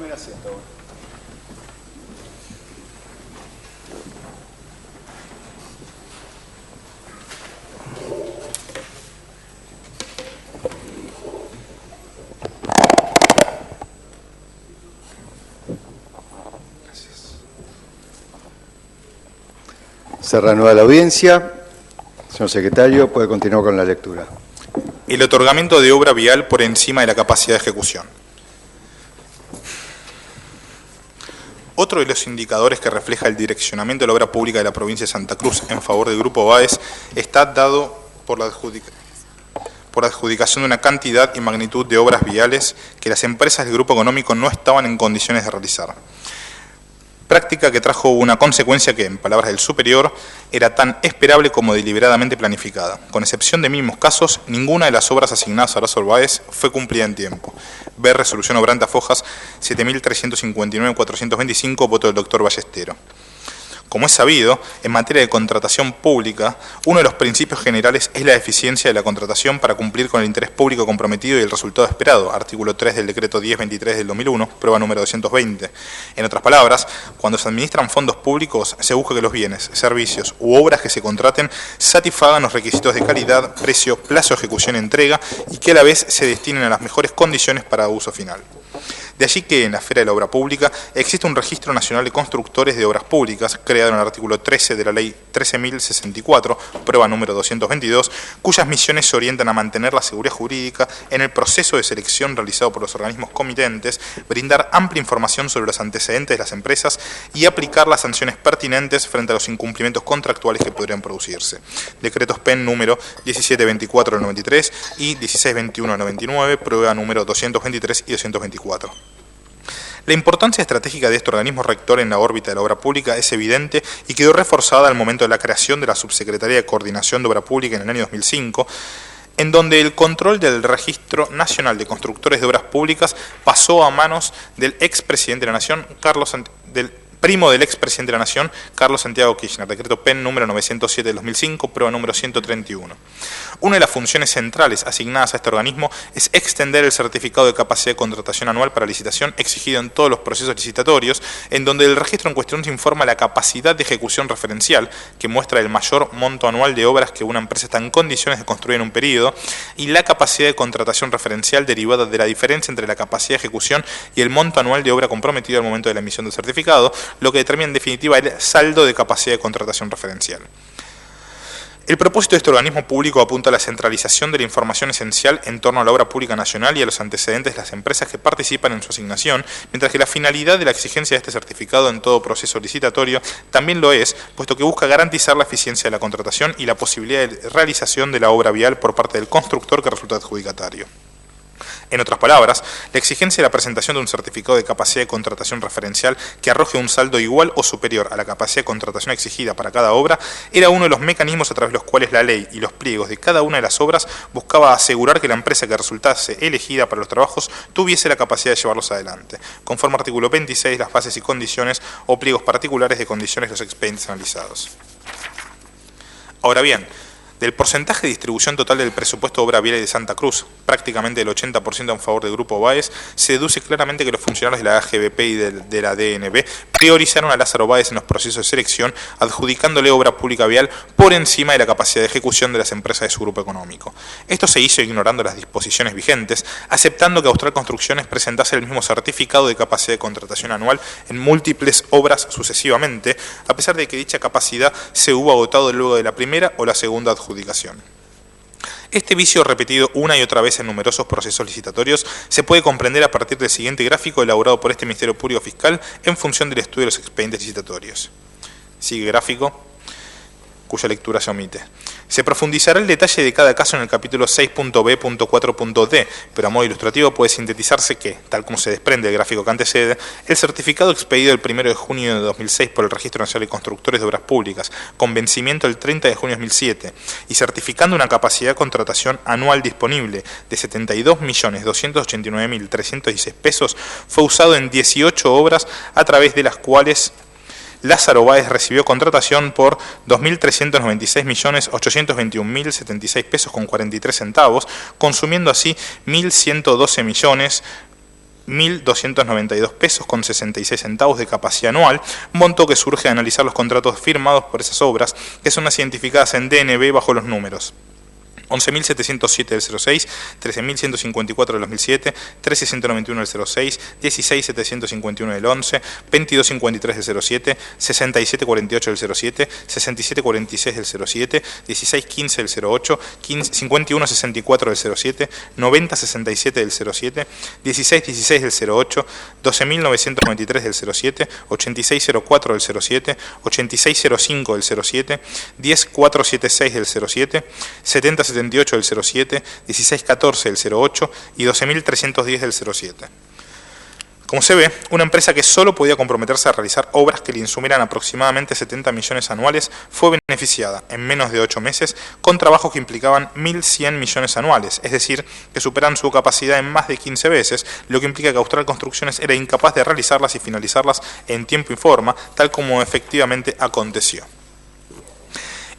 Tomen asiento. Se reanuda la audiencia. Señor secretario, puede continuar con la lectura. El otorgamiento de obra vial por encima de la capacidad de ejecución. Otro de los indicadores que refleja el direccionamiento de la obra pública de la provincia de Santa Cruz en favor del Grupo BAES está dado por la adjudicación de una cantidad y magnitud de obras viales que las empresas del grupo económico no estaban en condiciones de realizar. Práctica que trajo una consecuencia que, en palabras del superior, era tan esperable como deliberadamente planificada. Con excepción de mínimos casos, ninguna de las obras asignadas a Horacio Báez fue cumplida en tiempo. Ver resolución obrante a Fojas 7.359.425, voto del doctor Ballestero. Como es sabido, en materia de contratación pública, uno de los principios generales es la eficiencia de la contratación para cumplir con el interés público comprometido y el resultado esperado, artículo 3 del decreto 1023 del 2001, prueba número 220. En otras palabras, cuando se administran fondos públicos, se busca que los bienes, servicios u obras que se contraten satisfagan los requisitos de calidad, precio, plazo de ejecución y entrega y que a la vez se destinen a las mejores condiciones para uso final. De allí que en la esfera de la obra pública existe un registro nacional de constructores de obras públicas, creado en el artículo 13 de la ley 13.064, prueba número 222, cuyas misiones se orientan a mantener la seguridad jurídica en el proceso de selección realizado por los organismos comitentes, brindar amplia información sobre los antecedentes de las empresas y aplicar las sanciones pertinentes frente a los incumplimientos contractuales que podrían producirse. Decretos PEN número 1724 del 93 y 1621 del 99, prueba número 223 y 224. La importancia estratégica de este organismo rector en la órbita de la obra pública es evidente y quedó reforzada al momento de la creación de la Subsecretaría de Coordinación de Obra Pública en el año 2005, en donde el control del Registro Nacional de Constructores de Obras Públicas pasó a manos del expresidente de la Nación, primo del expresidente de la Nación, Carlos Santiago Kirchner, decreto PEN número 907 del 2005, prueba número 131. Una de las funciones centrales asignadas a este organismo es extender el certificado de capacidad de contratación anual para licitación exigido en todos los procesos licitatorios, en donde el registro en cuestión se informa la capacidad de ejecución referencial, que muestra el mayor monto anual de obras que una empresa está en condiciones de construir en un periodo, y la capacidad de contratación referencial derivada de la diferencia entre la capacidad de ejecución y el monto anual de obra comprometido al momento de la emisión del certificado, lo que determina en definitiva el saldo de capacidad de contratación referencial. El propósito de este organismo público apunta a la centralización de la información esencial en torno a la obra pública nacional y a los antecedentes de las empresas que participan en su asignación, mientras que la finalidad de la exigencia de este certificado en todo proceso licitatorio también lo es, puesto que busca garantizar la eficiencia de la contratación y la posibilidad de realización de la obra vial por parte del constructor que resulta adjudicatario. En otras palabras, la exigencia de la presentación de un certificado de capacidad de contratación referencial que arroje un saldo igual o superior a la capacidad de contratación exigida para cada obra era uno de los mecanismos a través de los cuales la ley y los pliegos de cada una de las obras buscaba asegurar que la empresa que resultase elegida para los trabajos tuviese la capacidad de llevarlos adelante, conforme al artículo 26, las bases y condiciones o pliegos particulares de condiciones de los expedientes analizados. Ahora bien, del porcentaje de distribución total del presupuesto de obra vial de Santa Cruz, prácticamente el 80% en favor del Grupo Báez, se deduce claramente que los funcionarios de la AGBP y de la DNB priorizaron a Lázaro Báez en los procesos de selección, adjudicándole obra pública vial por encima de la capacidad de ejecución de las empresas de su grupo económico. Esto se hizo ignorando las disposiciones vigentes, aceptando que Austral Construcciones presentase el mismo certificado de capacidad de contratación anual en múltiples obras sucesivamente, a pesar de que dicha capacidad se hubo agotado luego de la primera o la segunda adjudicación. Este vicio repetido una y otra vez en numerosos procesos licitatorios se puede comprender a partir del siguiente gráfico elaborado por este Ministerio Público Fiscal en función del estudio de los expedientes licitatorios. Sigue gráfico, cuya lectura se omite. Se profundizará el detalle de cada caso en el capítulo 6.b.4.d, pero a modo ilustrativo puede sintetizarse que, tal como se desprende del gráfico que antecede, el certificado expedido el 1 de junio de 2006 por el Registro Nacional de Constructores de Obras Públicas, con vencimiento el 30 de junio de 2007, y certificando una capacidad de contratación anual disponible de 72.289.316 pesos, fue usado en 18 obras a través de las cuales Lázaro Báez recibió contratación por 2.396.821.076 pesos con 43 centavos, consumiendo así 1.112 1.292 pesos con 66 centavos de capacidad anual, monto que surge de analizar los contratos firmados por esas obras, que son las identificadas en DNB bajo los números 11.707 del 06, 13.154 del 2007, 13.191 del 06, 16.751 del 11, 22.53 del 07, 67.48 del 07, 67.46 del 07, 16.15 del 08, 51.64 del 07, 90.67 del 07, 16.16 del 08, 12.993 del 07, 86.04 del 07, 86.05 del 07, 10.476 del 07, 70.78 del 07, 16.14 del 08 y 12.310 del 07. Como se ve, una empresa que solo podía comprometerse a realizar obras que le insumieran aproximadamente 70 millones anuales fue beneficiada en menos de 8 meses con trabajos que implicaban 1.100 millones anuales, es decir, que superan su capacidad en más de 15 veces, lo que implica que Austral Construcciones era incapaz de realizarlas y finalizarlas en tiempo y forma, tal como efectivamente aconteció.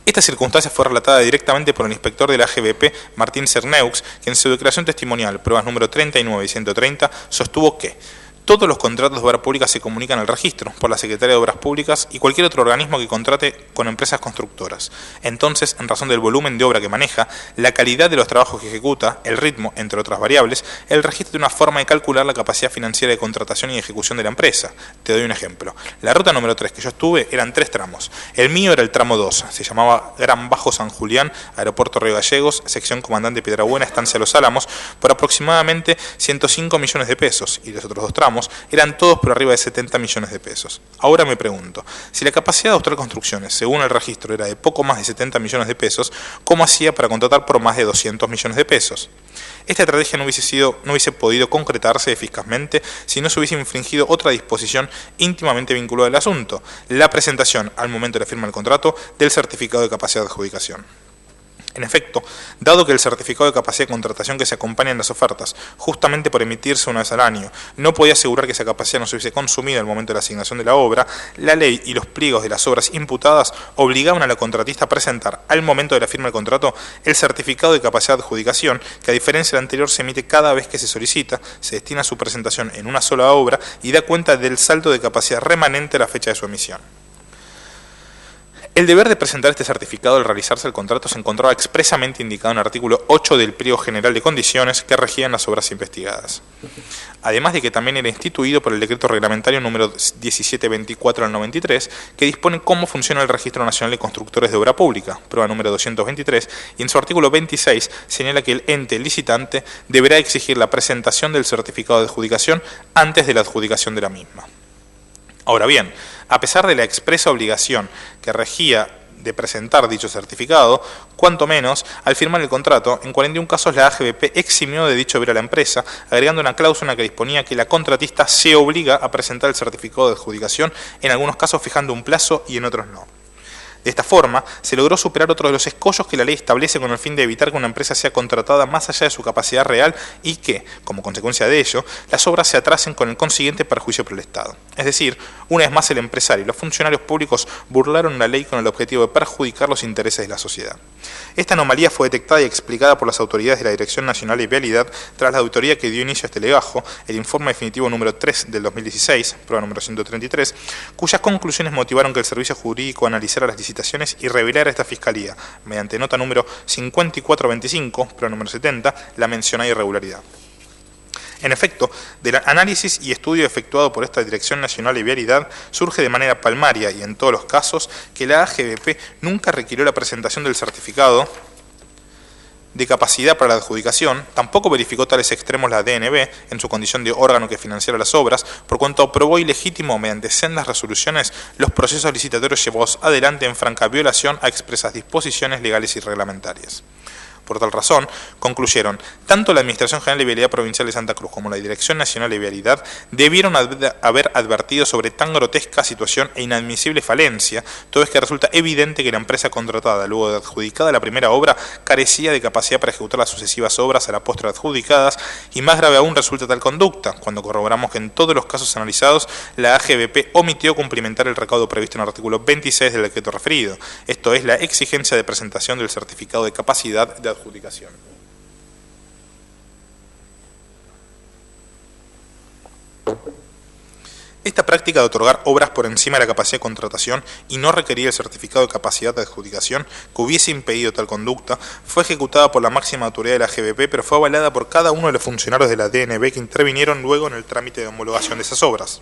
Esta circunstancia fue relatada directamente por el inspector de la AGBP, Martín Cerneux, que en su declaración testimonial, pruebas número 39 y 130, sostuvo que todos los contratos de obra pública se comunican al registro por la Secretaría de Obras Públicas y cualquier otro organismo que contrate con empresas constructoras. Entonces, en razón del volumen de obra que maneja, la calidad de los trabajos que ejecuta, el ritmo, entre otras variables, el registro tiene una forma de calcular la capacidad financiera de contratación y ejecución de la empresa. Te doy un ejemplo. La ruta número 3 que yo estuve eran 3 tramos. El mío era el tramo 2, se llamaba Gran Bajo San Julián, Aeropuerto Río Gallegos, sección Comandante Piedrabuena, Estancia Los Álamos, por aproximadamente 105 millones de pesos, y los otros 2 tramos eran todos por arriba de 70 millones de pesos. Ahora me pregunto, si la capacidad de Austral Construcciones, según el registro, era de poco más de 70 millones de pesos, ¿cómo hacía para contratar por más de 200 millones de pesos? Esta estrategia no hubiese podido concretarse eficazmente si no se hubiese infringido otra disposición íntimamente vinculada al asunto, la presentación, al momento de la firma del contrato, del certificado de capacidad de adjudicación. En efecto, dado que el certificado de capacidad de contratación que se acompaña en las ofertas, justamente por emitirse una vez al año, no podía asegurar que esa capacidad no se hubiese consumido en el momento de la asignación de la obra, la ley y los pliegos de las obras imputadas obligaban a la contratista a presentar, al momento de la firma del contrato, el certificado de capacidad de adjudicación, que a diferencia del anterior se emite cada vez que se solicita, se destina a su presentación en una sola obra y da cuenta del saldo de capacidad remanente a la fecha de su emisión. El deber de presentar este certificado al realizarse el contrato se encontraba expresamente indicado en el artículo 8 del Pliego General de Condiciones que regían las obras investigadas. Además de que también era instituido por el decreto reglamentario número 1724 del 93, que dispone cómo funciona el Registro Nacional de Constructores de Obra Pública, prueba número 223, y en su artículo 26 señala que el ente licitante deberá exigir la presentación del certificado de adjudicación antes de la adjudicación de la misma. Ahora bien, a pesar de la expresa obligación que regía de presentar dicho certificado, cuanto menos, al firmar el contrato, en 41 casos la AGBP eximió de dicho deber a la empresa, agregando una cláusula que disponía que la contratista se obliga a presentar el certificado de adjudicación, en algunos casos fijando un plazo y en otros no. De esta forma, se logró superar otro de los escollos que la ley establece con el fin de evitar que una empresa sea contratada más allá de su capacidad real y que, como consecuencia de ello, las obras se atrasen con el consiguiente perjuicio para el Estado. Es decir, una vez más el empresario y los funcionarios públicos burlaron la ley con el objetivo de perjudicar los intereses de la sociedad. Esta anomalía fue detectada y explicada por las autoridades de la Dirección Nacional de Vialidad tras la auditoría que dio inicio a este legajo, el informe definitivo número 3 del 2016, prueba número 133, cuyas conclusiones motivaron que el servicio jurídico analizara las licitaciones y revelara a esta Fiscalía, mediante nota número 5425, prueba número 70, la mencionada irregularidad. En efecto, del análisis y estudio efectuado por esta Dirección Nacional de Vialidad, surge de manera palmaria y en todos los casos que la AGBP nunca requirió la presentación del certificado de capacidad para la adjudicación, tampoco verificó tales extremos la DNB en su condición de órgano que financiara las obras, por cuanto aprobó ilegítimo mediante sendas resoluciones los procesos licitatorios llevados adelante en franca violación a expresas disposiciones legales y reglamentarias. Por tal razón, concluyeron, tanto la Administración General de Vialidad Provincial de Santa Cruz como la Dirección Nacional de Vialidad debieron haber advertido sobre tan grotesca situación e inadmisible falencia, todo es que resulta evidente que la empresa contratada, luego de adjudicada la primera obra, carecía de capacidad para ejecutar las sucesivas obras a la postre adjudicadas, y más grave aún resulta tal conducta, cuando corroboramos que en todos los casos analizados, la AGBP omitió cumplimentar el recaudo previsto en el artículo 26 del decreto referido, esto es la exigencia de presentación del certificado de capacidad de adjudicación. Esta práctica de otorgar obras por encima de la capacidad de contratación y no requerir el certificado de capacidad de adjudicación que hubiese impedido tal conducta fue ejecutada por la máxima autoridad de la GBP, pero fue avalada por cada uno de los funcionarios de la DNB que intervinieron luego en el trámite de homologación de esas obras.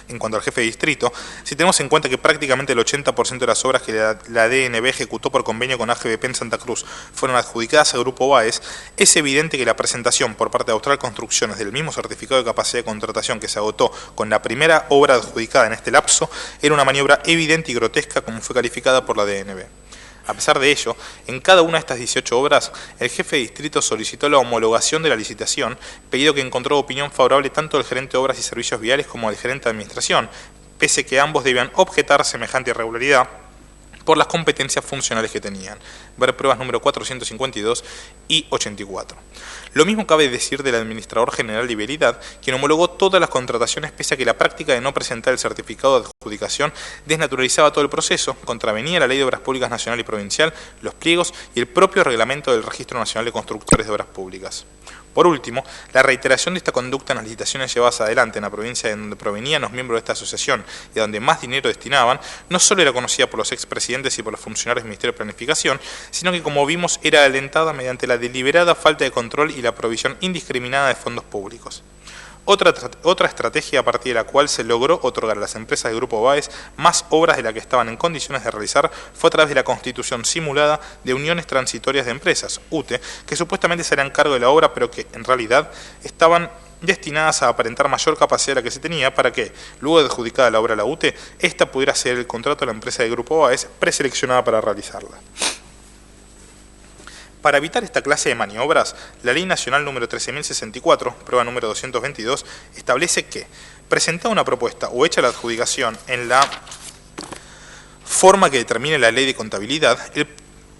En cuanto al jefe de distrito, si tenemos en cuenta que prácticamente el 80% de las obras que la DNB ejecutó por convenio con AGBP en Santa Cruz fueron adjudicadas al Grupo Báez, es evidente que la presentación por parte de Austral Construcciones del mismo certificado de capacidad de contratación que se agotó con la primera obra adjudicada en este lapso era una maniobra evidente y grotesca como fue calificada por la DNB. A pesar de ello, en cada una de estas 18 obras, el jefe de distrito solicitó la homologación de la licitación, pedido que encontró opinión favorable tanto del gerente de Obras y Servicios Viales como del gerente de Administración, pese que ambos debían objetar semejante irregularidad por las competencias funcionales que tenían. Ver pruebas número 452 y 84. Lo mismo cabe decir del administrador general de Vialidad, quien homologó todas las contrataciones pese a que la práctica de no presentar el certificado de adjudicación desnaturalizaba todo el proceso, contravenía la Ley de Obras Públicas Nacional y Provincial, los pliegos y el propio reglamento del Registro Nacional de Constructores de Obras Públicas. Por último, la reiteración de esta conducta en las licitaciones llevadas adelante en la provincia de donde provenían los miembros de esta asociación y a donde más dinero destinaban, no solo era conocida por los expresidentes y por los funcionarios del Ministerio de Planificación, sino que, como vimos, era alentada mediante la deliberada falta de control y la provisión indiscriminada de fondos públicos. Otra estrategia a partir de la cual se logró otorgar a las empresas del Grupo Báez más obras de las que estaban en condiciones de realizar fue a través de la constitución simulada de uniones transitorias de empresas, UTE, que supuestamente se harían cargo de la obra, pero que en realidad estaban destinadas a aparentar mayor capacidad de la que se tenía para que, luego de adjudicada la obra a la UTE, ésta pudiera ceder el contrato a la empresa del Grupo Báez preseleccionada para realizarla. Para evitar esta clase de maniobras, la Ley Nacional número 13.064, prueba número 222, establece que, presentada una propuesta o hecha la adjudicación en la forma que determine la Ley de Contabilidad, el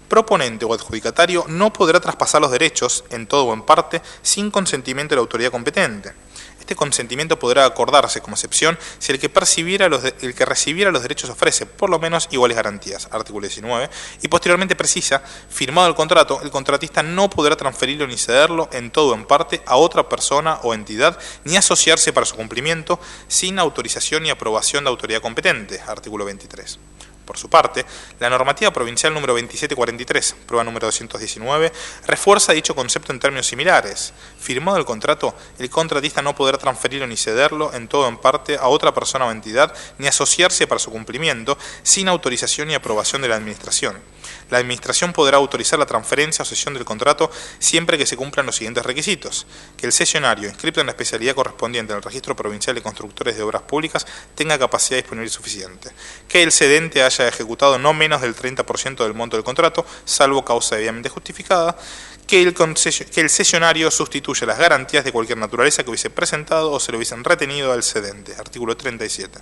proponente o adjudicatario no podrá traspasar los derechos, en todo o en parte, sin consentimiento de la autoridad competente. Este consentimiento podrá acordarse como excepción si el que recibiera los derechos ofrece por lo menos iguales garantías, artículo 19, y posteriormente precisa, firmado el contrato, el contratista no podrá transferirlo ni cederlo en todo o en parte a otra persona o entidad, ni asociarse para su cumplimiento sin autorización y aprobación de autoridad competente, artículo 23. Por su parte, la normativa provincial número 2743, prueba número 219, refuerza dicho concepto en términos similares. Firmado el contrato, el contratista no podrá transferirlo ni cederlo en todo o en parte a otra persona o entidad, ni asociarse para su cumplimiento, sin autorización y aprobación de la Administración. La Administración podrá autorizar la transferencia o cesión del contrato siempre que se cumplan los siguientes requisitos: que el cesionario, inscrito en la especialidad correspondiente en el Registro Provincial de Constructores de Obras Públicas, tenga capacidad disponible suficiente; que el cedente haya ejecutado no menos del 30% del monto del contrato, salvo causa debidamente justificada; que el cesionario sustituya las garantías de cualquier naturaleza que hubiese presentado o se le hubiesen retenido al cedente, artículo 37.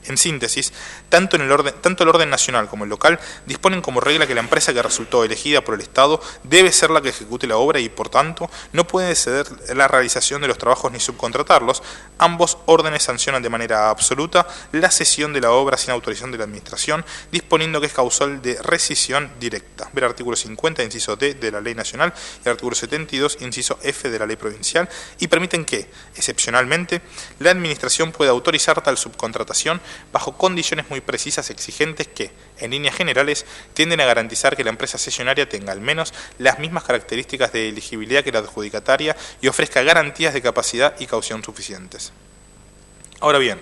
En síntesis, tanto el orden nacional como el local disponen como regla que la empresa que resultó elegida por el Estado debe ser la que ejecute la obra y, por tanto, no puede ceder la realización de los trabajos ni subcontratarlos. Ambos órdenes sancionan de manera absoluta la cesión de la obra sin autorización de la Administración, disponiendo que es causal de rescisión directa. Ver artículo 50, inciso D de la Ley Nacional y artículo 72, inciso F de la Ley Provincial, y permiten que, excepcionalmente, la Administración pueda autorizar tal subcontratación bajo condiciones muy precisas exigentes que, en líneas generales, tienden a garantizar que la empresa cesionaria tenga al menos las mismas características de elegibilidad que la adjudicataria y ofrezca garantías de capacidad y caución suficientes. Ahora bien,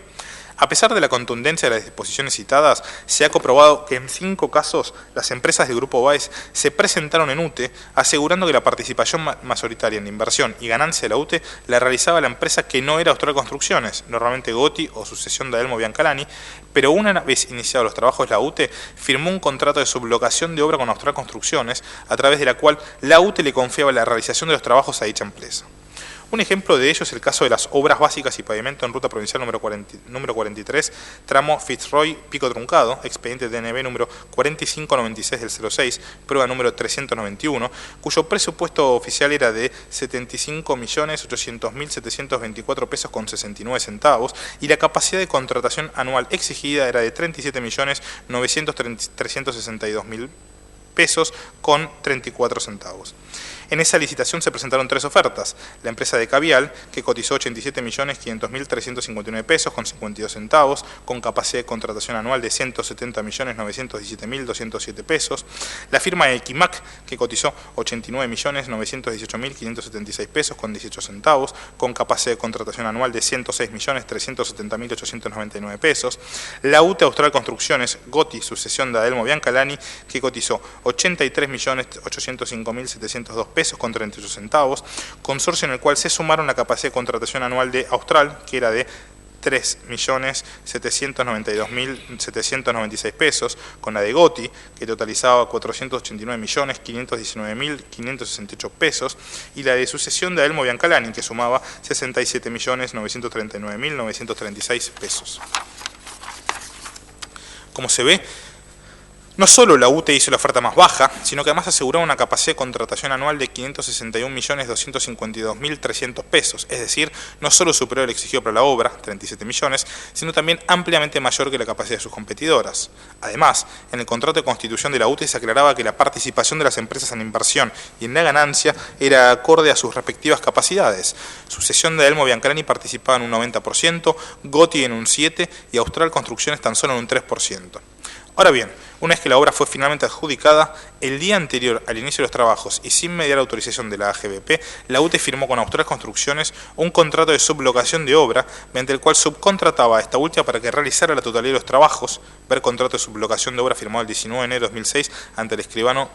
a pesar de la contundencia de las disposiciones citadas, se ha comprobado que en 5 casos las empresas del Grupo Báez se presentaron en UTE asegurando que la participación mayoritaria en la inversión y ganancia de la UTE la realizaba la empresa que no era Austral Construcciones, normalmente Gotti o sucesión de Adelmo Biancalani, pero una vez iniciados los trabajos la UTE firmó un contrato de sublocación de obra con Austral Construcciones, a través de la cual la UTE le confiaba la realización de los trabajos a dicha empresa. Un ejemplo de ello es el caso de las obras básicas y pavimento en ruta provincial número 43, tramo Fitzroy-Pico Truncado, expediente DNB número 4596 del 06, prueba número 391, cuyo presupuesto oficial era de 75.800.724 pesos con 69 centavos y la capacidad de contratación anual exigida era de 37.900.362.000 pesos con 34 centavos. En esa licitación se presentaron 3 ofertas. La empresa de Cavial, que cotizó 87.500.359 pesos con 52 centavos, con capacidad de contratación anual de 170.917.207 pesos. La firma de Equimac, que cotizó 89.918.576 pesos con 18 centavos, con capacidad de contratación anual de 106.370.899 pesos. La UTE Austral Construcciones, GOTI, sucesión de Adelmo Biancalani, que cotizó 83.805.702 pesos con 38 centavos, consorcio en el cual se sumaron la capacidad de contratación anual de Austral, que era de 3.792.796 pesos, con la de GOTI, que totalizaba 489.519.568 pesos, y la de sucesión de Adelmo Biancalani, que sumaba 67.939.936 pesos. Como se ve, no solo la UTE hizo la oferta más baja, sino que además aseguraba una capacidad de contratación anual de 561.252.300 pesos, es decir, no solo superior al exigido para la obra, 37 millones, sino también ampliamente mayor que la capacidad de sus competidoras. Además, en el contrato de constitución de la UTE se aclaraba que la participación de las empresas en inversión y en la ganancia era acorde a sus respectivas capacidades. Sucesión de Adelmo Biancalani participaba en un 90%, GOTI en un 7% y Austral Construcciones tan solo en un 3%. Ahora bien, una vez que la obra fue finalmente adjudicada, el día anterior al inicio de los trabajos y sin mediar autorización de la AGBP, la UTE firmó con Austral Construcciones un contrato de sublocación de obra, mediante el cual subcontrataba a esta última para que realizara la totalidad de los trabajos. Ver contrato de sublocación de obra firmado el 19 de enero de 2006 ante el escribano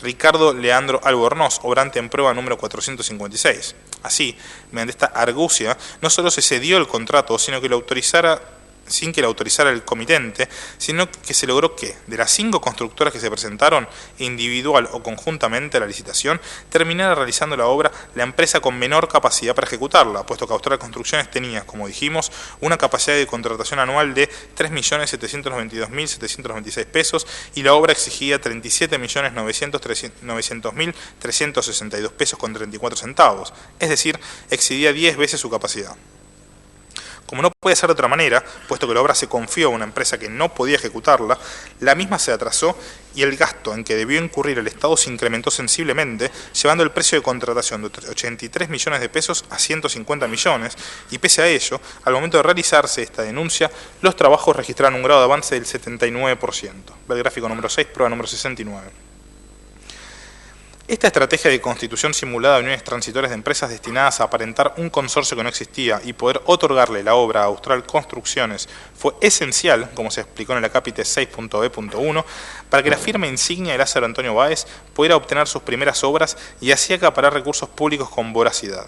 Ricardo Leandro Albornoz, obrante en prueba número 456. Así, mediante esta argucia, no solo se cedió el contrato, sino que lo autorizara sin que la autorizara el comitente, sino que se logró que, de las 5 constructoras que se presentaron, individual o conjuntamente a la licitación, terminara realizando la obra la empresa con menor capacidad para ejecutarla, puesto que Austral Construcciones tenía, como dijimos, una capacidad de contratación anual de 3.792.796 pesos y la obra exigía 37.900.362 pesos con 34 centavos, es decir, excedía 10 veces su capacidad. Como no puede ser de otra manera, puesto que la obra se confió a una empresa que no podía ejecutarla, la misma se atrasó y el gasto en que debió incurrir el Estado se incrementó sensiblemente, llevando el precio de contratación de 83 millones de pesos a 150 millones, y pese a ello, al momento de realizarse esta denuncia, los trabajos registraron un grado de avance del 79%. Ve el gráfico número 6, prueba número 69. Esta estrategia de constitución simulada de uniones transitorias de empresas destinadas a aparentar un consorcio que no existía y poder otorgarle la obra a Austral Construcciones fue esencial, como se explicó en el acápite 6.b.1, para que la firma insignia de Lázaro Antonio Báez pudiera obtener sus primeras obras y así acaparar recursos públicos con voracidad.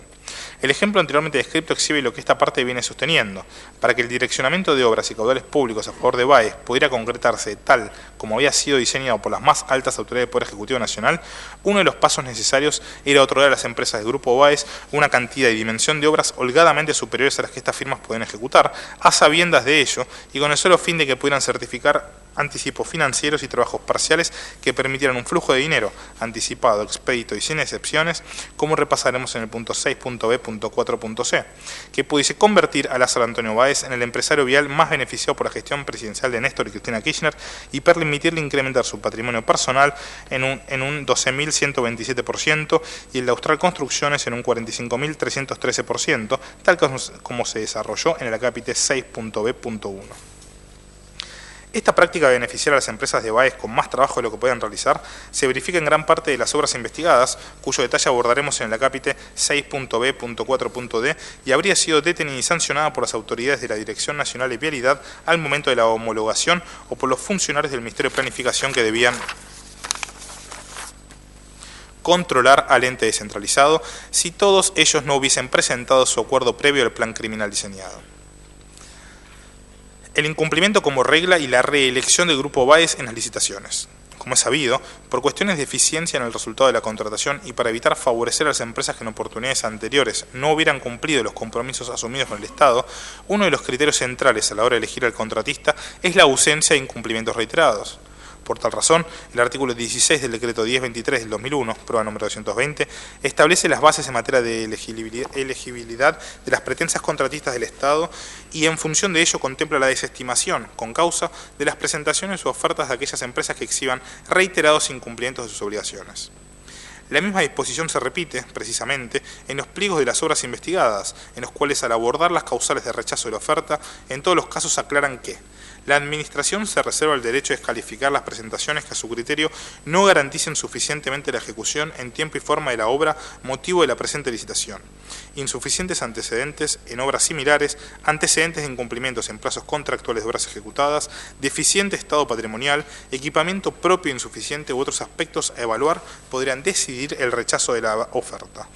El ejemplo anteriormente descrito exhibe lo que esta parte viene sosteniendo. Para que el direccionamiento de obras y caudales públicos a favor de Báez pudiera concretarse tal como había sido diseñado por las más altas autoridades del Poder Ejecutivo Nacional, uno de los pasos necesarios era otorgar a las empresas del Grupo Báez una cantidad y dimensión de obras holgadamente superiores a las que estas firmas pueden ejecutar, a sabiendas de ello y con el solo fin de que pudieran certificar anticipos financieros y trabajos parciales que permitieran un flujo de dinero anticipado, expedito y sin excepciones, como repasaremos en el punto 6.b.4.c, que pudiese convertir a Lázaro Antonio Báez en el empresario vial más beneficiado por la gestión presidencial de Néstor y Cristina Kirchner y permitirle incrementar su patrimonio personal en un 12.127% y el de Austral Construcciones en un 45.313%, tal como se desarrolló en el acápite 6.b.1. Esta práctica de beneficiar a las empresas de Báez con más trabajo de lo que puedan realizar se verifica en gran parte de las obras investigadas, cuyo detalle abordaremos en el acápite 6.b.4.d y habría sido detenida y sancionada por las autoridades de la Dirección Nacional de Vialidad al momento de la homologación o por los funcionarios del Ministerio de Planificación que debían controlar al ente descentralizado si todos ellos no hubiesen presentado su acuerdo previo al plan criminal diseñado. El incumplimiento como regla y la reelección del Grupo Báez en las licitaciones. Como es sabido, por cuestiones de eficiencia en el resultado de la contratación y para evitar favorecer a las empresas que en oportunidades anteriores no hubieran cumplido los compromisos asumidos con el Estado, uno de los criterios centrales a la hora de elegir al contratista es la ausencia de incumplimientos reiterados. Por tal razón, el artículo 16 del decreto 1023 del 2001, prueba número 220, establece las bases en materia de elegibilidad de las pretensas contratistas del Estado y en función de ello contempla la desestimación, con causa, de las presentaciones u ofertas de aquellas empresas que exhiban reiterados incumplimientos de sus obligaciones. La misma disposición se repite, precisamente, en los pliegos de las obras investigadas, en los cuales al abordar las causales de rechazo de la oferta, en todos los casos aclaran que la Administración se reserva el derecho de descalificar las presentaciones que a su criterio no garanticen suficientemente la ejecución en tiempo y forma de la obra motivo de la presente licitación. Insuficientes antecedentes en obras similares, antecedentes de incumplimientos en plazos contractuales de obras ejecutadas, deficiente estado patrimonial, equipamiento propio insuficiente u otros aspectos a evaluar podrían decidir el rechazo de la oferta.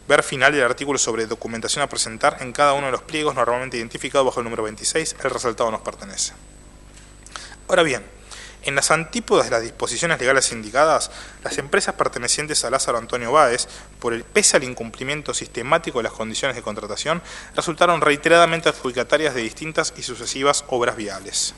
Ver final del artículo sobre documentación a presentar en cada uno de los pliegos normalmente identificado bajo el número 26, el resultado nos pertenece. Ahora bien, en las antípodas de las disposiciones legales indicadas, las empresas pertenecientes a Lázaro Antonio Báez, pese al incumplimiento sistemático de las condiciones de contratación, resultaron reiteradamente adjudicatarias de distintas y sucesivas obras viales.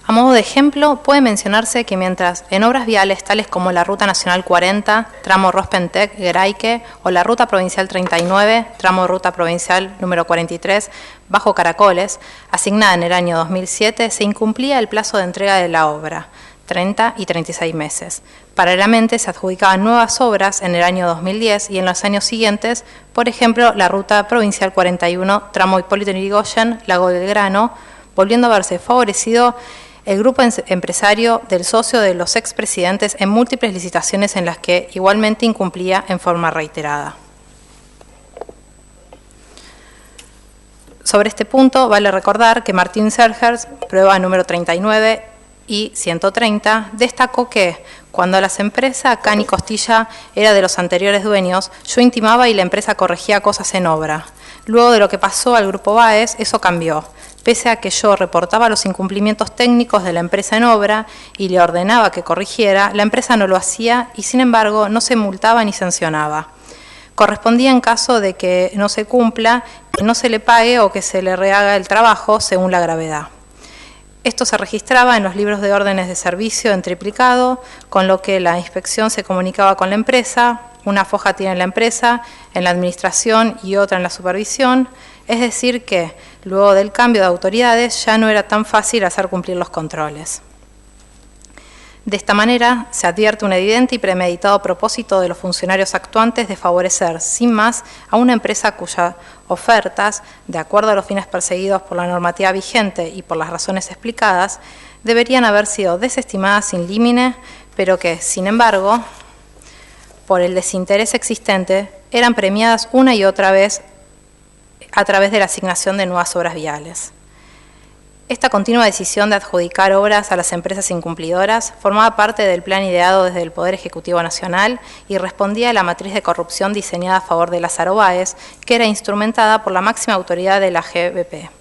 A modo de ejemplo, puede mencionarse que mientras en obras viales tales como la Ruta Nacional 40, tramo Rospentec-Gueraique, o la Ruta Provincial 39, tramo Ruta Provincial número 43, Bajo Caracoles, asignada en el año 2007, se incumplía el plazo de entrega de la obra, 30 y 36 meses. Paralelamente se adjudicaban nuevas obras en el año 2010 y en los años siguientes, por ejemplo, la Ruta Provincial 41, tramo Hipólito Yrigoyen, Lago del Grano, volviendo a verse favorecido el grupo empresario del socio de los expresidentes en múltiples licitaciones en las que igualmente incumplía en forma reiterada. Sobre este punto, vale recordar que Martín Sergers, prueba número 39 y 130, destacó que cuando la empresa Cani Costilla era de los anteriores dueños, yo intimaba y la empresa corregía cosas en obra. Luego de lo que pasó al Grupo Báez, eso cambió. Pese a que yo reportaba los incumplimientos técnicos de la empresa en obra y le ordenaba que corrigiera, la empresa no lo hacía y, sin embargo, no se multaba ni sancionaba. Correspondía en caso de que no se cumpla, que no se le pague o que se le rehaga el trabajo según la gravedad. Esto se registraba en los libros de órdenes de servicio en triplicado, con lo que la inspección se comunicaba con la empresa, una foja tiene la empresa, en la administración y otra en la supervisión, es decir que, luego del cambio de autoridades, ya no era tan fácil hacer cumplir los controles. De esta manera, se advierte un evidente y premeditado propósito de los funcionarios actuantes de favorecer, sin más, a una empresa cuyas ofertas, de acuerdo a los fines perseguidos por la normativa vigente y por las razones explicadas, deberían haber sido desestimadas sin límite, pero que, sin embargo, por el desinterés existente, eran premiadas una y otra vez a través de la asignación de nuevas obras viales. Esta continua decisión de adjudicar obras a las empresas incumplidoras formaba parte del plan ideado desde el Poder Ejecutivo Nacional y respondía a la matriz de corrupción diseñada a favor de Lázaro Báez, que era instrumentada por la máxima autoridad de la GBP,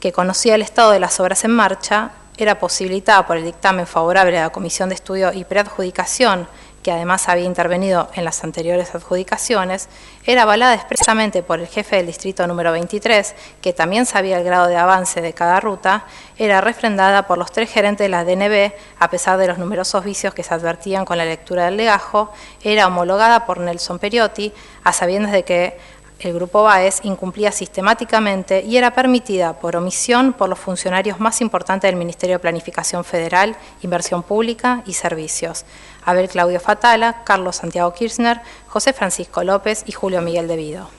que conocía el estado de las obras en marcha, era posibilitada por el dictamen favorable a la Comisión de Estudio y Preadjudicación, que además había intervenido en las anteriores adjudicaciones, era avalada expresamente por el jefe del distrito número 23, que también sabía el grado de avance de cada ruta, era refrendada por los 3 gerentes de la DNB, a pesar de los numerosos vicios que se advertían con la lectura del legajo, era homologada por Nelson Periotti, a sabiendas de que el Grupo Báez incumplía sistemáticamente y era permitida por omisión por los funcionarios más importantes del Ministerio de Planificación Federal, Inversión Pública y Servicios, Abel Claudio Fatala, Carlos Santiago Kirchner, José Francisco López y Julio Miguel Devido.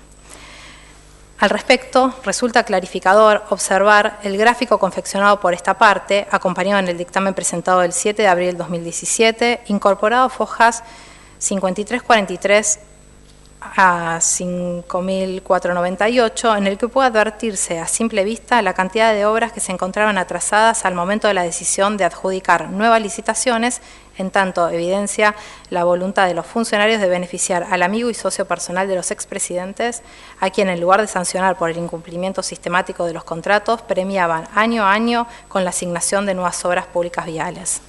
Al respecto, resulta clarificador observar el gráfico confeccionado por esta parte, acompañado en el dictamen presentado el 7 de abril del 2017, incorporado fojas 5343 a 5.498, en el que puede advertirse a simple vista la cantidad de obras que se encontraban atrasadas al momento de la decisión de adjudicar nuevas licitaciones, en tanto evidencia la voluntad de los funcionarios de beneficiar al amigo y socio personal de los expresidentes, a quien en lugar de sancionar por el incumplimiento sistemático de los contratos, premiaban año a año con la asignación de nuevas obras públicas viales.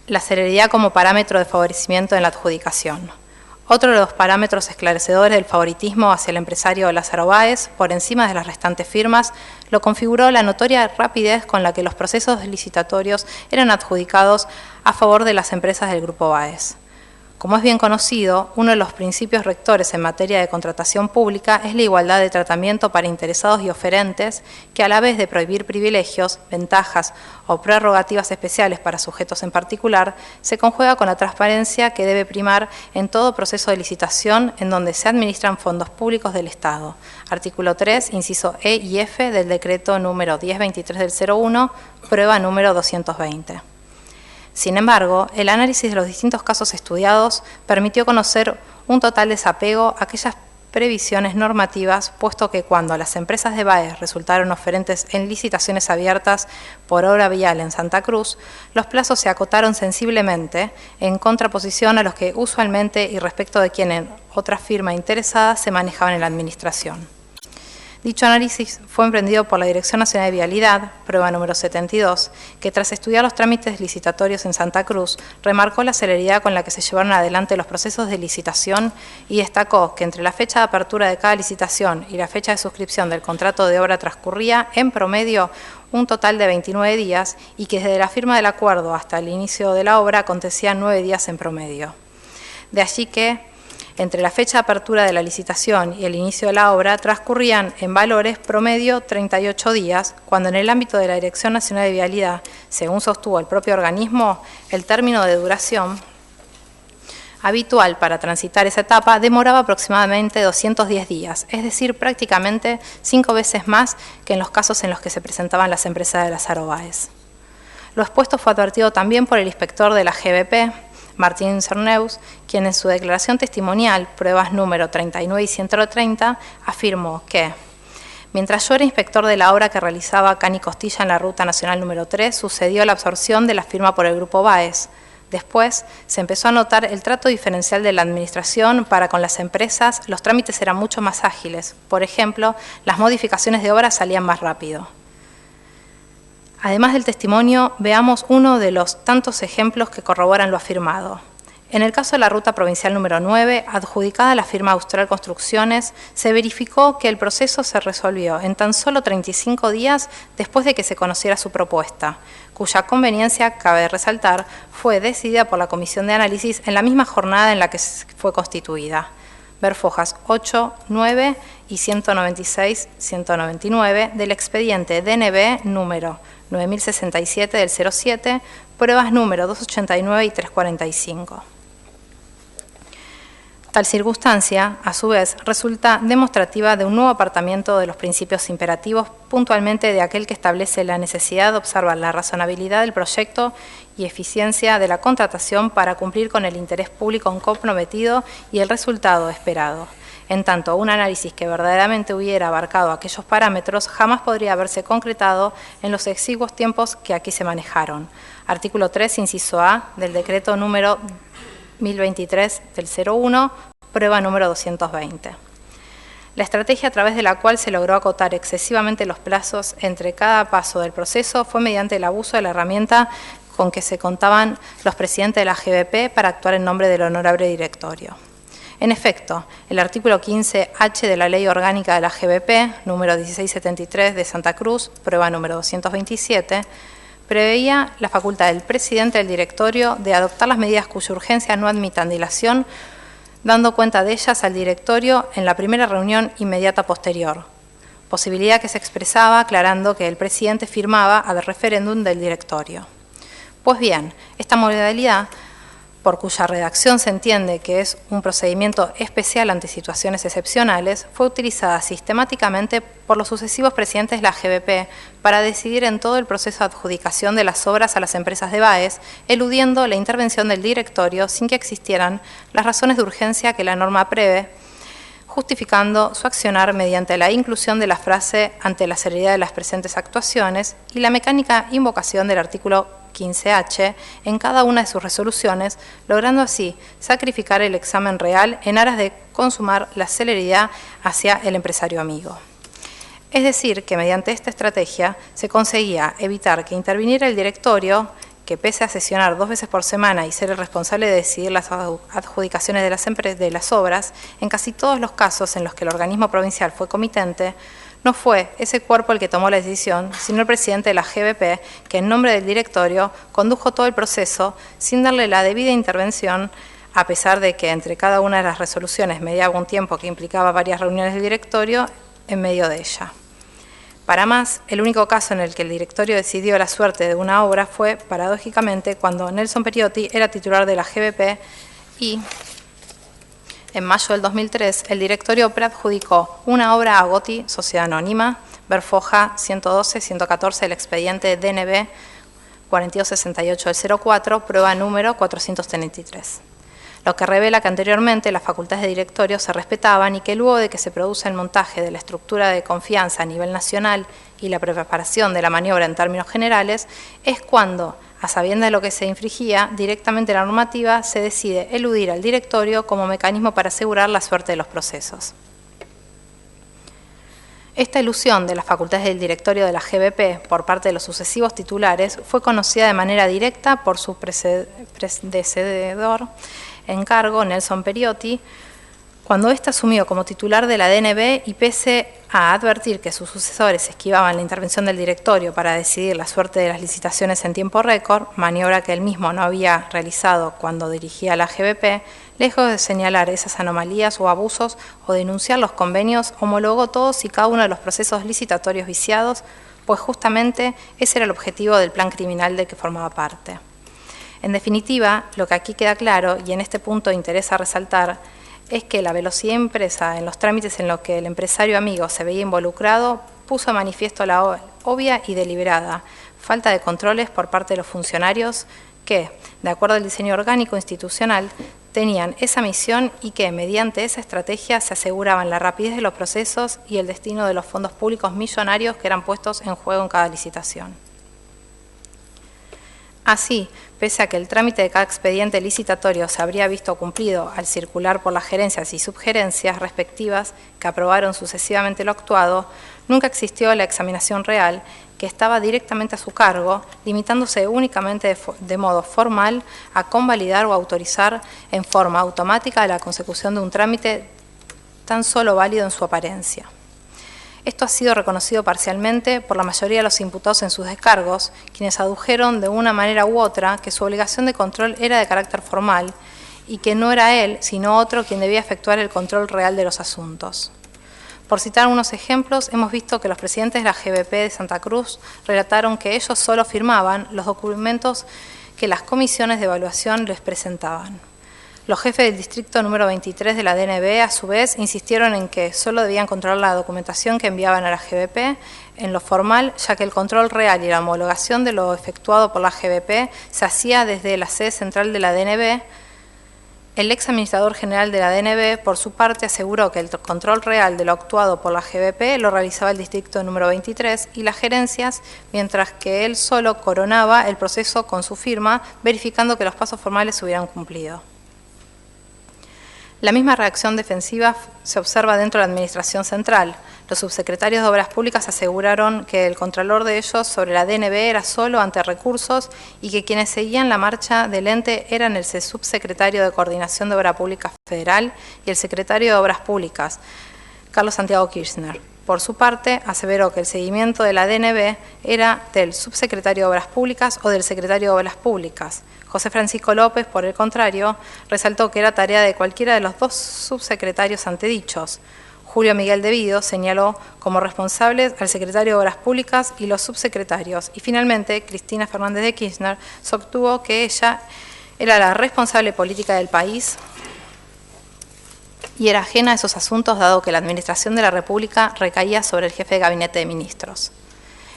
La celeridad como parámetro de favorecimiento en la adjudicación. Otro de los parámetros esclarecedores del favoritismo hacia el empresario Lázaro Báez, por encima de las restantes firmas, lo configuró la notoria rapidez con la que los procesos licitatorios eran adjudicados a favor de las empresas del Grupo Báez. Como es bien conocido, uno de los principios rectores en materia de contratación pública es la igualdad de tratamiento para interesados y oferentes, que a la vez de prohibir privilegios, ventajas o prerrogativas especiales para sujetos en particular, se conjuga con la transparencia que debe primar en todo proceso de licitación en donde se administran fondos públicos del Estado. Artículo 3, inciso E y F del decreto número 1023 del 01, prueba número 220. Sin embargo, el análisis de los distintos casos estudiados permitió conocer un total desapego a aquellas previsiones normativas, puesto que cuando las empresas de BAES resultaron oferentes en licitaciones abiertas por obra vial en Santa Cruz, los plazos se acotaron sensiblemente en contraposición a los que usualmente y respecto de quienes otra firma interesada se manejaban en la administración. Dicho análisis fue emprendido por la Dirección Nacional de Vialidad, prueba número 72, que tras estudiar los trámites licitatorios en Santa Cruz, remarcó la celeridad con la que se llevaron adelante los procesos de licitación y destacó que entre la fecha de apertura de cada licitación y la fecha de suscripción del contrato de obra transcurría, en promedio, un total de 29 días y que desde la firma del acuerdo hasta el inicio de la obra acontecían 9 días en promedio. De allí que, entre la fecha de apertura de la licitación y el inicio de la obra, transcurrían en valores promedio 38 días, cuando en el ámbito de la Dirección Nacional de Vialidad, según sostuvo el propio organismo, el término de duración habitual para transitar esa etapa demoraba aproximadamente 210 días, es decir, prácticamente 5 veces más que en los casos en los que se presentaban las empresas de las AROBAES. Lo expuesto fue advertido también por el inspector de la GBP, Martín Cerneus, quien en su declaración testimonial, pruebas número 39 y 130, afirmó que, mientras yo era inspector de la obra que realizaba Cani Costilla en la Ruta Nacional número 3, sucedió la absorción de la firma por el Grupo BAES. Después se empezó a notar el trato diferencial de la administración para con las empresas, los trámites eran mucho más ágiles. Por ejemplo, las modificaciones de obra salían más rápido. Además del testimonio, veamos uno de los tantos ejemplos que corroboran lo afirmado. En el caso de la Ruta Provincial número 9, adjudicada a la firma Austral Construcciones, se verificó que el proceso se resolvió en tan solo 35 días después de que se conociera su propuesta, cuya conveniencia, cabe resaltar, fue decidida por la Comisión de Análisis en la misma jornada en la que fue constituida. Ver fojas 8, 9 y 196-199 del expediente DNB número 9067 del 07, pruebas número 289 y 345. Tal circunstancia, a su vez, resulta demostrativa de un nuevo apartamiento de los principios imperativos, puntualmente de aquel que establece la necesidad de observar la razonabilidad del proyecto y eficiencia de la contratación para cumplir con el interés público comprometido y el resultado esperado. En tanto, un análisis que verdaderamente hubiera abarcado aquellos parámetros jamás podría haberse concretado en los exiguos tiempos que aquí se manejaron. Artículo 3, inciso A, del decreto número 1023 del 01, prueba número 220. La estrategia a través de la cual se logró acotar excesivamente los plazos entre cada paso del proceso fue mediante el abuso de la herramienta con que se contaban los presidentes de la GBP para actuar en nombre del honorable directorio. En efecto, el artículo 15H de la Ley Orgánica de la GBP, número 1673 de Santa Cruz, prueba número 227, preveía la facultad del presidente del directorio de adoptar las medidas cuya urgencia no admitan dilación, dando cuenta de ellas al directorio en la primera reunión inmediata posterior, posibilidad que se expresaba aclarando que el presidente firmaba al referéndum del directorio. Pues bien, esta modalidad, por cuya redacción se entiende que es un procedimiento especial ante situaciones excepcionales, fue utilizada sistemáticamente por los sucesivos presidentes de la GBP para decidir en todo el proceso de adjudicación de las obras a las empresas de BAES, eludiendo la intervención del directorio sin que existieran las razones de urgencia que la norma prevé, justificando su accionar mediante la inclusión de la frase ante la seriedad de las presentes actuaciones y la mecánica invocación del artículo 15H en cada una de sus resoluciones, logrando así sacrificar el examen real en aras de consumar la celeridad hacia el empresario amigo. Es decir, que mediante esta estrategia se conseguía evitar que interviniera el directorio, que pese a sesionar 2 veces por semana y ser el responsable de decidir las adjudicaciones de las obras, en casi todos los casos en los que el organismo provincial fue comitente, no fue ese cuerpo el que tomó la decisión, sino el presidente de la GBP, que en nombre del directorio condujo todo el proceso sin darle la debida intervención a pesar de que entre cada una de las resoluciones mediaba un tiempo que implicaba varias reuniones del directorio en medio de ella. Para más, el único caso en el que el directorio decidió la suerte de una obra fue, paradójicamente, cuando Nelson Periotti era titular de la GBP y, en mayo del 2003, el directorio preadjudicó una obra a Gotti, Sociedad Anónima, Berfoja 112-114 del expediente DNB 4268 del 04, prueba número 433. Lo que revela que anteriormente las facultades de directorio se respetaban y que luego de que se produce el montaje de la estructura de confianza a nivel nacional y la preparación de la maniobra en términos generales, es cuando, a sabiendas de lo que se infringía, directamente la normativa se decide eludir al directorio como mecanismo para asegurar la suerte de los procesos. Esta elusión de las facultades del directorio de la GBP por parte de los sucesivos titulares fue conocida de manera directa por su predecedor en cargo, Nelson Periotti, cuando éste asumió como titular de la DNB y pese a advertir que sus sucesores esquivaban la intervención del directorio para decidir la suerte de las licitaciones en tiempo récord, maniobra que él mismo no había realizado cuando dirigía la GBP, lejos de señalar esas anomalías o abusos o denunciar los convenios, homologó todos y cada uno de los procesos licitatorios viciados, pues justamente ese era el objetivo del plan criminal del que formaba parte. En definitiva, lo que aquí queda claro, y en este punto interesa resaltar, es que la velocidad impresa en los trámites en los que el empresario amigo se veía involucrado puso de manifiesto la obvia y deliberada falta de controles por parte de los funcionarios que, de acuerdo al diseño orgánico institucional, tenían esa misión y que, mediante esa estrategia, se aseguraban la rapidez de los procesos y el destino de los fondos públicos millonarios que eran puestos en juego en cada licitación. Así, pese a que el trámite de cada expediente licitatorio se habría visto cumplido al circular por las gerencias y subgerencias respectivas que aprobaron sucesivamente lo actuado, nunca existió la examinación real que estaba directamente a su cargo, limitándose únicamente de modo formal a convalidar o autorizar en forma automática la consecución de un trámite tan solo válido en su apariencia. Esto ha sido reconocido parcialmente por la mayoría de los imputados en sus descargos, quienes adujeron de una manera u otra que su obligación de control era de carácter formal y que no era él, sino otro quien debía efectuar el control real de los asuntos. Por citar unos ejemplos, hemos visto que los presidentes de la GBP de Santa Cruz relataron que ellos solo firmaban los documentos que las comisiones de evaluación les presentaban. Los jefes del distrito número 23 de la DNB, a su vez, insistieron en que solo debían controlar la documentación que enviaban a la GBP en lo formal, ya que el control real y la homologación de lo efectuado por la GBP se hacía desde la sede central de la DNB. El ex administrador general de la DNB, por su parte, aseguró que el control real de lo actuado por la GBP lo realizaba el distrito número 23 y las gerencias, mientras que él solo coronaba el proceso con su firma, verificando que los pasos formales se hubieran cumplido. La misma reacción defensiva se observa dentro de la Administración Central. Los subsecretarios de Obras Públicas aseguraron que el contralor de ellos sobre la DNB era solo ante recursos y que quienes seguían la marcha del ente eran el subsecretario de Coordinación de Obra Pública Federal y el secretario de Obras Públicas, Carlos Santiago Kirchner. Por su parte, aseveró que el seguimiento de la DNB era del subsecretario de Obras Públicas o del secretario de Obras Públicas. José Francisco López, por el contrario, resaltó que era tarea de cualquiera de los dos subsecretarios antedichos. Julio Miguel Devido señaló como responsables al secretario de Obras Públicas y los subsecretarios. Y finalmente, Cristina Fernández de Kirchner sostuvo que ella era la responsable política del país y era ajena a esos asuntos, dado que la administración de la República recaía sobre el jefe de gabinete de ministros.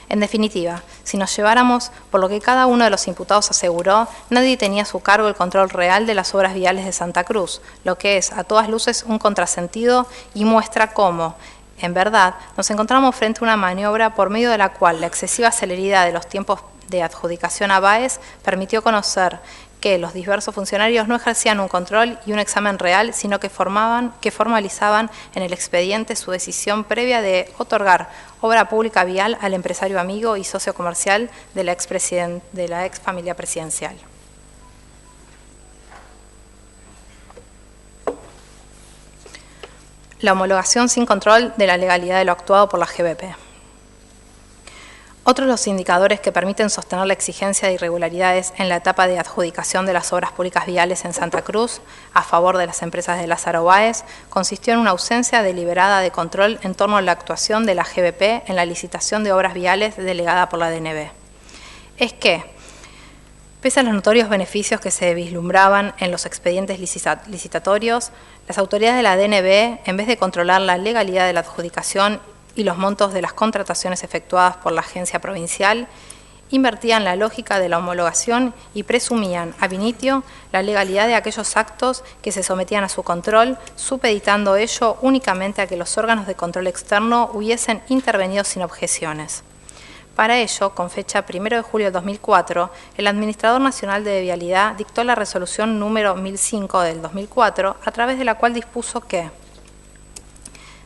En definitiva, si nos lleváramos por lo que cada uno de los imputados aseguró, nadie tenía a su cargo el control real de las obras viales de Santa Cruz, lo que es a todas luces un contrasentido y muestra cómo, en verdad, nos encontramos frente a una maniobra por medio de la cual la excesiva celeridad de los tiempos de adjudicación a BAES permitió conocer que los diversos funcionarios no ejercían un control y un examen real, sino que formalizaban en el expediente su decisión previa de otorgar obra pública vial al empresario amigo y socio comercial de la ex familia presidencial. La homologación sin control de la legalidad de lo actuado por la GBP. Otros los indicadores que permiten sostener la exigencia de irregularidades en la etapa de adjudicación de las obras públicas viales en Santa Cruz a favor de las empresas de Lázaro Báez consistió en una ausencia deliberada de control en torno a la actuación de la GBP en la licitación de obras viales delegada por la DNB. Es que, pese a los notorios beneficios que se vislumbraban en los expedientes licitatorios, las autoridades de la DNB, en vez de controlar la legalidad de la adjudicación y los montos de las contrataciones efectuadas por la agencia provincial, invertían la lógica de la homologación y presumían ab initio la legalidad de aquellos actos que se sometían a su control, supeditando ello únicamente a que los órganos de control externo hubiesen intervenido sin objeciones. Para ello, con fecha 1 de julio de 2004, el Administrador Nacional de Vialidad dictó la resolución número 1005 del 2004, a través de la cual dispuso que,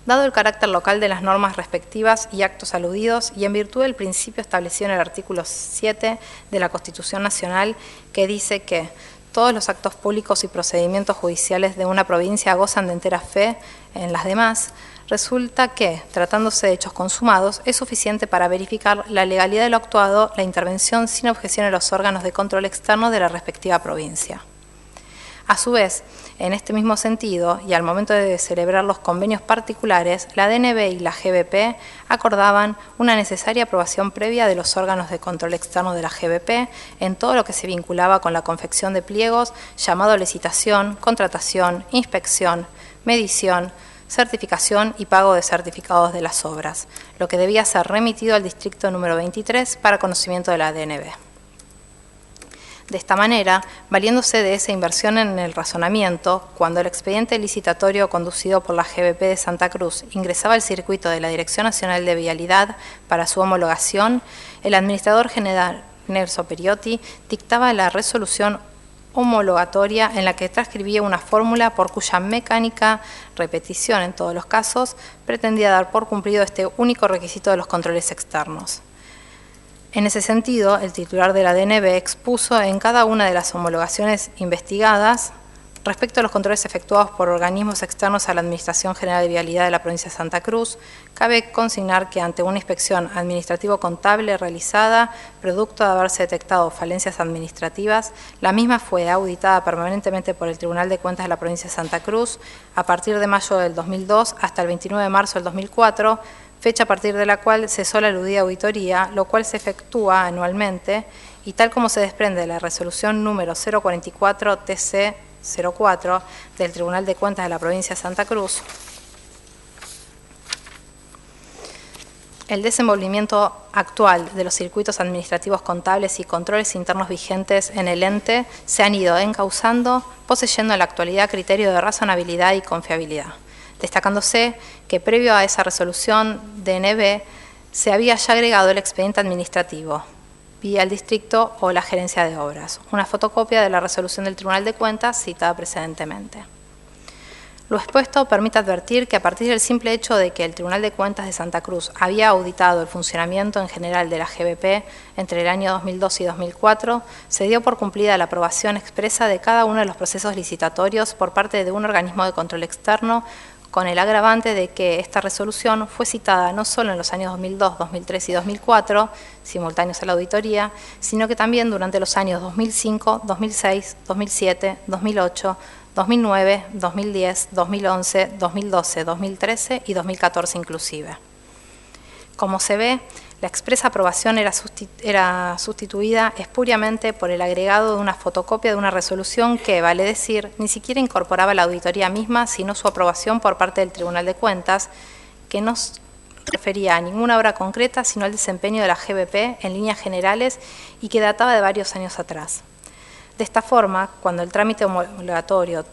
dado el carácter local de las normas respectivas y actos aludidos, y en virtud del principio establecido en el artículo 7 de la Constitución Nacional, que dice que todos los actos públicos y procedimientos judiciales de una provincia gozan de entera fe en las demás, resulta que, tratándose de hechos consumados, es suficiente para verificar la legalidad de lo actuado la intervención sin objeción de los órganos de control externo de la respectiva provincia. A su vez, en este mismo sentido, y al momento de celebrar los convenios particulares, la DNB y la GBP acordaban una necesaria aprobación previa de los órganos de control externo de la GBP en todo lo que se vinculaba con la confección de pliegos, llamado licitación, contratación, inspección, medición, certificación y pago de certificados de las obras, lo que debía ser remitido al distrito número 23 para conocimiento de la DNB. De esta manera, valiéndose de esa inversión en el razonamiento, cuando el expediente licitatorio conducido por la GBP de Santa Cruz ingresaba al circuito de la Dirección Nacional de Vialidad para su homologación, el administrador general Nelson Periotti dictaba la resolución homologatoria en la que transcribía una fórmula por cuya mecánica repetición en todos los casos pretendía dar por cumplido este único requisito de los controles externos. En ese sentido, el titular de la DNB expuso en cada una de las homologaciones investigadas, respecto a los controles efectuados por organismos externos a la Administración General de Vialidad de la provincia de Santa Cruz, cabe consignar que ante una inspección administrativo-contable realizada, producto de haberse detectado falencias administrativas, la misma fue auditada permanentemente por el Tribunal de Cuentas de la provincia de Santa Cruz a partir de mayo del 2002 hasta el 29 de marzo del 2004, fecha a partir de la cual cesó la aludida auditoría, lo cual se efectúa anualmente y tal como se desprende de la resolución número 044 TC 04 del Tribunal de Cuentas de la provincia de Santa Cruz, el desenvolvimiento actual de los circuitos administrativos contables y controles internos vigentes en el ente se han ido encauzando, poseyendo en la actualidad criterio de razonabilidad y confiabilidad, destacándose que previo a esa resolución DNB se había ya agregado el expediente administrativo vía el distrito o la gerencia de obras, una fotocopia de la resolución del Tribunal de Cuentas citada precedentemente. Lo expuesto permite advertir que a partir del simple hecho de que el Tribunal de Cuentas de Santa Cruz había auditado el funcionamiento en general de la GBP entre el año 2002 y 2004, se dio por cumplida la aprobación expresa de cada uno de los procesos licitatorios por parte de un organismo de control externo, con el agravante de que esta resolución fue citada no solo en los años 2002, 2003 y 2004, simultáneos a la auditoría, sino que también durante los años 2005, 2006, 2007, 2008, 2009, 2010, 2011, 2012, 2013 y 2014 inclusive. Como se ve, la expresa aprobación era sustituida espuriamente por el agregado de una fotocopia de una resolución que, vale decir, ni siquiera incorporaba la auditoría misma, sino su aprobación por parte del Tribunal de Cuentas, que no refería a ninguna obra concreta, sino al desempeño de la GBP en líneas generales y que databa de varios años atrás. De esta forma, cuando el trámite homologatorio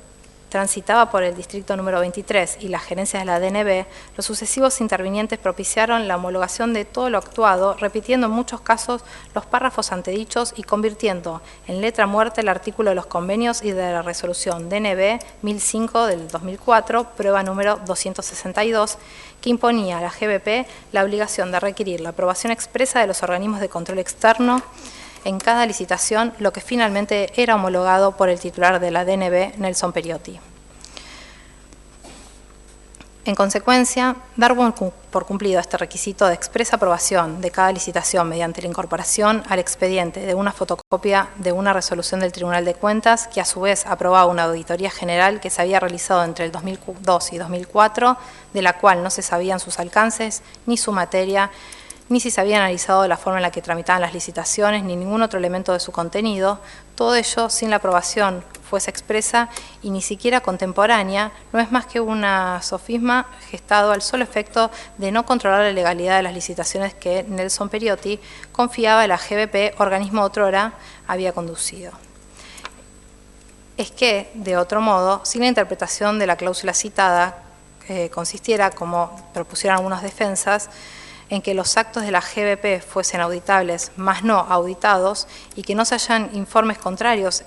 transitaba por el distrito número 23 y las gerencias de la DNB, los sucesivos intervinientes propiciaron la homologación de todo lo actuado, repitiendo en muchos casos los párrafos antedichos y convirtiendo en letra muerta el artículo de los convenios y de la resolución DNB 1005 del 2004, prueba número 262, que imponía a la GBP la obligación de requerir la aprobación expresa de los organismos de control externo en cada licitación, lo que finalmente era homologado por el titular de la DNB, Nelson Periotti. En consecuencia, dar por cumplido este requisito de expresa aprobación de cada licitación mediante la incorporación al expediente de una fotocopia de una resolución del Tribunal de Cuentas, que a su vez aprobaba una auditoría general que se había realizado entre el 2002 y 2004, de la cual no se sabían sus alcances, ni su materia, ni si se había analizado la forma en la que tramitaban las licitaciones, ni ningún otro elemento de su contenido, todo ello sin la aprobación fuese expresa y ni siquiera contemporánea, no es más que una sofisma gestado al solo efecto de no controlar la legalidad de las licitaciones que Nelson Periotti confiaba a la GBP, organismo otrora, había conducido. Es que, de otro modo, sin la interpretación de la cláusula citada, consistiera, como propusieron algunas defensas, en que los actos de la GBP fuesen auditables, mas no auditados, y que no se hayan informes contrarios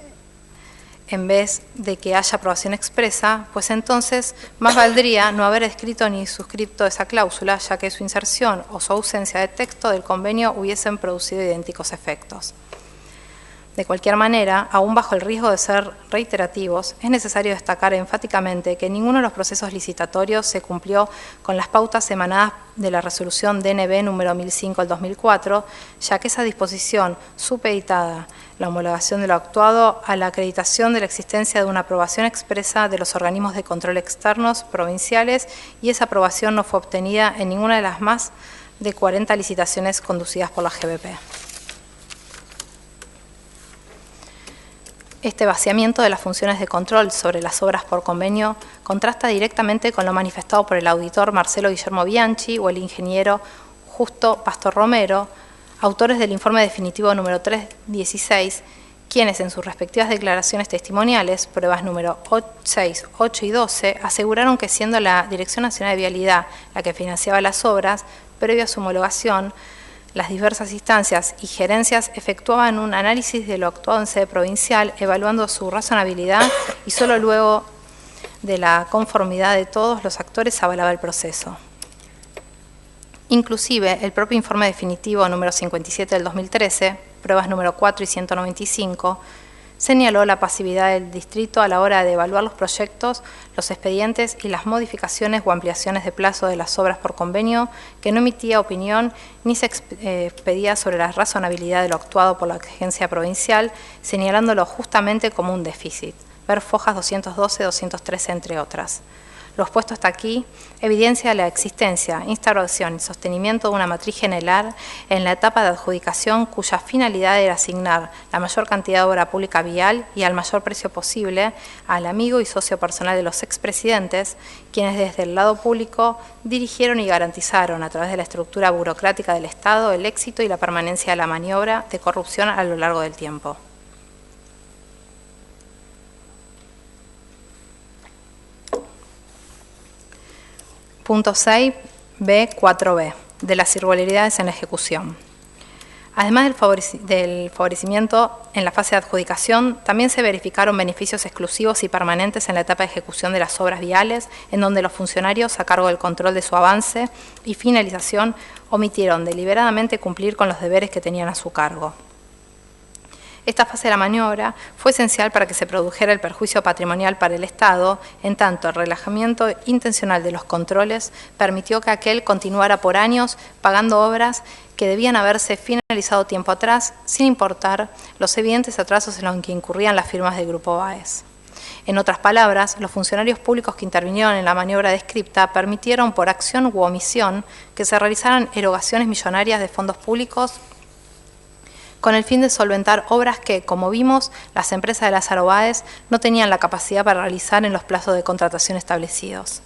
en vez de que haya aprobación expresa, pues entonces más valdría no haber escrito ni suscrito esa cláusula, ya que su inserción o su ausencia de texto del convenio hubiesen producido idénticos efectos. De cualquier manera, aún bajo el riesgo de ser reiterativos, es necesario destacar enfáticamente que ninguno de los procesos licitatorios se cumplió con las pautas emanadas de la resolución DNB número 1005/2004, ya que esa disposición supeditada la homologación de lo actuado a la acreditación de la existencia de una aprobación expresa de los organismos de control externos provinciales, y esa aprobación no fue obtenida en ninguna de las más de 40 licitaciones conducidas por la GBP. Este vaciamiento de las funciones de control sobre las obras por convenio contrasta directamente con lo manifestado por el auditor Marcelo Guillermo Bianchi o el ingeniero Justo Pastor Romero, autores del informe definitivo número 316, quienes en sus respectivas declaraciones testimoniales, pruebas número 6, 8 y 12, aseguraron que siendo la Dirección Nacional de Vialidad la que financiaba las obras, previo a su homologación, las diversas instancias y gerencias efectuaban un análisis de lo actuado en sede provincial, evaluando su razonabilidad, y solo luego de la conformidad de todos los actores avalaba el proceso. Inclusive, el propio informe definitivo número 57 del 2013, pruebas número 4 y 195, señaló la pasividad del distrito a la hora de evaluar los proyectos, los expedientes y las modificaciones o ampliaciones de plazo de las obras por convenio, que no emitía opinión ni se expedía sobre la razonabilidad de lo actuado por la agencia provincial, señalándolo justamente como un déficit. Ver fojas 212, 213, entre otras. Lo expuesto hasta aquí evidencia la existencia, instauración y sostenimiento de una matriz general en la etapa de adjudicación cuya finalidad era asignar la mayor cantidad de obra pública vial y al mayor precio posible al amigo y socio personal de los expresidentes, quienes desde el lado público dirigieron y garantizaron a través de la estructura burocrática del Estado el éxito y la permanencia de la maniobra de corrupción a lo largo del tiempo. Punto 6b, 4b, de las irregularidades en la ejecución. Además del favorecimiento en la fase de adjudicación, también se verificaron beneficios exclusivos y permanentes en la etapa de ejecución de las obras viales, en donde los funcionarios, a cargo del control de su avance y finalización, omitieron deliberadamente cumplir con los deberes que tenían a su cargo. Esta fase de la maniobra fue esencial para que se produjera el perjuicio patrimonial para el Estado, en tanto el relajamiento intencional de los controles permitió que aquel continuara por años pagando obras que debían haberse finalizado tiempo atrás, sin importar los evidentes atrasos en los que incurrían las firmas del Grupo Báez. En otras palabras, los funcionarios públicos que intervinieron en la maniobra descripta permitieron por acción u omisión que se realizaran erogaciones millonarias de fondos públicos con el fin de solventar obras que, como vimos, las empresas de Lázaro Báez no tenían la capacidad para realizar en los plazos de contratación establecidos.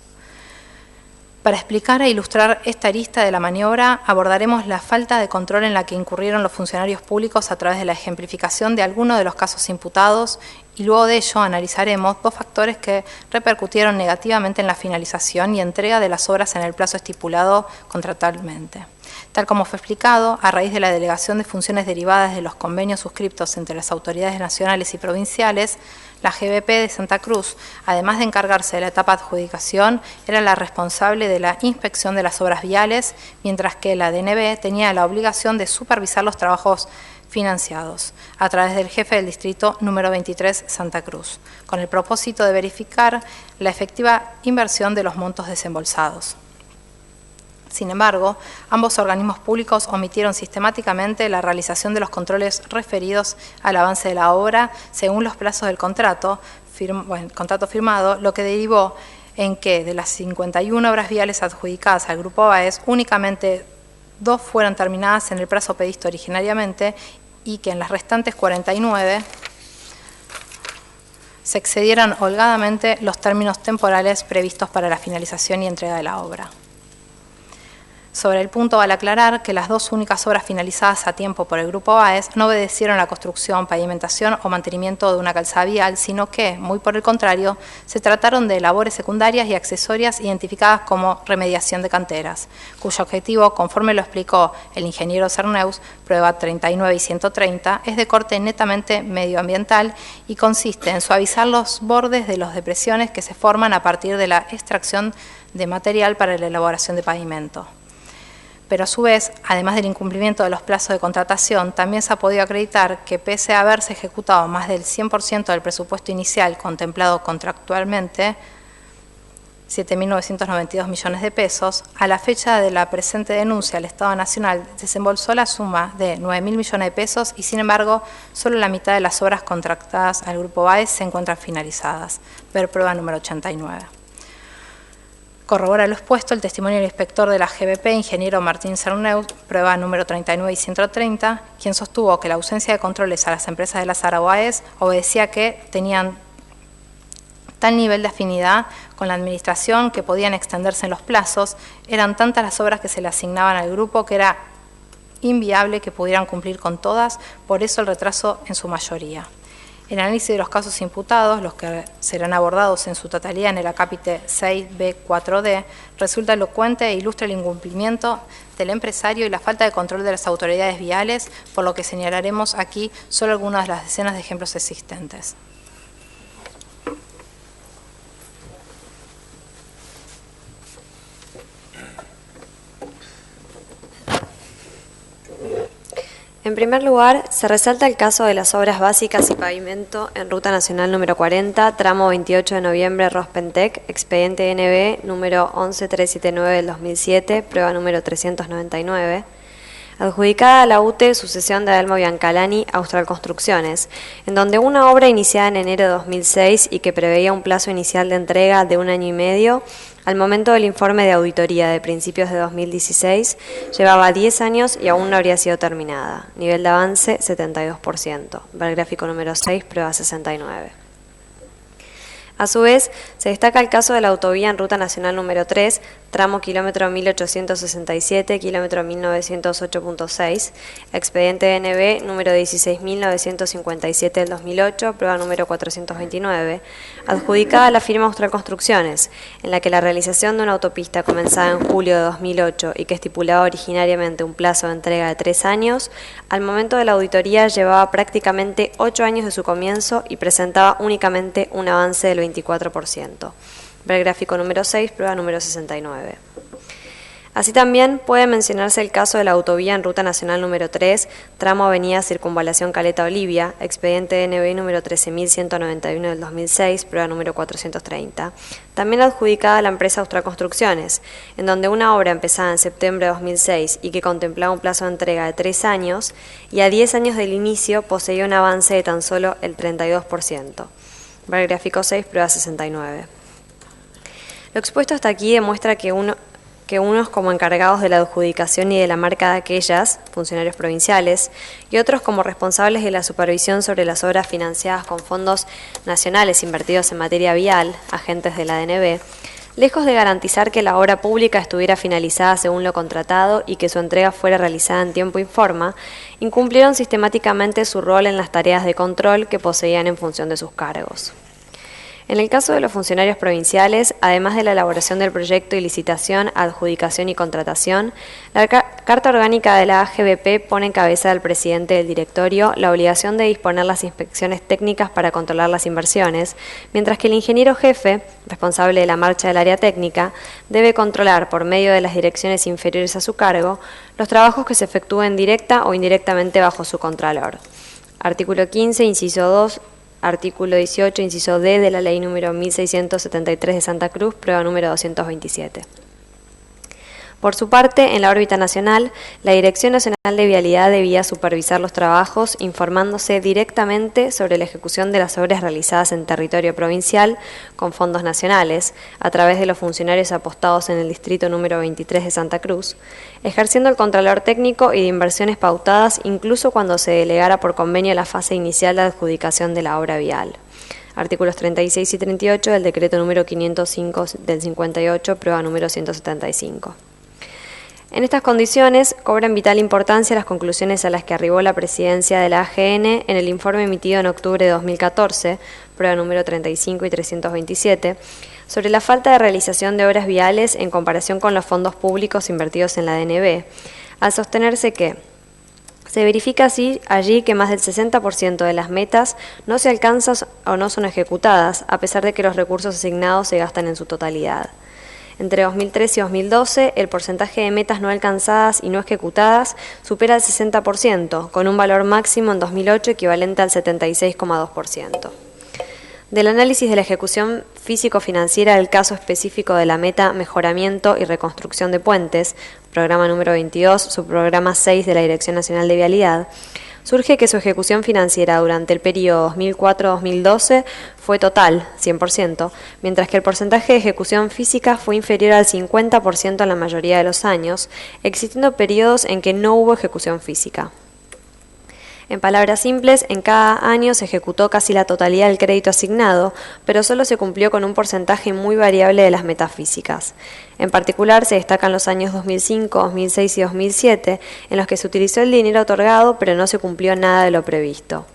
Para explicar e ilustrar esta arista de la maniobra, abordaremos la falta de control en la que incurrieron los funcionarios públicos a través de la ejemplificación de algunos de los casos imputados, y luego de ello analizaremos dos factores que repercutieron negativamente en la finalización y entrega de las obras en el plazo estipulado contractualmente. Tal como fue explicado, a raíz de la delegación de funciones derivadas de los convenios suscriptos entre las autoridades nacionales y provinciales, la GBP de Santa Cruz, además de encargarse de la etapa de adjudicación, era la responsable de la inspección de las obras viales, mientras que la DNB tenía la obligación de supervisar los trabajos financiados a través del jefe del distrito número 23 Santa Cruz, con el propósito de verificar la efectiva inversión de los montos desembolsados. Sin embargo, ambos organismos públicos omitieron sistemáticamente la realización de los controles referidos al avance de la obra según los plazos del contrato firmado, lo que derivó en que de las 51 obras viales adjudicadas al Grupo BAES, únicamente 2 fueron terminadas en el plazo previsto originariamente y que en las restantes 49 se excedieran holgadamente los términos temporales previstos para la finalización y entrega de la obra. Sobre el punto vale aclarar que las 2 únicas obras finalizadas a tiempo por el Grupo BAES no obedecieron a la construcción, pavimentación o mantenimiento de una calzada vial, sino que, muy por el contrario, se trataron de labores secundarias y accesorias identificadas como remediación de canteras, cuyo objetivo, conforme lo explicó el ingeniero Cerneus, prueba 39 y 130, es de corte netamente medioambiental y consiste en suavizar los bordes de las depresiones que se forman a partir de la extracción de material para la elaboración de pavimento. Pero a su vez, además del incumplimiento de los plazos de contratación, también se ha podido acreditar que pese a haberse ejecutado más del 100% del presupuesto inicial contemplado contractualmente, 7.992 millones de pesos, a la fecha de la presente denuncia al Estado Nacional desembolsó la suma de 9.000 millones de pesos y, sin embargo, solo la mitad de las obras contratadas al Grupo BAES se encuentran finalizadas. Ver prueba número 89. Corrobora lo expuesto el testimonio del inspector de la GBP, ingeniero Martín Cerneus, prueba número 39 y 130, quien sostuvo que la ausencia de controles a las empresas de la Sara BAES obedecía a que tenían tal nivel de afinidad con la administración que podían extenderse en los plazos, eran tantas las obras que se le asignaban al grupo que era inviable que pudieran cumplir con todas, por eso el retraso en su mayoría. El análisis de los casos imputados, los que serán abordados en su totalidad en el acápite 6B4D, resulta elocuente e ilustra el incumplimiento del empresario y la falta de control de las autoridades viales, por lo que señalaremos aquí solo algunas de las decenas de ejemplos existentes. En primer lugar, se resalta el caso de las obras básicas y pavimento en Ruta Nacional número 40, tramo 28 de noviembre, Rospentec, expediente NB número 11379 del 2007, prueba número 399, adjudicada a la UTE sucesión de Adelmo Biancalani, Austral Construcciones, en donde una obra iniciada en enero de 2006 y que preveía un plazo inicial de entrega de 1 año y medio, al momento del informe de auditoría de principios de 2016, llevaba 10 años y aún no habría sido terminada. Nivel de avance 72%. Ver el gráfico número 6, prueba 69. A su vez, se destaca el caso de la autovía en Ruta Nacional número 3, tramo kilómetro 1867, kilómetro 1908.6, expediente NB número 16.957 del 2008, prueba número 429, adjudicada a la firma Austral Construcciones, en la que la realización de una autopista comenzada en julio de 2008 y que estipulaba originariamente un plazo de entrega de 3 años, al momento de la auditoría llevaba prácticamente 8 años de su comienzo y presentaba únicamente un avance del 24%. Ver el gráfico número 6, prueba número 69. Así también puede mencionarse el caso de la autovía en Ruta Nacional número 3, tramo Avenida Circunvalación Caleta Olivia, expediente NB número 13.191 del 2006, prueba número 430, también adjudicada a la empresa Austral Construcciones, en donde una obra empezada en septiembre de 2006 y que contemplaba un plazo de entrega de 3 años, y a 10 años del inicio poseía un avance de tan solo el 32%. Ver el gráfico 6, prueba 69. Lo expuesto hasta aquí demuestra que unos como encargados de la adjudicación y de la marca de aquellas, funcionarios provinciales, y otros como responsables de la supervisión sobre las obras financiadas con fondos nacionales invertidos en materia vial, agentes de la ANB, lejos de garantizar que la obra pública estuviera finalizada según lo contratado y que su entrega fuera realizada en tiempo y forma, incumplieron sistemáticamente su rol en las tareas de control que poseían en función de sus cargos. En el caso de los funcionarios provinciales, además de la elaboración del proyecto y licitación, adjudicación y contratación, la Carta Orgánica de la AGBP pone en cabeza del presidente del directorio la obligación de disponer las inspecciones técnicas para controlar las inversiones, mientras que el ingeniero jefe, responsable de la marcha del área técnica, debe controlar, por medio de las direcciones inferiores a su cargo, los trabajos que se efectúen directa o indirectamente bajo su contralor. Artículo 15, inciso 2, artículo 18, inciso D de la Ley número 1673 de Santa Cruz, prueba número 227. Por su parte, en la órbita nacional, la Dirección Nacional de Vialidad debía supervisar los trabajos, informándose directamente sobre la ejecución de las obras realizadas en territorio provincial con fondos nacionales, a través de los funcionarios apostados en el distrito número 23 de Santa Cruz, ejerciendo el controlor técnico y de inversiones pautadas incluso cuando se delegara por convenio la fase inicial de adjudicación de la obra vial. Artículos 36 y 38 del decreto número 505 del 58, prueba número 175. En estas condiciones, cobran vital importancia las conclusiones a las que arribó la presidencia de la AGN en el informe emitido en octubre de 2014, prueba número 35 y 327, sobre la falta de realización de obras viales en comparación con los fondos públicos invertidos en la DNB, al sostenerse que se verifica allí que más del 60% de las metas no se alcanzan o no son ejecutadas, a pesar de que los recursos asignados se gastan en su totalidad. Entre 2013 y 2012, el porcentaje de metas no alcanzadas y no ejecutadas supera el 60%, con un valor máximo en 2008 equivalente al 76,2%. Del análisis de la ejecución físico-financiera del caso específico de la meta Mejoramiento y Reconstrucción de Puentes, programa número 22, subprograma 6 de la Dirección Nacional de Vialidad, surge que su ejecución financiera durante el periodo 2004-2012 fue total, 100%, mientras que el porcentaje de ejecución física fue inferior al 50% en la mayoría de los años, existiendo periodos en que no hubo ejecución física. En palabras simples, en cada año se ejecutó casi la totalidad del crédito asignado, pero solo se cumplió con un porcentaje muy variable de las metas físicas. En particular, se destacan los años 2005, 2006 y 2007, en los que se utilizó el dinero otorgado, pero no se cumplió nada de lo previsto.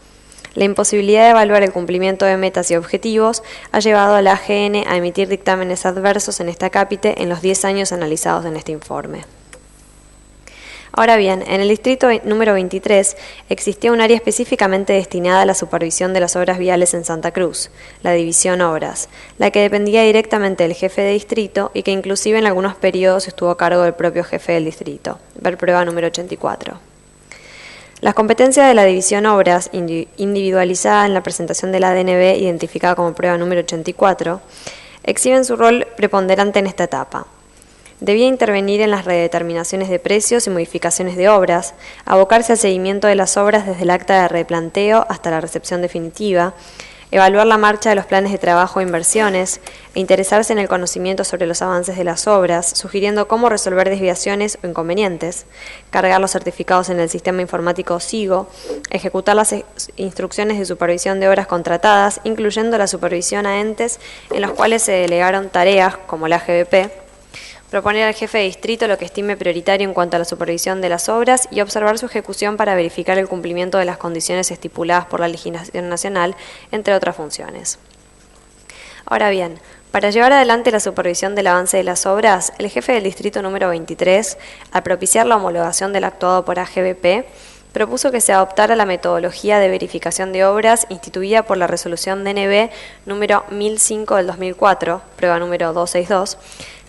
La imposibilidad de evaluar el cumplimiento de metas y objetivos ha llevado a la AGN a emitir dictámenes adversos en esta cápite en los 10 años analizados en este informe. Ahora bien, en el distrito número 23 existía un área específicamente destinada a la supervisión de las obras viales en Santa Cruz, la División Obras, la que dependía directamente del jefe de distrito y que inclusive en algunos periodos estuvo a cargo del propio jefe del distrito, ver prueba número 84. Las competencias de la División Obras, individualizada en la presentación de la DNB, identificada como prueba número 84, exhiben su rol preponderante en esta etapa. Debía intervenir en las redeterminaciones de precios y modificaciones de obras, abocarse al seguimiento de las obras desde el acta de replanteo hasta la recepción definitiva, evaluar la marcha de los planes de trabajo e inversiones, e interesarse en el conocimiento sobre los avances de las obras, sugiriendo cómo resolver desviaciones o inconvenientes, cargar los certificados en el sistema informático SIGO, ejecutar las instrucciones de supervisión de obras contratadas, incluyendo la supervisión a entes en los cuales se delegaron tareas, como la AGBP, proponer al jefe de distrito lo que estime prioritario en cuanto a la supervisión de las obras y observar su ejecución para verificar el cumplimiento de las condiciones estipuladas por la legislación nacional, entre otras funciones. Ahora bien, para llevar adelante la supervisión del avance de las obras, el jefe del distrito número 23, al propiciar la homologación del actuado por AGBP, propuso que se adoptara la metodología de verificación de obras instituida por la resolución DNB número 1005 del 2004, prueba número 262,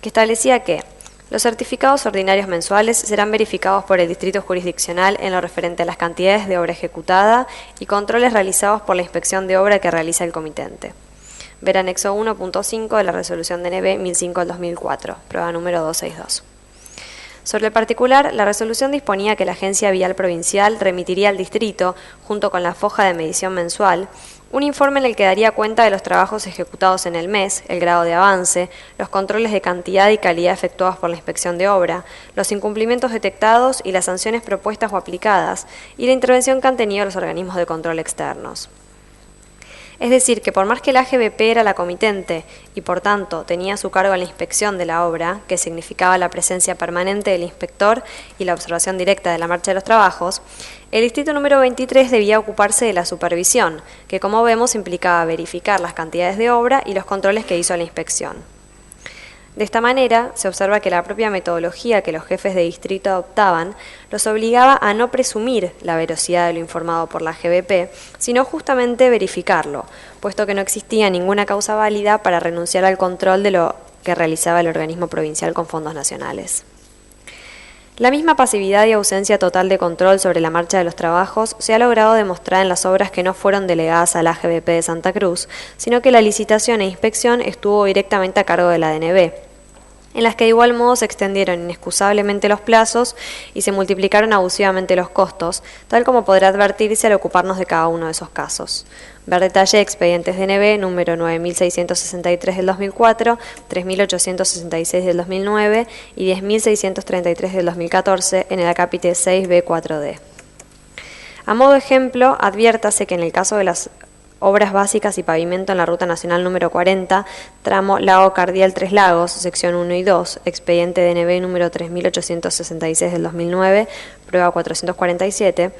que establecía que los certificados ordinarios mensuales serán verificados por el distrito jurisdiccional en lo referente a las cantidades de obra ejecutada y controles realizados por la inspección de obra que realiza el comitente. Ver anexo 1.5 de la resolución DNB 1005 del 2004, prueba número 262. Sobre el particular, la resolución disponía que la Agencia Vial Provincial remitiría al distrito, junto con la foja de medición mensual, un informe en el que daría cuenta de los trabajos ejecutados en el mes, el grado de avance, los controles de cantidad y calidad efectuados por la inspección de obra, los incumplimientos detectados y las sanciones propuestas o aplicadas, y la intervención que han tenido los organismos de control externos. Es decir, que por más que la AGBP era la comitente y por tanto tenía a su cargo la inspección de la obra, que significaba la presencia permanente del inspector y la observación directa de la marcha de los trabajos, el distrito número 23 debía ocuparse de la supervisión, que como vemos implicaba verificar las cantidades de obra y los controles que hizo la inspección. De esta manera, se observa que la propia metodología que los jefes de distrito adoptaban los obligaba a no presumir la veracidad de lo informado por la AGBP, sino justamente verificarlo, puesto que no existía ninguna causa válida para renunciar al control de lo que realizaba el organismo provincial con fondos nacionales. La misma pasividad y ausencia total de control sobre la marcha de los trabajos se ha logrado demostrar en las obras que no fueron delegadas a la AGBP de Santa Cruz, sino que la licitación e inspección estuvo directamente a cargo de la DNB, en las que de igual modo se extendieron inexcusablemente los plazos y se multiplicaron abusivamente los costos, tal como podrá advertirse al ocuparnos de cada uno de esos casos. Ver detalle expedientes DNB número 9663 del 2004, 3866 del 2009 y 10633 del 2014 en el acápite 6B4D. A modo de ejemplo, adviértase que en el caso de las obras básicas y pavimento en la Ruta Nacional número 40, tramo Lago Cardial Tres Lagos, sección 1 y 2, expediente DNB número 3866 del 2009, prueba 447,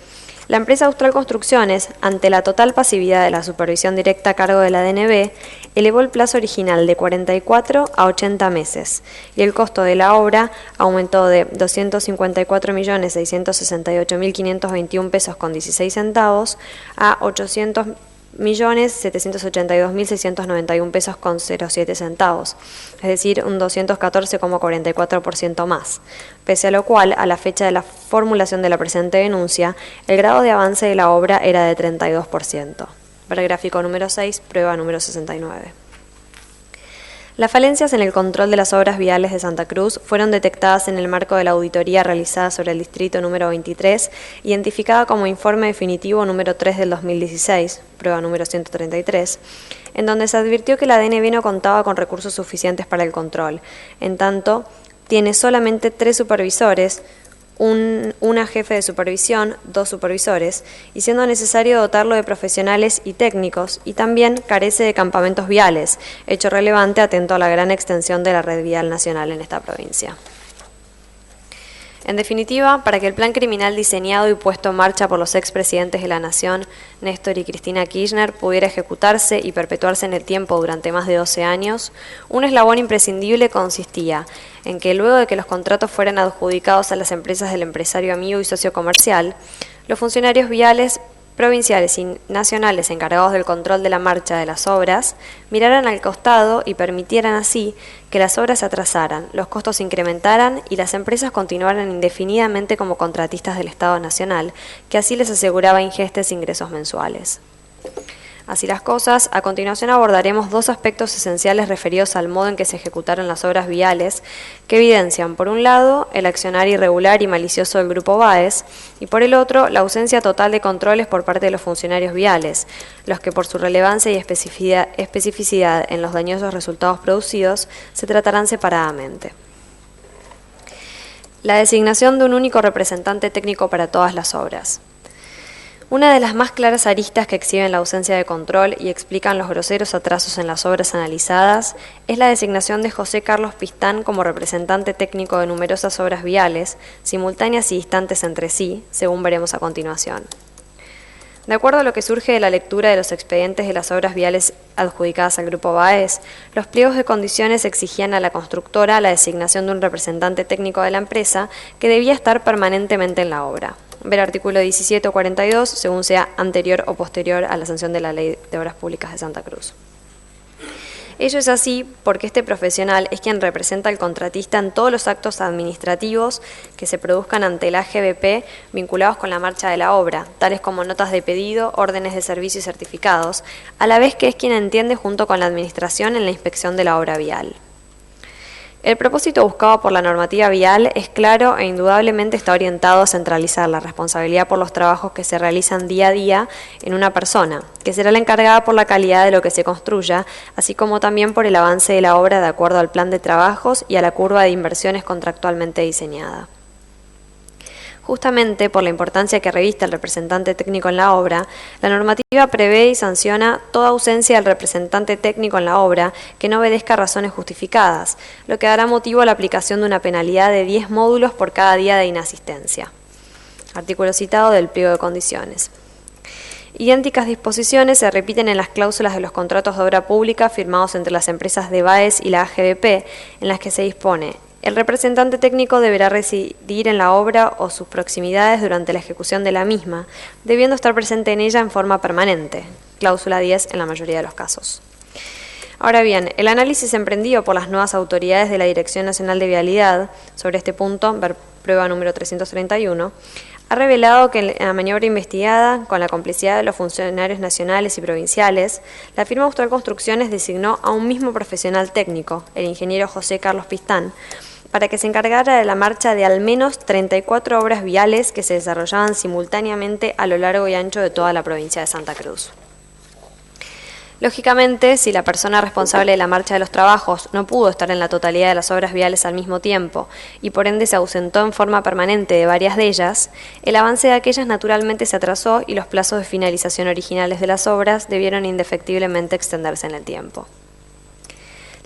la empresa Austral Construcciones, ante la total pasividad de la supervisión directa a cargo de la DNB, elevó el plazo original de 44 a 80 meses y el costo de la obra aumentó de 254.668.521 pesos con 16 centavos a 800.782.691 pesos con 07 centavos, es decir, un 214,44% más, pese a lo cual, a la fecha de la formulación de la presente denuncia, el grado de avance de la obra era de 32%. Ver gráfico número 6, prueba número 69. Las falencias en el control de las obras viales de Santa Cruz fueron detectadas en el marco de la auditoría realizada sobre el distrito número 23, identificada como informe definitivo número 3 del 2016, prueba número 133, en donde se advirtió que la DNB no contaba con recursos suficientes para el control. En tanto, tiene solamente 3 supervisores, una jefe de supervisión, 2 supervisores, y siendo necesario dotarlo de profesionales y técnicos, y también carece de campamentos viales, hecho relevante atento a la gran extensión de la red vial nacional en esta provincia. En definitiva, para que el plan criminal diseñado y puesto en marcha por los expresidentes de la Nación, Néstor y Cristina Kirchner, pudiera ejecutarse y perpetuarse en el tiempo durante más de 12 años, un eslabón imprescindible consistía en que luego de que los contratos fueran adjudicados a las empresas del empresario amigo y socio comercial, los funcionarios viales provinciales y nacionales encargados del control de la marcha de las obras miraran al costado y permitieran así que las obras se atrasaran, los costos se incrementaran y las empresas continuaran indefinidamente como contratistas del Estado Nacional, que así les aseguraba ingestes ingresos mensuales. Así las cosas, a continuación abordaremos 2 aspectos esenciales referidos al modo en que se ejecutaron las obras viales, que evidencian, por un lado, el accionar irregular y malicioso del Grupo Báez, y por el otro, la ausencia total de controles por parte de los funcionarios viales, los que por su relevancia y especificidad en los dañosos resultados producidos, se tratarán separadamente. La designación de un único representante técnico para todas las obras. Una de las más claras aristas que exhiben la ausencia de control y explican los groseros atrasos en las obras analizadas es la designación de José Carlos Pistán como representante técnico de numerosas obras viales, simultáneas y distantes entre sí, según veremos a continuación. De acuerdo a lo que surge de la lectura de los expedientes de las obras viales adjudicadas al Grupo Báez, los pliegos de condiciones exigían a la constructora la designación de un representante técnico de la empresa que debía estar permanentemente en la obra. Ver artículo 17 o 42, según sea anterior o posterior a la sanción de la Ley de Obras Públicas de Santa Cruz. Ello es así porque este profesional es quien representa al contratista en todos los actos administrativos que se produzcan ante la AGBP vinculados con la marcha de la obra, tales como notas de pedido, órdenes de servicio y certificados, a la vez que es quien entiende junto con la administración en la inspección de la obra vial. El propósito buscado por la normativa vial es claro e indudablemente está orientado a centralizar la responsabilidad por los trabajos que se realizan día a día en una persona, que será la encargada por la calidad de lo que se construya, así como también por el avance de la obra de acuerdo al plan de trabajos y a la curva de inversiones contractualmente diseñada. Justamente por la importancia que reviste el representante técnico en la obra, la normativa prevé y sanciona toda ausencia del representante técnico en la obra que no obedezca a razones justificadas, lo que dará motivo a la aplicación de una penalidad de 10 módulos por cada día de inasistencia. Artículo citado del pliego de condiciones. Idénticas disposiciones se repiten en las cláusulas de los contratos de obra pública firmados entre las empresas de BAES y la AGBP, en las que se dispone: el representante técnico deberá residir en la obra o sus proximidades durante la ejecución de la misma, debiendo estar presente en ella en forma permanente. Cláusula 10 en la mayoría de los casos. Ahora bien, el análisis emprendido por las nuevas autoridades de la Dirección Nacional de Vialidad sobre este punto, ver prueba número 331, ha revelado que en la maniobra investigada, con la complicidad de los funcionarios nacionales y provinciales, la firma Austral Construcciones designó a un mismo profesional técnico, el ingeniero José Carlos Pistán, para que se encargara de la marcha de al menos 34 obras viales que se desarrollaban simultáneamente a lo largo y ancho de toda la provincia de Santa Cruz. Lógicamente, si la persona responsable de la marcha de los trabajos no pudo estar en la totalidad de las obras viales al mismo tiempo y por ende se ausentó en forma permanente de varias de ellas, el avance de aquellas naturalmente se atrasó y los plazos de finalización originales de las obras debieron indefectiblemente extenderse en el tiempo.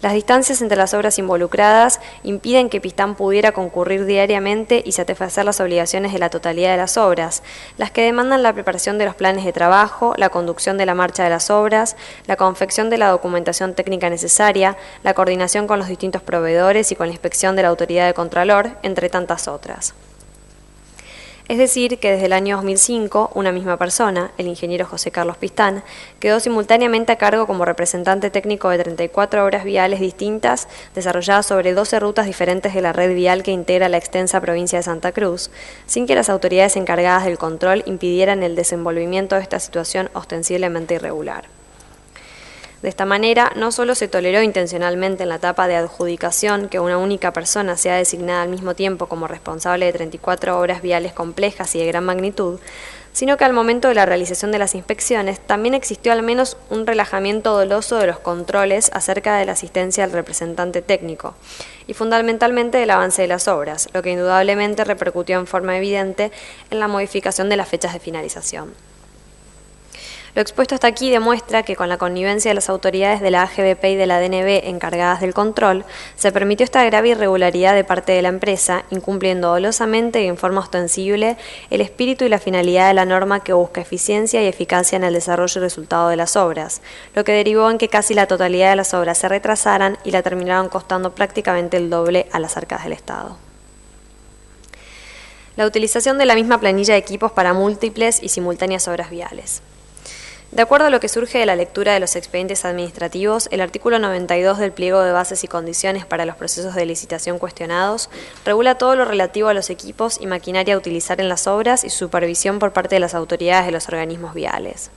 Las distancias entre las obras involucradas impiden que Pistán pudiera concurrir diariamente y satisfacer las obligaciones de la totalidad de las obras, las que demandan la preparación de los planes de trabajo, la conducción de la marcha de las obras, la confección de la documentación técnica necesaria, la coordinación con los distintos proveedores y con la inspección de la autoridad de Contralor, entre tantas otras. Es decir, que desde el año 2005, una misma persona, el ingeniero José Carlos Pistán, quedó simultáneamente a cargo como representante técnico de 34 obras viales distintas, desarrolladas sobre 12 rutas diferentes de la red vial que integra la extensa provincia de Santa Cruz, sin que las autoridades encargadas del control impidieran el desenvolvimiento de esta situación ostensiblemente irregular. De esta manera, no solo se toleró intencionalmente en la etapa de adjudicación que una única persona sea designada al mismo tiempo como responsable de 34 obras viales complejas y de gran magnitud, sino que al momento de la realización de las inspecciones también existió al menos un relajamiento doloso de los controles acerca de la asistencia del representante técnico y fundamentalmente del avance de las obras, lo que indudablemente repercutió en forma evidente en la modificación de las fechas de finalización. Lo expuesto hasta aquí demuestra que con la connivencia de las autoridades de la AGBP y de la DNB encargadas del control, se permitió esta grave irregularidad de parte de la empresa, incumpliendo dolosamente y en forma ostensible el espíritu y la finalidad de la norma que busca eficiencia y eficacia en el desarrollo y resultado de las obras, lo que derivó en que casi la totalidad de las obras se retrasaran y la terminaron costando prácticamente el doble a las arcas del Estado. La utilización de la misma planilla de equipos para múltiples y simultáneas obras viales. De acuerdo a lo que surge de la lectura de los expedientes administrativos, el artículo 92 del pliego de bases y condiciones para los procesos de licitación cuestionados regula todo lo relativo a los equipos y maquinaria a utilizar en las obras y su supervisión por parte de las autoridades de los organismos viales.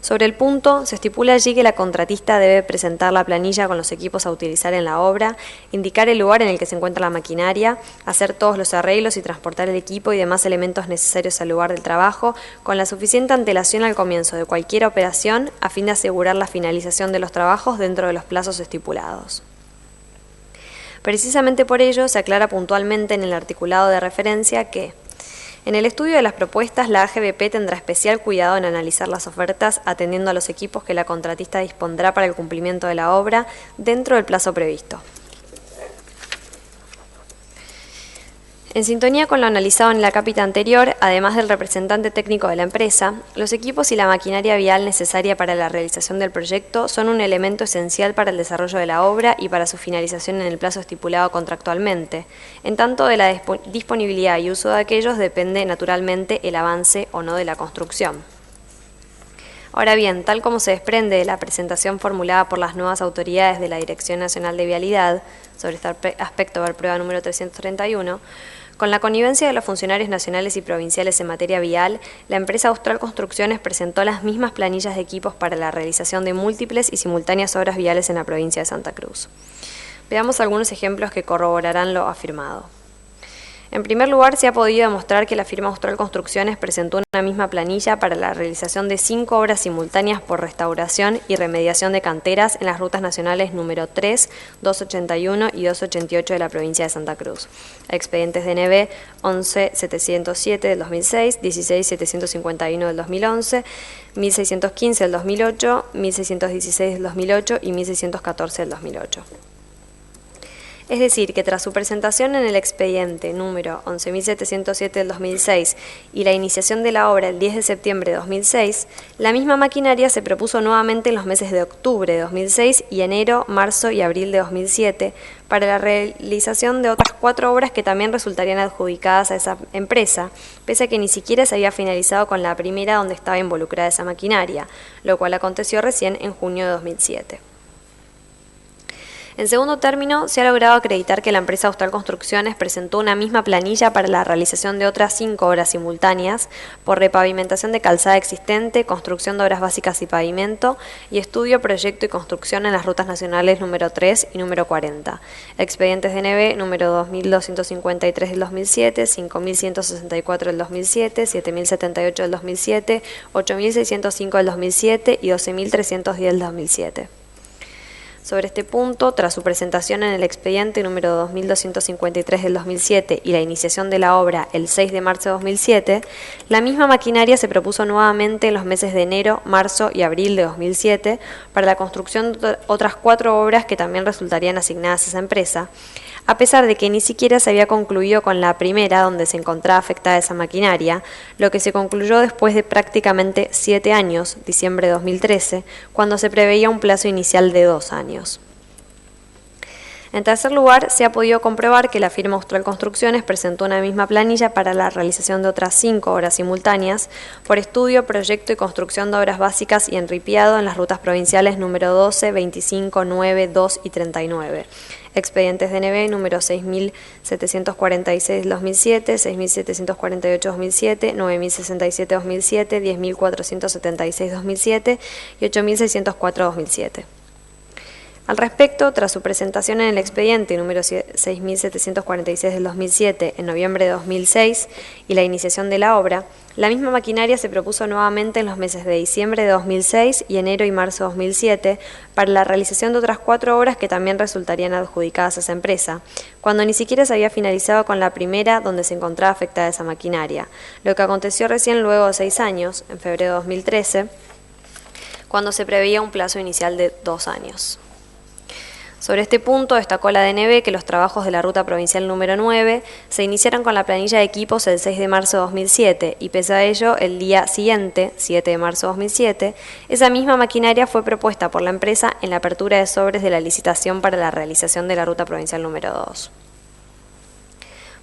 Sobre el punto, se estipula allí que la contratista debe presentar la planilla con los equipos a utilizar en la obra, indicar el lugar en el que se encuentra la maquinaria, hacer todos los arreglos y transportar el equipo y demás elementos necesarios al lugar del trabajo con la suficiente antelación al comienzo de cualquier operación a fin de asegurar la finalización de los trabajos dentro de los plazos estipulados. Precisamente por ello, se aclara puntualmente en el articulado de referencia que en el estudio de las propuestas, la AGBP tendrá especial cuidado en analizar las ofertas atendiendo a los equipos que la contratista dispondrá para el cumplimiento de la obra dentro del plazo previsto. En sintonía con lo analizado en la cápita anterior, además del representante técnico de la empresa, los equipos y la maquinaria vial necesaria para la realización del proyecto son un elemento esencial para el desarrollo de la obra y para su finalización en el plazo estipulado contractualmente. En tanto, de la disponibilidad y uso de aquellos depende naturalmente el avance o no de la construcción. Ahora bien, tal como se desprende de la presentación formulada por las nuevas autoridades de la Dirección Nacional de Vialidad, sobre este aspecto ver prueba número 331, con la connivencia de los funcionarios nacionales y provinciales en materia vial, la empresa Austral Construcciones presentó las mismas planillas de equipos para la realización de múltiples y simultáneas obras viales en la provincia de Santa Cruz. Veamos algunos ejemplos que corroborarán lo afirmado. En primer lugar, se ha podido demostrar que la firma Austral Construcciones presentó una misma planilla para la realización de 5 obras simultáneas por restauración y remediación de canteras en las rutas nacionales número 3, 281 y 288 de la provincia de Santa Cruz. Expedientes DNB 11707 del 2006, 16751 del 2011, 1615 del 2008, 1616 del 2008 y 1614 del 2008. Es decir, que tras su presentación en el expediente número 11.707 del 2006 y la iniciación de la obra el 10 de septiembre de 2006, la misma maquinaria se propuso nuevamente en los meses de octubre de 2006 y enero, marzo y abril de 2007 para la realización de otras 4 obras que también resultarían adjudicadas a esa empresa, pese a que ni siquiera se había finalizado con la primera donde estaba involucrada esa maquinaria, lo cual aconteció recién en junio de 2007. En segundo término, se ha logrado acreditar que la empresa Austral Construcciones presentó una misma planilla para la realización de otras 5 obras simultáneas por repavimentación de calzada existente, construcción de obras básicas y pavimento y estudio, proyecto y construcción en las rutas nacionales número 3 y número 40. Expedientes DNB número 2253 del 2007, 5164 del 2007, 7078 del 2007, 8605 del 2007 y 12310 del 2007. Sobre este punto, tras su presentación en el expediente número 2253 del 2007 y la iniciación de la obra el 6 de marzo de 2007, la misma maquinaria se propuso nuevamente en los meses de enero, marzo y abril de 2007 para la construcción de otras 4 obras que también resultarían asignadas a esa empresa, a pesar de que ni siquiera se había concluido con la primera donde se encontraba afectada esa maquinaria, lo que se concluyó después de prácticamente 7 años, diciembre de 2013, cuando se preveía un plazo inicial de 2 años. En tercer lugar, se ha podido comprobar que la firma Austral Construcciones presentó una misma planilla para la realización de otras 5 obras simultáneas por estudio, proyecto y construcción de obras básicas y enripiado en las rutas provinciales número 12, 25, 9, 2 y 39. Expedientes DNB número 6.746 2007, 6.748 2007, 9.067 2007, 10.476 2007 y 8.604 2007. Al respecto, tras su presentación en el expediente número 6.746 del 2007 en noviembre de 2006 y la iniciación de la obra, la misma maquinaria se propuso nuevamente en los meses de diciembre de 2006 y enero y marzo de 2007 para la realización de otras 4 obras que también resultarían adjudicadas a esa empresa, cuando ni siquiera se había finalizado con la primera donde se encontraba afectada esa maquinaria, lo que aconteció recién luego de 6 años, en febrero de 2013, cuando se preveía un plazo inicial de 2 años. Sobre este punto destacó la DNB que los trabajos de la ruta provincial número 9 se iniciaron con la planilla de equipos el 6 de marzo de 2007 y pese a ello, el día siguiente, 7 de marzo de 2007, esa misma maquinaria fue propuesta por la empresa en la apertura de sobres de la licitación para la realización de la ruta provincial número 2.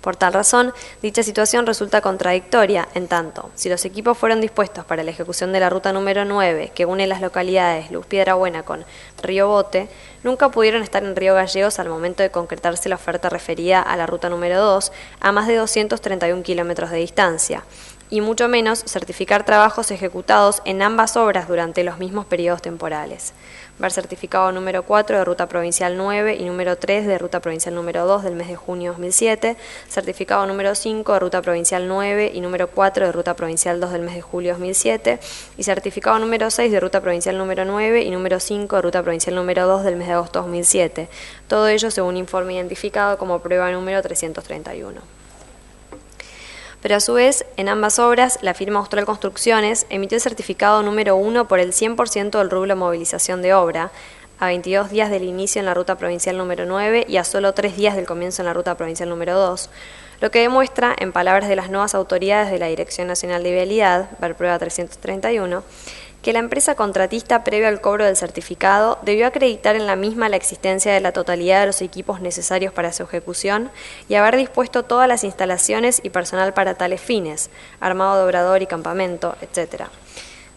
Por tal razón, dicha situación resulta contradictoria, en tanto, si los equipos fueron dispuestos para la ejecución de la ruta número 9, que une las localidades Luz Piedrabuena con Río Bote, nunca pudieron estar en Río Gallegos al momento de concretarse la oferta referida a la ruta número 2 a más de 231 kilómetros de distancia, y mucho menos certificar trabajos ejecutados en ambas obras durante los mismos periodos temporales. Ver certificado número 4 de Ruta Provincial 9 y número 3 de Ruta Provincial número 2 del mes de junio de 2007, certificado número 5 de Ruta Provincial 9 y número 4 de Ruta Provincial 2 del mes de julio de 2007, y certificado número 6 de Ruta Provincial número 9 y número 5 de Ruta Provincial número 2 del mes de agosto de 2007, todo ello según informe identificado como prueba número 331. Pero a su vez, en ambas obras, la firma Austral Construcciones emitió el certificado número 1 por el 100% del rubro movilización de obra, a 22 días del inicio en la ruta provincial número 9 y a solo 3 días del comienzo en la ruta provincial número 2, lo que demuestra, en palabras de las nuevas autoridades de la Dirección Nacional de Vialidad, ver prueba 331, que la empresa contratista previo al cobro del certificado debió acreditar en la misma la existencia de la totalidad de los equipos necesarios para su ejecución y haber dispuesto todas las instalaciones y personal para tales fines, armado de obrador y campamento, etc.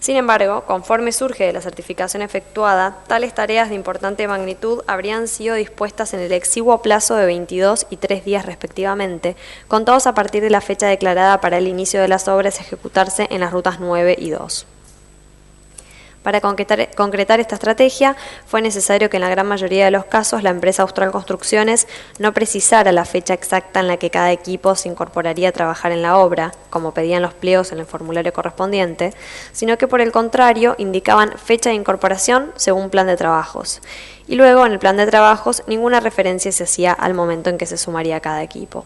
Sin embargo, conforme surge de la certificación efectuada, tales tareas de importante magnitud habrían sido dispuestas en el exiguo plazo de 22 y 3 días respectivamente, contados a partir de la fecha declarada para el inicio de las obras a ejecutarse en las rutas 9 y 2. Para concretar esta estrategia, fue necesario que en la gran mayoría de los casos la empresa Austral Construcciones no precisara la fecha exacta en la que cada equipo se incorporaría a trabajar en la obra, como pedían los pliegos en el formulario correspondiente, sino que por el contrario indicaban fecha de incorporación según plan de trabajos. Y luego en el plan de trabajos ninguna referencia se hacía al momento en que se sumaría cada equipo.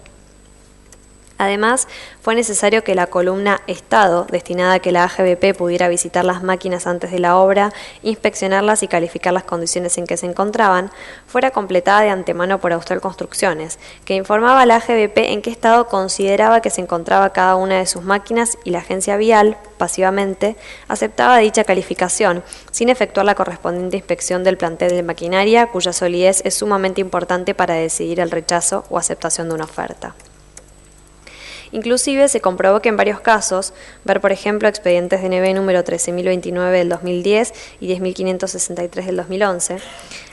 Además, fue necesario que la columna Estado, destinada a que la AGBP pudiera visitar las máquinas antes de la obra, inspeccionarlas y calificar las condiciones en que se encontraban, fuera completada de antemano por Austral Construcciones, que informaba a la AGBP en qué estado consideraba que se encontraba cada una de sus máquinas y la agencia vial, pasivamente, aceptaba dicha calificación, sin efectuar la correspondiente inspección del plantel de maquinaria, cuya solidez es sumamente importante para decidir el rechazo o aceptación de una oferta. Inclusive se comprobó que en varios casos, ver por ejemplo expedientes de NB número 13.029 del 2010 y 10.563 del 2011,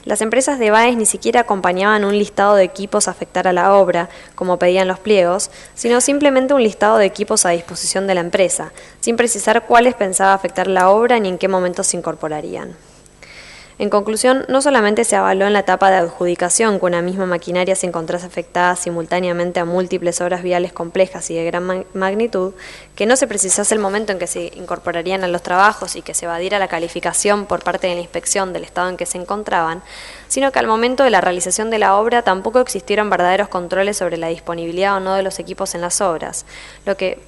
las empresas de BAES ni siquiera acompañaban un listado de equipos a afectar a la obra, como pedían los pliegos, sino simplemente un listado de equipos a disposición de la empresa, sin precisar cuáles pensaba afectar la obra ni en qué momento se incorporarían. En conclusión, no solamente se avaló en la etapa de adjudicación que una misma maquinaria se encontrase afectada simultáneamente a múltiples obras viales complejas y de gran magnitud, que no se precisase el momento en que se incorporarían a los trabajos y que se evadiera la calificación por parte de la inspección del estado en que se encontraban, sino que al momento de la realización de la obra tampoco existieron verdaderos controles sobre la disponibilidad o no de los equipos en las obras, lo que,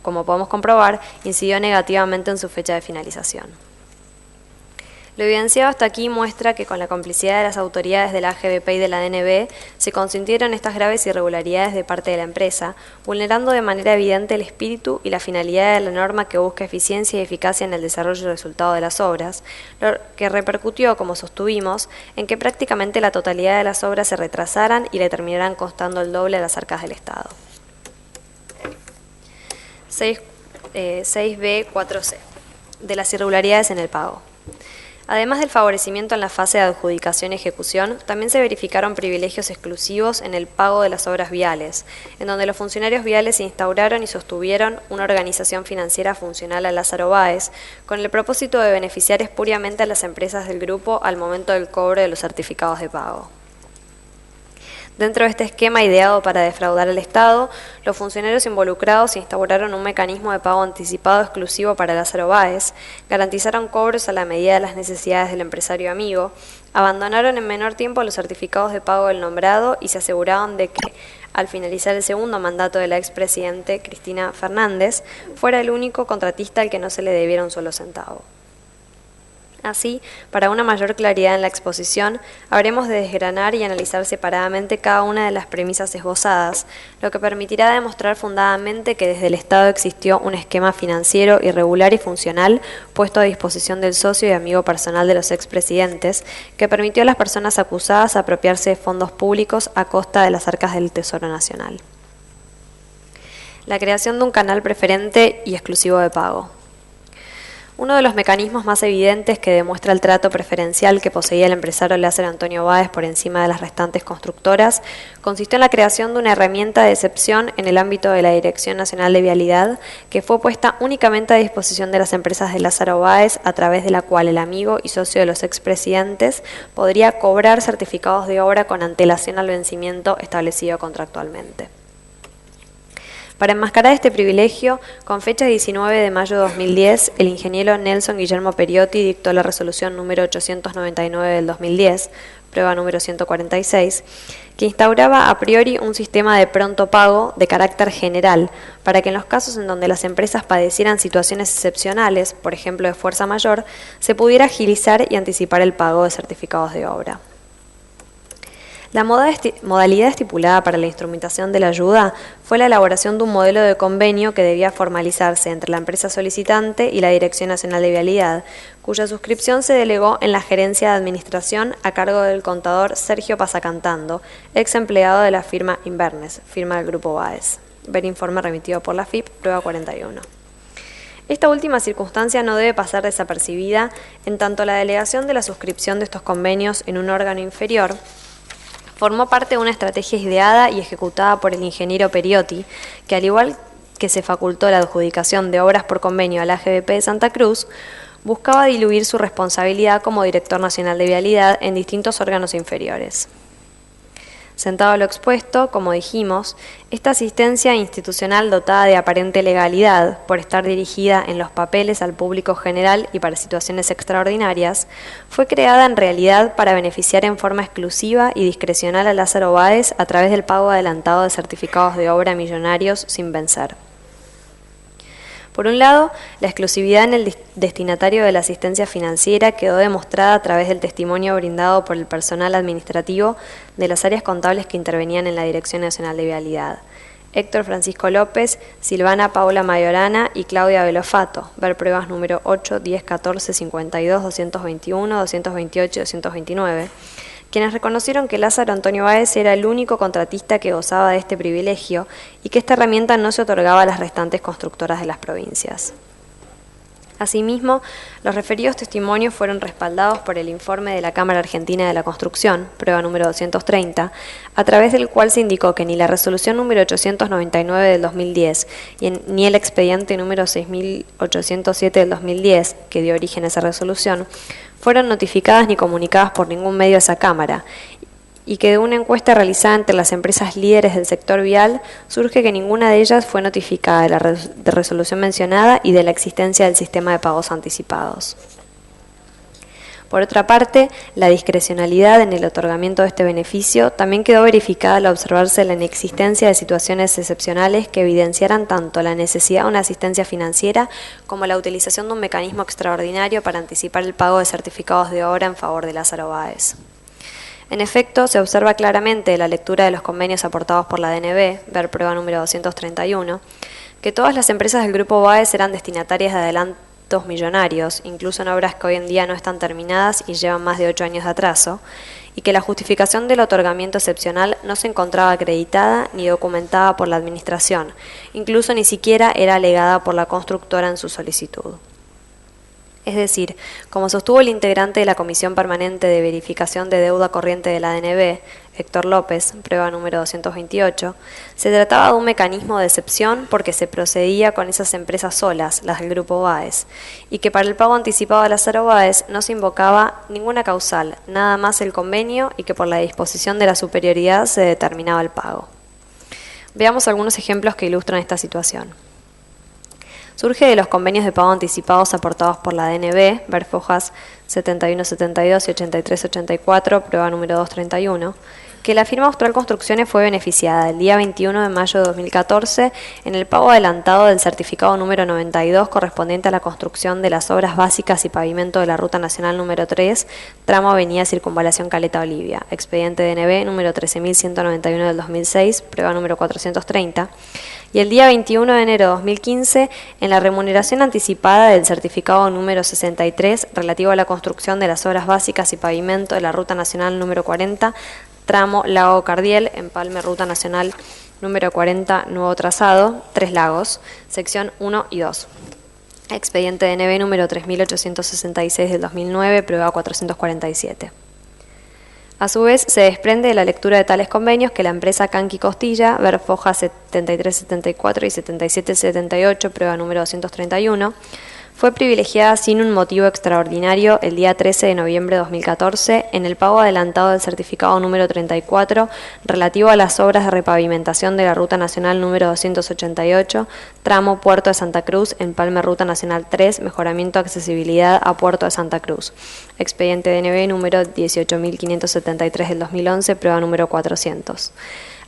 como podemos comprobar, incidió negativamente en su fecha de finalización. Lo evidenciado hasta aquí muestra que con la complicidad de las autoridades de la AGBP y de la DNB se consintieron estas graves irregularidades de parte de la empresa, vulnerando de manera evidente el espíritu y la finalidad de la norma que busca eficiencia y eficacia en el desarrollo y resultado de las obras, lo que repercutió, como sostuvimos, en que prácticamente la totalidad de las obras se retrasaran y le terminaran costando el doble a las arcas del Estado. 6B4C. De las irregularidades en el pago. Además del favorecimiento en la fase de adjudicación y ejecución, también se verificaron privilegios exclusivos en el pago de las obras viales, en donde los funcionarios viales instauraron y sostuvieron una organización financiera funcional a Lázaro Báez, con el propósito de beneficiar espuriamente a las empresas del grupo al momento del cobro de los certificados de pago. Dentro de este esquema ideado para defraudar al Estado, los funcionarios involucrados instauraron un mecanismo de pago anticipado exclusivo para Lázaro Báez, garantizaron cobros a la medida de las necesidades del empresario amigo, abandonaron en menor tiempo los certificados de pago del nombrado y se aseguraron de que, al finalizar el segundo mandato de la expresidente Cristina Fernández, fuera el único contratista al que no se le debiera un solo centavo. Así, para una mayor claridad en la exposición, habremos de desgranar y analizar separadamente cada una de las premisas esbozadas, lo que permitirá demostrar fundadamente que desde el Estado existió un esquema financiero irregular y funcional puesto a disposición del socio y amigo personal de los expresidentes, que permitió a las personas acusadas apropiarse de fondos públicos a costa de las arcas del Tesoro Nacional. La creación de un canal preferente y exclusivo de pago. Uno de los mecanismos más evidentes que demuestra el trato preferencial que poseía el empresario Lázaro Antonio Báez por encima de las restantes constructoras consistió en la creación de una herramienta de excepción en el ámbito de la Dirección Nacional de Vialidad que fue puesta únicamente a disposición de las empresas de Lázaro Báez, a través de la cual el amigo y socio de los expresidentes podría cobrar certificados de obra con antelación al vencimiento establecido contractualmente. Para enmascarar este privilegio, con fecha 19 de mayo de 2010, el ingeniero Nelson Guillermo Periotti dictó la resolución número 899 del 2010, prueba número 146, que instauraba a priori un sistema de pronto pago de carácter general, para que en los casos en donde las empresas padecieran situaciones excepcionales, por ejemplo de fuerza mayor, se pudiera agilizar y anticipar el pago de certificados de obra. La modalidad estipulada para la instrumentación de la ayuda fue la elaboración de un modelo de convenio que debía formalizarse entre la empresa solicitante y la Dirección Nacional de Vialidad, cuya suscripción se delegó en la gerencia de administración a cargo del contador Sergio Pasacantando, ex empleado de la firma Invernes, firma del Grupo Báez. Ver informe remitido por la FIP, prueba 41. Esta última circunstancia no debe pasar desapercibida, en tanto la delegación de la suscripción de estos convenios en un órgano inferior formó parte de una estrategia ideada y ejecutada por el ingeniero Periotti, que al igual que se facultó la adjudicación de obras por convenio a la AGBP de Santa Cruz, buscaba diluir su responsabilidad como director nacional de vialidad en distintos órganos inferiores. Sentado a lo expuesto, como dijimos, esta asistencia institucional dotada de aparente legalidad, por estar dirigida en los papeles al público general y para situaciones extraordinarias, fue creada en realidad para beneficiar en forma exclusiva y discrecional a Lázaro Báez a través del pago adelantado de certificados de obra millonarios sin vencer. Por un lado, la exclusividad en el destinatario de la asistencia financiera quedó demostrada a través del testimonio brindado por el personal administrativo de las áreas contables que intervenían en la Dirección Nacional de Vialidad: Héctor Francisco López, Silvana Paula Mayorana y Claudia Belofato. Ver pruebas número 8, 10, 14, 52, 221, 228 y 229. Quienes reconocieron que Lázaro Antonio Báez era el único contratista que gozaba de este privilegio y que esta herramienta no se otorgaba a las restantes constructoras de las provincias. Asimismo, los referidos testimonios fueron respaldados por el informe de la Cámara Argentina de la Construcción, prueba número 230, a través del cual se indicó que ni la resolución número 899 del 2010 ni el expediente número 6807 del 2010, que dio origen a esa resolución, fueron notificadas ni comunicadas por ningún medio a esa Cámara, y que de una encuesta realizada entre las empresas líderes del sector vial surge que ninguna de ellas fue notificada de la resolución mencionada y de la existencia del sistema de pagos anticipados. Por otra parte, la discrecionalidad en el otorgamiento de este beneficio también quedó verificada al observarse la inexistencia de situaciones excepcionales que evidenciaran tanto la necesidad de una asistencia financiera como la utilización de un mecanismo extraordinario para anticipar el pago de certificados de obra en favor de Lázaro Báez. En efecto, se observa claramente de la lectura de los convenios aportados por la DNB, ver prueba número 231, que todas las empresas del Grupo Báez eran destinatarias de adelantos millonarios, incluso en obras que hoy en día no están terminadas y llevan más de 8 años de atraso, y que la justificación del otorgamiento excepcional no se encontraba acreditada ni documentada por la Administración, incluso ni siquiera era alegada por la constructora en su solicitud. Es decir, como sostuvo el integrante de la Comisión Permanente de Verificación de Deuda Corriente de la DNB, Héctor López, prueba número 228, se trataba de un mecanismo de excepción porque se procedía con esas empresas solas, las del Grupo Báez, y que para el pago anticipado de Lázaro Báez no se invocaba ninguna causal, nada más el convenio, y que por la disposición de la superioridad se determinaba el pago. Veamos algunos ejemplos que ilustran esta situación. Surge de los convenios de pago anticipados aportados por la DNB, ver fojas 71-72 y 83-84, prueba número 231, que la firma Austral Construcciones fue beneficiada el día 21 de mayo de 2014 en el pago adelantado del certificado número 92 correspondiente a la construcción de las obras básicas y pavimento de la Ruta Nacional número 3, tramo Avenida Circunvalación Caleta Olivia, expediente DNB número 13.191 del 2006, prueba número 430, y el día 21 de enero de 2015 en la remuneración anticipada del certificado número 63 relativo a la construcción de las obras básicas y pavimento de la Ruta Nacional número 40, tramo Lago Cardiel, Empalme Ruta Nacional número 40, nuevo trazado, Tres Lagos, sección 1 y 2. Expediente DNB número 3866 del 2009, prueba 447. A su vez, se desprende de la lectura de tales convenios que la empresa Canqui Costilla, ver fojas 73-74 y 77-78, prueba número 231, fue privilegiada sin un motivo extraordinario el día 13 de noviembre de 2014 en el pago adelantado del certificado número 34 relativo a las obras de repavimentación de la Ruta Nacional número 288, tramo Puerto de Santa Cruz, Empalme Ruta Nacional 3, mejoramiento de accesibilidad a Puerto de Santa Cruz. Expediente DNB número 18.573 del 2011, prueba número 400.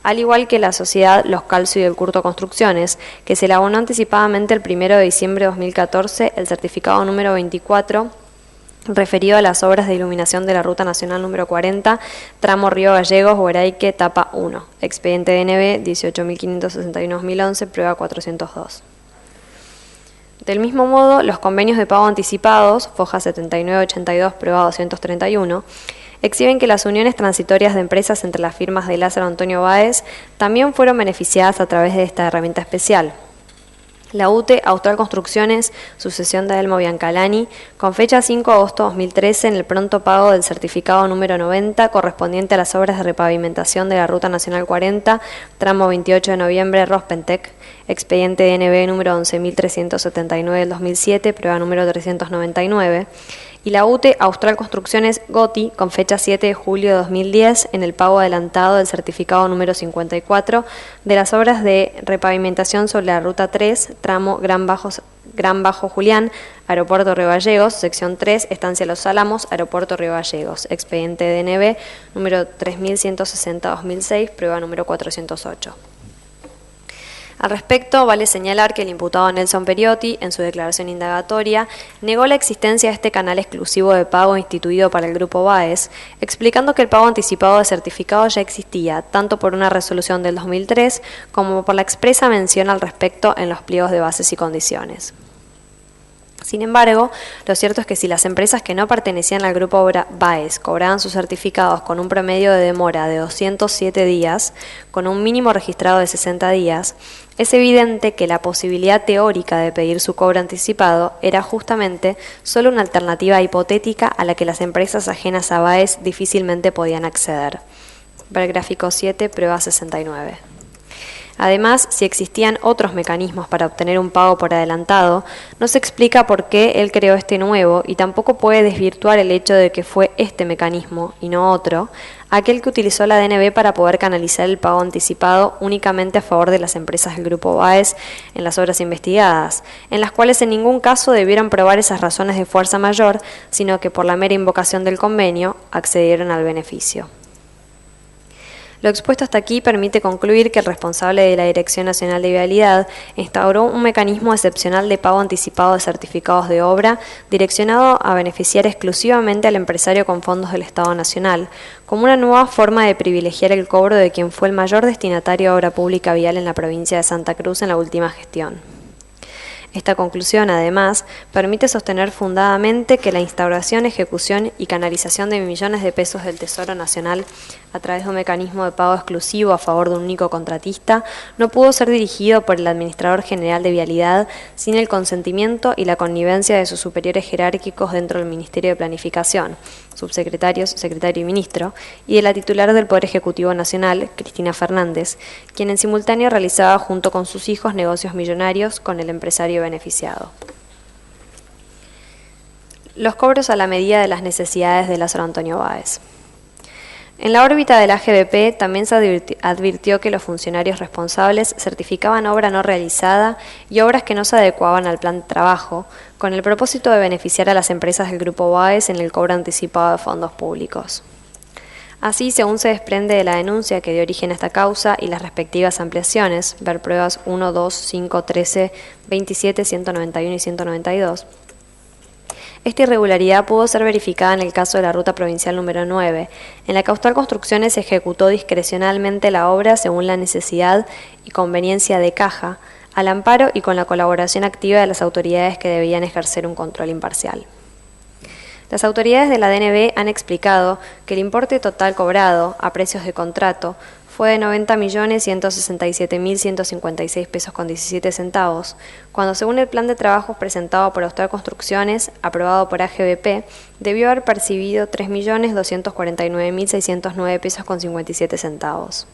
Al igual que la sociedad Los Calzo y del Curto Construcciones, que se le abonó anticipadamente el 1 de diciembre de 2014 el certificado número 24 referido a las obras de iluminación de la Ruta Nacional número 40, tramo Río Gallegos, Hueraique, etapa 1, expediente DNB 18.561-2011, prueba 402. Del mismo modo, los convenios de pago anticipados, foja 7982, prueba 231, exhiben que las uniones transitorias de empresas entre las firmas de Lázaro Antonio Báez también fueron beneficiadas a través de esta herramienta especial. La UTE Austral Construcciones, sucesión de Adelmo Biancalani, con fecha 5 de agosto de 2013 en el pronto pago del certificado número 90 correspondiente a las obras de repavimentación de la Ruta Nacional 40, tramo 28 de noviembre, Rospentec, expediente DNB número 11.379 del 2007, prueba número 399, y la UTE Austral Construcciones GOTI, con fecha 7 de julio de 2010, en el pago adelantado del certificado número 54 de las obras de repavimentación sobre la Ruta 3, tramo Gran Bajo Julián, Aeropuerto Río Gallegos, sección 3, Estancia Los Álamos, Aeropuerto Río Gallegos, expediente DNB número 3160-2006, prueba número 408. Al respecto, vale señalar que el imputado Nelson Periotti, en su declaración indagatoria, negó la existencia de este canal exclusivo de pago instituido para el Grupo Baez, explicando que el pago anticipado de certificados ya existía, tanto por una resolución del 2003 como por la expresa mención al respecto en los pliegos de bases y condiciones. Sin embargo, lo cierto es que si las empresas que no pertenecían al grupo Baez cobraban sus certificados con un promedio de demora de 207 días, con un mínimo registrado de 60 días, es evidente que la posibilidad teórica de pedir su cobro anticipado era justamente solo una alternativa hipotética a la que las empresas ajenas a Baez difícilmente podían acceder. Ver gráfico 7, prueba 69. Además, si existían otros mecanismos para obtener un pago por adelantado, no se explica por qué él creó este nuevo y tampoco puede desvirtuar el hecho de que fue este mecanismo, y no otro, aquel que utilizó la DNB para poder canalizar el pago anticipado únicamente a favor de las empresas del Grupo Baez en las obras investigadas, en las cuales en ningún caso debieron probar esas razones de fuerza mayor, sino que por la mera invocación del convenio accedieron al beneficio. Lo expuesto hasta aquí permite concluir que el responsable de la Dirección Nacional de Vialidad instauró un mecanismo excepcional de pago anticipado de certificados de obra direccionado a beneficiar exclusivamente al empresario con fondos del Estado Nacional, como una nueva forma de privilegiar el cobro de quien fue el mayor destinatario de obra pública vial en la provincia de Santa Cruz en la última gestión. Esta conclusión, además, permite sostener fundadamente que la instauración, ejecución y canalización de millones de pesos del Tesoro Nacional a través de un mecanismo de pago exclusivo a favor de un único contratista no pudo ser dirigido por el Administrador General de Vialidad sin el consentimiento y la connivencia de sus superiores jerárquicos dentro del Ministerio de Planificación, subsecretarios, secretario y ministro, y de la titular del Poder Ejecutivo Nacional, Cristina Fernández, quien en simultáneo realizaba junto con sus hijos negocios millonarios con el empresario beneficiado. Los cobros a la medida de las necesidades de la Sor Antonio Baez. En la órbita del AGBP también se advirtió que los funcionarios responsables certificaban obra no realizada y obras que no se adecuaban al plan de trabajo, con el propósito de beneficiar a las empresas del Grupo Baez en el cobro anticipado de fondos públicos. Así, según se desprende de la denuncia que dio origen a esta causa y las respectivas ampliaciones, ver pruebas 1, 2, 5, 13, 27, 191 y 192, esta irregularidad pudo ser verificada en el caso de la Ruta Provincial número 9, en la que Austral Construcciones ejecutó discrecionalmente la obra según la necesidad y conveniencia de caja, al amparo y con la colaboración activa de las autoridades que debían ejercer un control imparcial. Las autoridades de la DNB han explicado que el importe total cobrado a precios de contrato fue de 90.167.156 pesos con 17 centavos, cuando según el plan de trabajos presentado por Austral Construcciones, aprobado por AGBP, debió haber percibido 3.249.609 pesos con 57 centavos.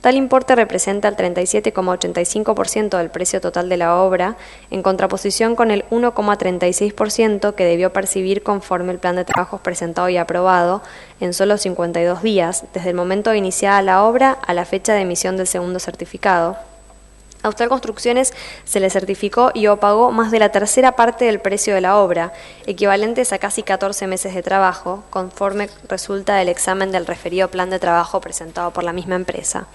Tal importe representa el 37,85% del precio total de la obra, en contraposición con el 1,36% que debió percibir conforme el plan de trabajos presentado y aprobado en solo 52 días, desde el momento de iniciada la obra a la fecha de emisión del segundo certificado. A Austral Construcciones se le certificó y o pagó más de la tercera parte del precio de la obra, equivalentes a casi 14 meses de trabajo, conforme resulta del examen del referido plan de trabajo presentado por la misma empresa.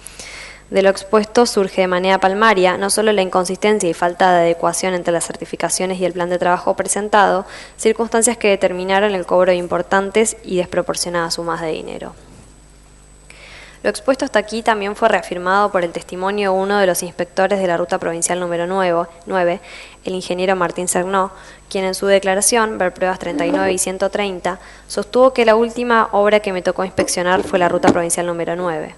De lo expuesto surge de manera palmaria no solo la inconsistencia y falta de adecuación entre las certificaciones y el plan de trabajo presentado, circunstancias que determinaron el cobro de importantes y desproporcionadas sumas de dinero. Lo expuesto hasta aquí también fue reafirmado por el testimonio de uno de los inspectores de la Ruta Provincial número 9, el ingeniero Martín Cernó, quien en su declaración, ver pruebas 39 y 130, sostuvo que la última obra que me tocó inspeccionar fue la Ruta Provincial número 9.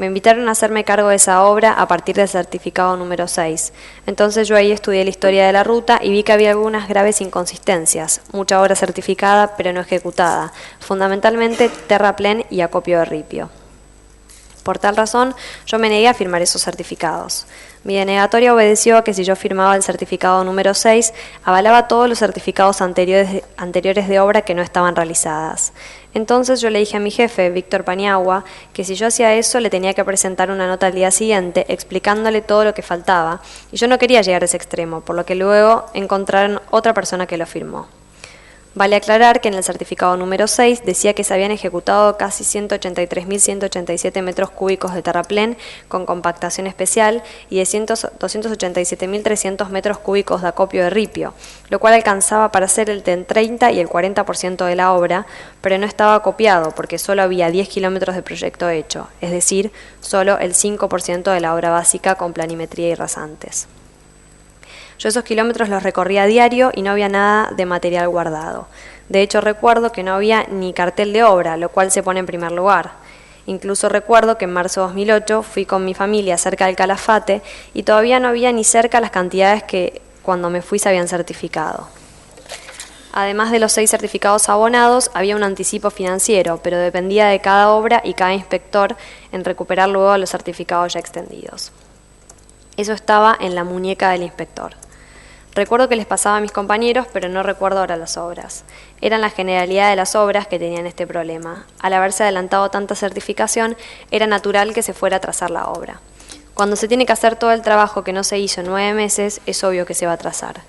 Me invitaron a hacerme cargo de esa obra a partir del certificado número 6. Entonces yo ahí estudié la historia de la ruta y vi que había algunas graves inconsistencias, mucha obra certificada pero no ejecutada, fundamentalmente terraplén y acopio de ripio. Por tal razón, yo me negué a firmar esos certificados. Mi denegatoria obedeció a que si yo firmaba el certificado número 6, avalaba todos los certificados anteriores de obra que no estaban realizadas. Entonces yo le dije a mi jefe, Víctor Paniagua, que si yo hacía eso le tenía que presentar una nota al día siguiente explicándole todo lo que faltaba, y yo no quería llegar a ese extremo, por lo que luego encontraron otra persona que lo firmó. Vale aclarar que en el certificado número 6 decía que se habían ejecutado casi 183.187 metros cúbicos de terraplén con compactación especial y de 287.300 metros cúbicos de acopio de ripio, lo cual alcanzaba para hacer el 30 y el 40% de la obra, pero no estaba acopiado porque solo había 10 kilómetros de proyecto hecho, es decir, solo el 5% de la obra básica con planimetría y rasantes. Yo esos kilómetros los recorría a diario y no había nada de material guardado. De hecho, recuerdo que no había ni cartel de obra, lo cual se pone en primer lugar. Incluso recuerdo que en marzo de 2008 fui con mi familia cerca del Calafate y todavía no había ni cerca las cantidades que cuando me fui se habían certificado. Además de los 6 certificados abonados, había un anticipo financiero, pero dependía de cada obra y cada inspector en recuperar luego los certificados ya extendidos. Eso estaba en la muñeca del inspector. Recuerdo que les pasaba a mis compañeros, pero no recuerdo ahora las obras. Eran la generalidad de las obras que tenían este problema. Al haberse adelantado tanta certificación, era natural que se fuera a trazar la obra. Cuando se tiene que hacer todo el trabajo que no se hizo en 9 meses, es obvio que se va a atrasar.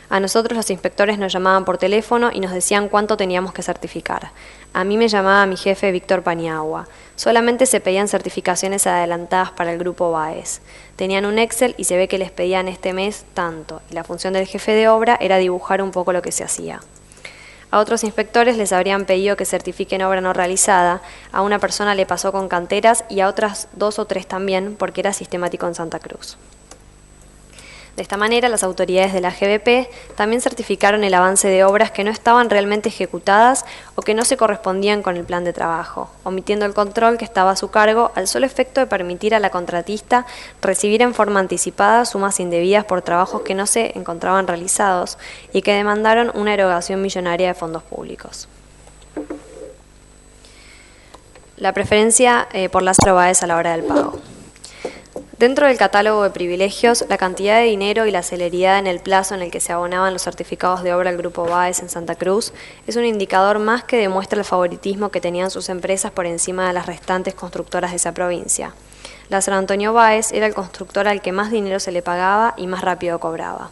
A nosotros los inspectores nos llamaban por teléfono y nos decían cuánto teníamos que certificar. A mí me llamaba mi jefe Víctor Paniagua. Solamente se pedían certificaciones adelantadas para el grupo BAES. Tenían un Excel y se ve que les pedían este mes tanto, y la función del jefe de obra era dibujar un poco lo que se hacía. A otros inspectores les habrían pedido que certifiquen obra no realizada, a una persona le pasó con canteras y a otras 2 o 3 también, porque era sistemático en Santa Cruz. De esta manera, las autoridades de la GBP también certificaron el avance de obras que no estaban realmente ejecutadas o que no se correspondían con el plan de trabajo, omitiendo el control que estaba a su cargo al solo efecto de permitir a la contratista recibir en forma anticipada sumas indebidas por trabajos que no se encontraban realizados y que demandaron una erogación millonaria de fondos públicos. La preferencia por las BAES a la hora del pago. Dentro del catálogo de privilegios, la cantidad de dinero y la celeridad en el plazo en el que se abonaban los certificados de obra al Grupo BAES en Santa Cruz es un indicador más que demuestra el favoritismo que tenían sus empresas por encima de las restantes constructoras de esa provincia. La San Antonio BAES era el constructor al que más dinero se le pagaba y más rápido cobraba.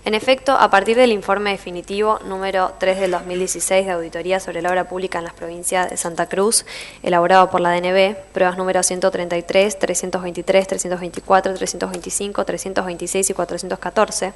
En efecto, a partir del informe definitivo número 3 del 2016 de Auditoría sobre la Obra Pública en las provincias de Santa Cruz, elaborado por la DNB, pruebas números 133, 323, 324, 325, 326 y 414,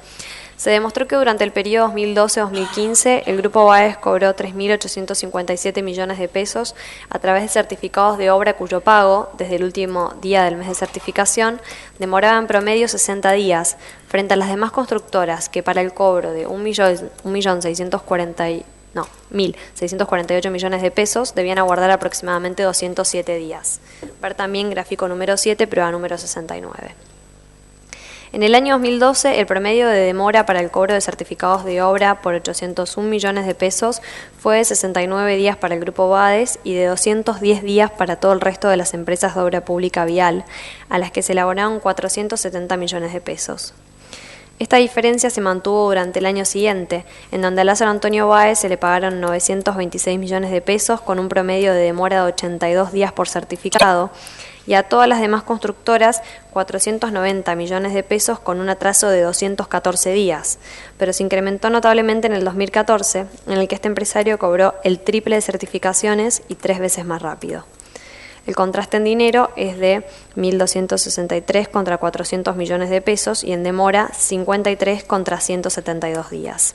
se demostró que durante el periodo 2012-2015 el Grupo BAES cobró 3.857 millones de pesos a través de certificados de obra cuyo pago, desde el último día del mes de certificación, demoraba en promedio 60 días, frente a las demás constructoras que para el cobro de 1.648 millones de pesos debían aguardar aproximadamente 207 días. Ver también gráfico número 7, prueba número 69. En el año 2012, el promedio de demora para el cobro de certificados de obra por 801 millones de pesos fue de 69 días para el Grupo BAES y de 210 días para todo el resto de las empresas de obra pública vial, a las que se elaboraron 470 millones de pesos. Esta diferencia se mantuvo durante el año siguiente, en donde a la San Antonio BAES se le pagaron 926 millones de pesos con un promedio de demora de 82 días por certificado, y a todas las demás constructoras 490 millones de pesos con un atraso de 214 días, pero se incrementó notablemente en el 2014, en el que este empresario cobró el triple de certificaciones y 3 veces más rápido. El contraste en dinero es de 1.263 contra 400 millones de pesos y en demora 53 contra 172 días.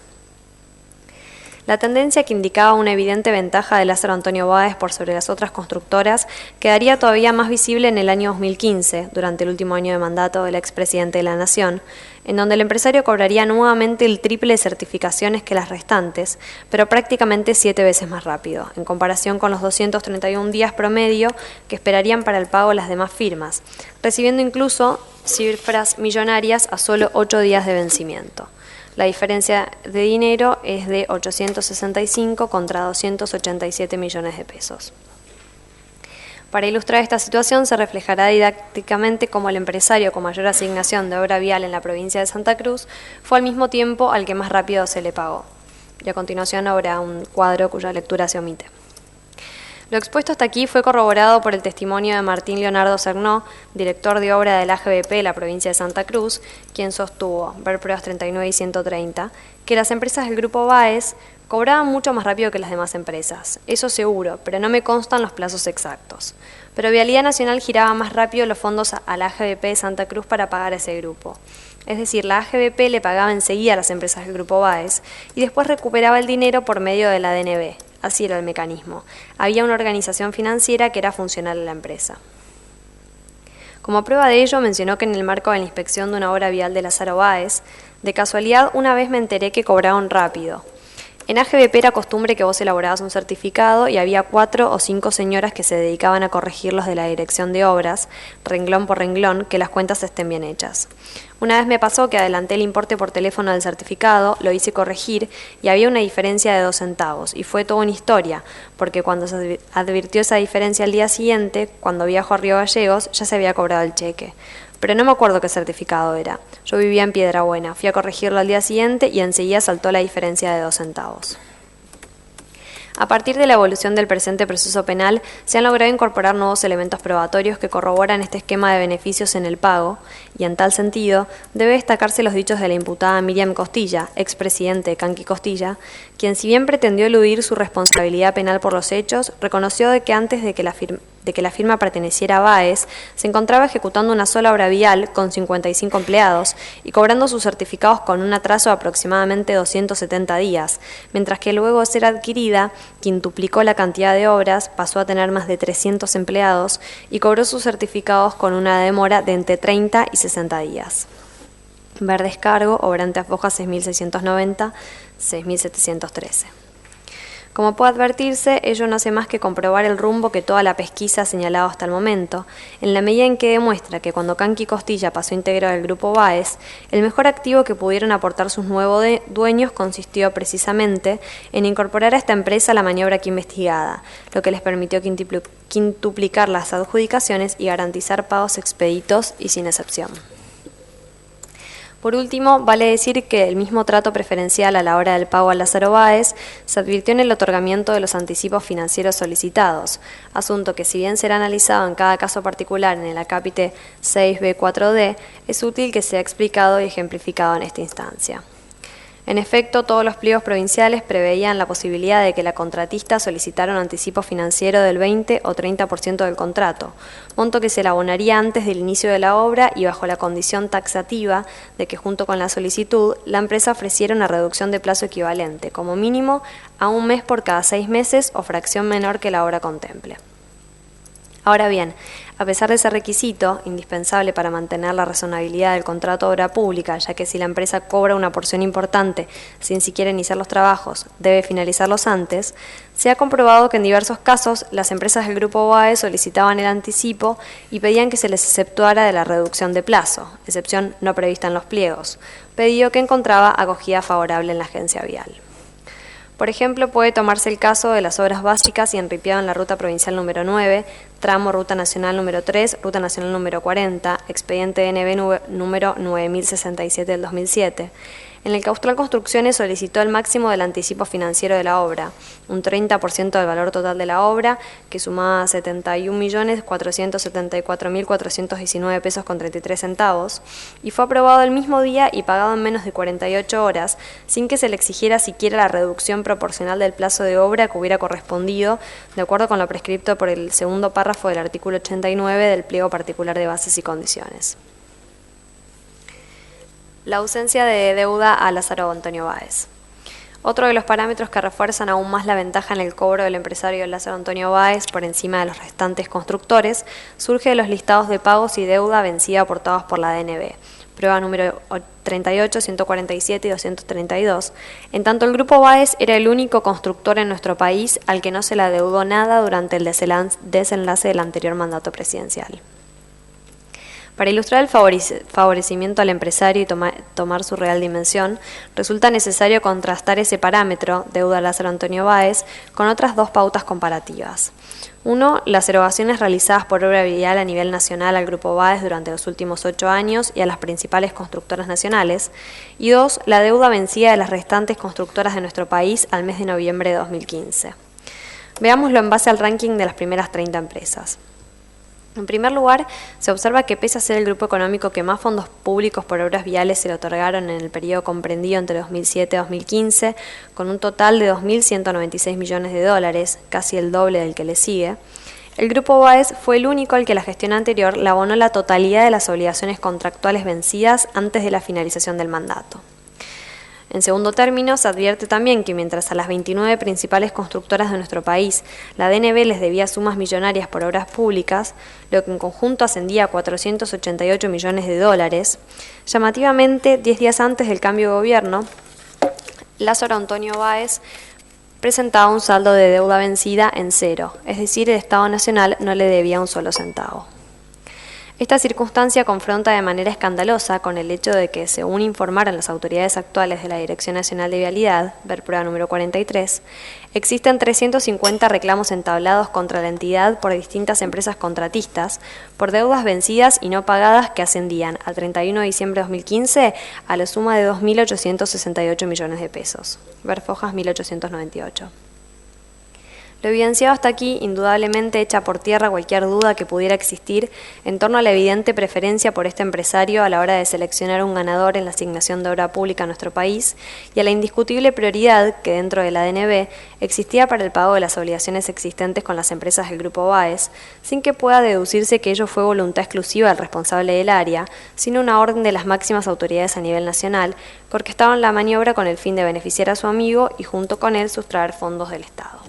La tendencia que indicaba una evidente ventaja de Lázaro Antonio Báez por sobre las otras constructoras quedaría todavía más visible en el año 2015, durante el último año de mandato del expresidente de la Nación, en donde el empresario cobraría nuevamente el triple de certificaciones que las restantes, pero prácticamente 7 veces más rápido, en comparación con los 231 días promedio que esperarían para el pago las demás firmas, recibiendo incluso cifras millonarias a solo 8 días de vencimiento. La diferencia de dinero es de 865 contra 287 millones de pesos. Para ilustrar esta situación se reflejará didácticamente cómo el empresario con mayor asignación de obra vial en la provincia de Santa Cruz fue al mismo tiempo al que más rápido se le pagó. Y a continuación habrá un cuadro cuya lectura se omite. Lo expuesto hasta aquí fue corroborado por el testimonio de Martín Leonardo Cernó, director de obra del AGBP de la provincia de Santa Cruz, quien sostuvo, ver pruebas 39 y 130, que las empresas del Grupo Báez cobraban mucho más rápido que las demás empresas. Eso seguro, pero no me constan los plazos exactos. Pero Vialidad Nacional giraba más rápido los fondos a la AGBP de Santa Cruz para pagar a ese grupo. Es decir, la AGBP le pagaba enseguida a las empresas del Grupo Báez y después recuperaba el dinero por medio de la DNB. Así era el mecanismo. Había una organización financiera que era funcional a la empresa. Como prueba de ello, mencionó que en el marco de la inspección de una obra vial de Lázaro Báez, de casualidad una vez me enteré que cobraban rápido. En AGBP era costumbre que vos elaborabas un certificado y había 4 o 5 señoras que se dedicaban a corregirlos de la dirección de obras, renglón por renglón, que las cuentas estén bien hechas. Una vez me pasó que adelanté el importe por teléfono del certificado, lo hice corregir y había una diferencia de 2 centavos, y fue toda una historia, porque cuando se advirtió esa diferencia al día siguiente, cuando viajó a Río Gallegos, ya se había cobrado el cheque. Pero no me acuerdo qué certificado era. Yo vivía en Piedrabuena, fui a corregirlo al día siguiente y enseguida saltó la diferencia de 2 centavos. A partir de la evolución del presente proceso penal, se han logrado incorporar nuevos elementos probatorios que corroboran este esquema de beneficios en el pago, y en tal sentido, debe destacarse los dichos de la imputada Miriam Costilla, expresidente de Canqui Costilla, quien, si bien pretendió eludir su responsabilidad penal por los hechos, reconoció de que antes de que la firma perteneciera a Báez, se encontraba ejecutando una sola obra vial con 55 empleados y cobrando sus certificados con un atraso de aproximadamente 270 días, mientras que luego de ser adquirida, quintuplicó la cantidad de obras, pasó a tener más de 300 empleados y cobró sus certificados con una demora de entre 30 y 60 días. Ver descargo, obrante a foja 6.690, 6.713. Como puede advertirse, ello no hace más que comprobar el rumbo que toda la pesquisa ha señalado hasta el momento, en la medida en que demuestra que cuando Canqui Costilla pasó íntegro del Grupo Báez, el mejor activo que pudieron aportar sus nuevos dueños consistió precisamente en incorporar a esta empresa la maniobra aquí investigada, lo que les permitió quintuplicar las adjudicaciones y garantizar pagos expeditos y sin excepción. Por último, vale decir que el mismo trato preferencial a la hora del pago a Lázaro Báez se advirtió en el otorgamiento de los anticipos financieros solicitados, asunto que, si bien será analizado en cada caso particular en el acápite 6B4D, es útil que sea explicado y ejemplificado en esta instancia. En efecto, todos los pliegos provinciales preveían la posibilidad de que la contratista solicitara un anticipo financiero del 20 o 30% del contrato, monto que se le abonaría antes del inicio de la obra y bajo la condición taxativa de que junto con la solicitud la empresa ofreciera una reducción de plazo equivalente, como mínimo, a 1 mes por cada 6 meses o fracción menor que la obra contemple. Ahora bien, a pesar de ese requisito, indispensable para mantener la razonabilidad del contrato de obra pública, ya que si la empresa cobra una porción importante sin siquiera iniciar los trabajos, debe finalizarlos antes, se ha comprobado que en diversos casos las empresas del Grupo Báez solicitaban el anticipo y pedían que se les exceptuara de la reducción de plazo, excepción no prevista en los pliegos, pedido que encontraba acogida favorable en la agencia vial. Por ejemplo, puede tomarse el caso de las obras básicas y enripiado en la Ruta Provincial número 9, tramo Ruta Nacional número 3, Ruta Nacional número 40, expediente DNB número 9067 del 2007, en el que Austral Construcciones solicitó el máximo del anticipo financiero de la obra, un 30% del valor total de la obra, que sumaba 71.474.419 pesos con 33 centavos, y fue aprobado el mismo día y pagado en menos de 48 horas, sin que se le exigiera siquiera la reducción proporcional del plazo de obra que hubiera correspondido, de acuerdo con lo prescripto por el segundo párrafo del artículo 89 del pliego particular de bases y condiciones. La ausencia de deuda a Lázaro Antonio Báez. Otro de los parámetros que refuerzan aún más la ventaja en el cobro del empresario Lázaro Antonio Báez por encima de los restantes constructores surge de los listados de pagos y deuda vencida aportados por la DNB, prueba número 38, 147 y 232, en tanto el Grupo Báez era el único constructor en nuestro país al que no se le adeudó nada durante el desenlace del anterior mandato presidencial. Para ilustrar el favorecimiento al empresario y tomar su real dimensión, resulta necesario contrastar ese parámetro, deuda Lázaro Antonio Báez, con otras dos pautas comparativas. 1. Las erogaciones realizadas por obra vial a nivel nacional al Grupo Báez durante los últimos 8 años y a las principales constructoras nacionales. Y 2. La deuda vencida de las restantes constructoras de nuestro país al mes de noviembre de 2015. Veámoslo en base al ranking de las primeras 30 empresas. En primer lugar, se observa que pese a ser el grupo económico que más fondos públicos por obras viales se le otorgaron en el periodo comprendido entre 2007 y 2015, con un total de 2.196 millones de dólares, casi el doble del que le sigue, el Grupo Báez fue el único al que la gestión anterior le abonó la totalidad de las obligaciones contractuales vencidas antes de la finalización del mandato. En segundo término, se advierte también que mientras a las 29 principales constructoras de nuestro país la DNB les debía sumas millonarias por obras públicas, lo que en conjunto ascendía a 488 millones de dólares, llamativamente, 10 días antes del cambio de gobierno, Lázaro Antonio Báez presentaba un saldo de deuda vencida en cero, es decir, el Estado Nacional no le debía un solo centavo. Esta circunstancia confronta de manera escandalosa con el hecho de que, según informaron las autoridades actuales de la Dirección Nacional de Vialidad, ver prueba número 43, existen 350 reclamos entablados contra la entidad por distintas empresas contratistas por deudas vencidas y no pagadas que ascendían al 31 de diciembre de 2015 a la suma de 2.868 millones de pesos. Ver fojas 1898. Lo evidenciado hasta aquí indudablemente echa por tierra cualquier duda que pudiera existir en torno a la evidente preferencia por este empresario a la hora de seleccionar un ganador en la asignación de obra pública en nuestro país y a la indiscutible prioridad que dentro de la DNB existía para el pago de las obligaciones existentes con las empresas del Grupo Báez, sin que pueda deducirse que ello fue voluntad exclusiva del responsable del área, sino una orden de las máximas autoridades a nivel nacional que orquestaban la maniobra con el fin de beneficiar a su amigo y junto con él sustraer fondos del Estado.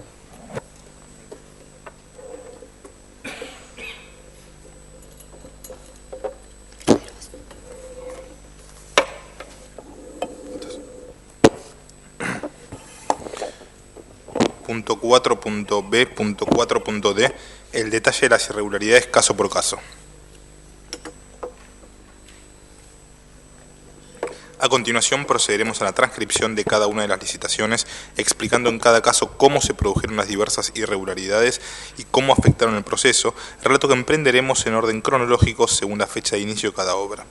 Punto 4.b.4.d, el detalle de las irregularidades caso por caso. A continuación procederemos a la transcripción de cada una de las licitaciones, explicando en cada caso cómo se produjeron las diversas irregularidades y cómo afectaron el proceso, relato que emprenderemos en orden cronológico según la fecha de inicio de cada obra.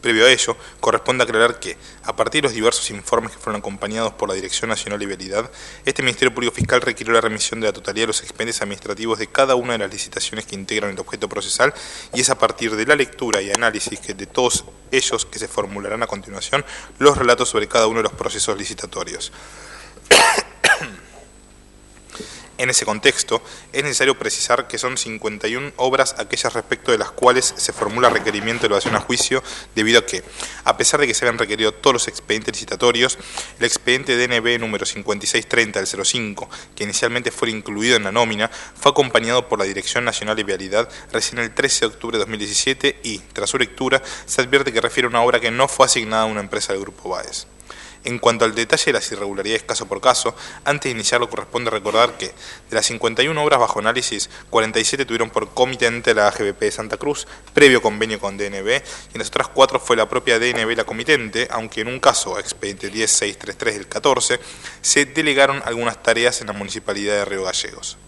Previo a ello, corresponde aclarar que, a partir de los diversos informes que fueron acompañados por la Dirección Nacional de Vialidad, este Ministerio Público Fiscal requirió la remisión de la totalidad de los expedientes administrativos de cada una de las licitaciones que integran el objeto procesal, y es a partir de la lectura y análisis de todos ellos que se formularán a continuación los relatos sobre cada uno de los procesos licitatorios. En ese contexto, es necesario precisar que son 51 obras aquellas respecto de las cuales se formula requerimiento de elevación a juicio, debido a que, a pesar de que se habían requerido todos los expedientes licitatorios, el expediente DNB número 5630 del 05, que inicialmente fue incluido en la nómina, fue acompañado por la Dirección Nacional de Vialidad recién el 13 de octubre de 2017 y, tras su lectura, se advierte que refiere a una obra que no fue asignada a una empresa del Grupo Báez. En cuanto al detalle de las irregularidades caso por caso, antes de iniciarlo corresponde recordar que, de las 51 obras bajo análisis, 47 tuvieron por comitente la AGBP de Santa Cruz, previo convenio con DNB, y en las otras 4 fue la propia DNB la comitente, aunque en un caso, expediente 10633 del 14, se delegaron algunas tareas en la Municipalidad de Río Gallegos.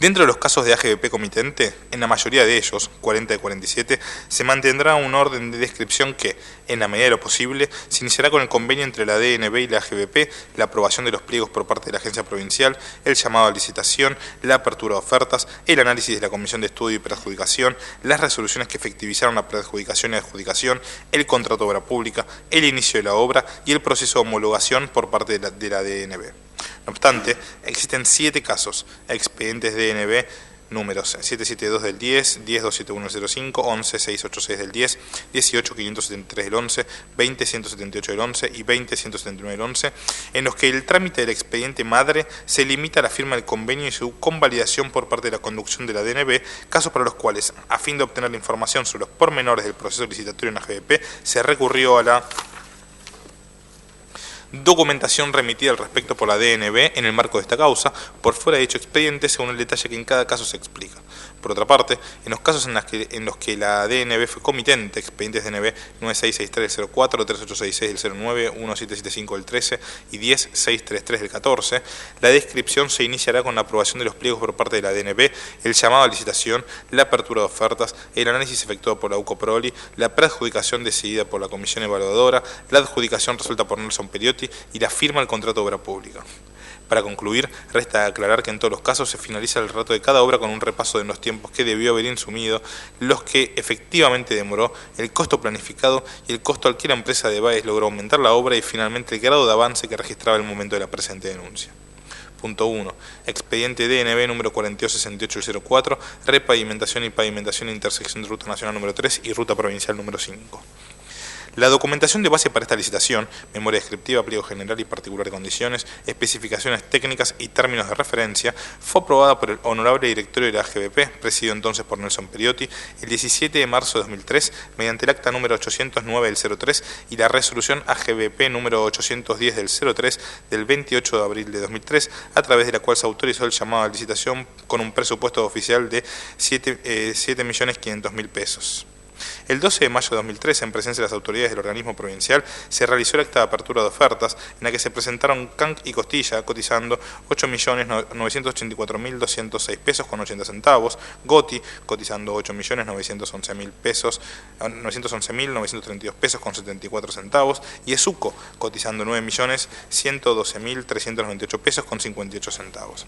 Dentro de los casos de AGBP comitente, en la mayoría de ellos, 40 de 47, se mantendrá un orden de descripción que, en la medida de lo posible, se iniciará con el convenio entre la DNB y la AGBP, la aprobación de los pliegos por parte de la agencia provincial, el llamado a licitación, la apertura de ofertas, el análisis de la comisión de estudio y preadjudicación, las resoluciones que efectivizaron la preadjudicación y adjudicación, el contrato de obra pública, el inicio de la obra y el proceso de homologación por parte de la DNB. No obstante, existen 7 casos, expedientes DNB números 772 del 10, 10271 del 05, 11686 del 10, 18573 del 11, 20178 del 11 y 20179 del 11, en los que el trámite del expediente madre se limita a la firma del convenio y su convalidación por parte de la conducción de la DNB, casos para los cuales, a fin de obtener la información sobre los pormenores del proceso licitatorio en la GBP, se recurrió a la documentación remitida al respecto por la DNB en el marco de esta causa, por fuera de dicho expediente, según el detalle que en cada caso se explica. Por otra parte, en los casos en los que la DNB fue comitente, expedientes DNB 9663 del 04, 3866 del 09, 1775 del 13 y 10633 del 14, la descripción se iniciará con la aprobación de los pliegos por parte de la DNB, el llamado a licitación, la apertura de ofertas, el análisis efectuado por la UCOPROLI, la preadjudicación decidida por la Comisión Evaluadora, la adjudicación resuelta por Nelson Periotti y la firma del contrato de obra pública. Para concluir, resta aclarar que en todos los casos se finaliza el relato de cada obra con un repaso de los tiempos que debió haber insumido, los que efectivamente demoró, el costo planificado y el costo al que la empresa de Baez logró aumentar la obra y finalmente el grado de avance que registraba el momento de la presente denuncia. Punto 1. Expediente DNB número 4268-04, repavimentación y pavimentación de intersección de Ruta Nacional número 3 y Ruta Provincial número 5. La documentación de base para esta licitación, memoria descriptiva, pliego general y particular de condiciones, especificaciones técnicas y términos de referencia, fue aprobada por el Honorable Directorio de la AGBP, presidido entonces por Nelson Periotti, el 17 de marzo de 2003, mediante el acta número 809 del 03 y la resolución AGBP número 810 del 03 del 28 de abril de 2003, a través de la cual se autorizó el llamado a licitación con un presupuesto oficial de 7.500.000 pesos. El 12 de mayo de 2013, en presencia de las autoridades del organismo provincial, se realizó el acta de apertura de ofertas, en la que se presentaron Canc y Costilla, cotizando 8.984.206 pesos con 80 centavos, Goti, cotizando 8.911.000 pesos, 911.932 pesos con 74 centavos, y Esuco, cotizando 9.112.398 pesos con 58 centavos.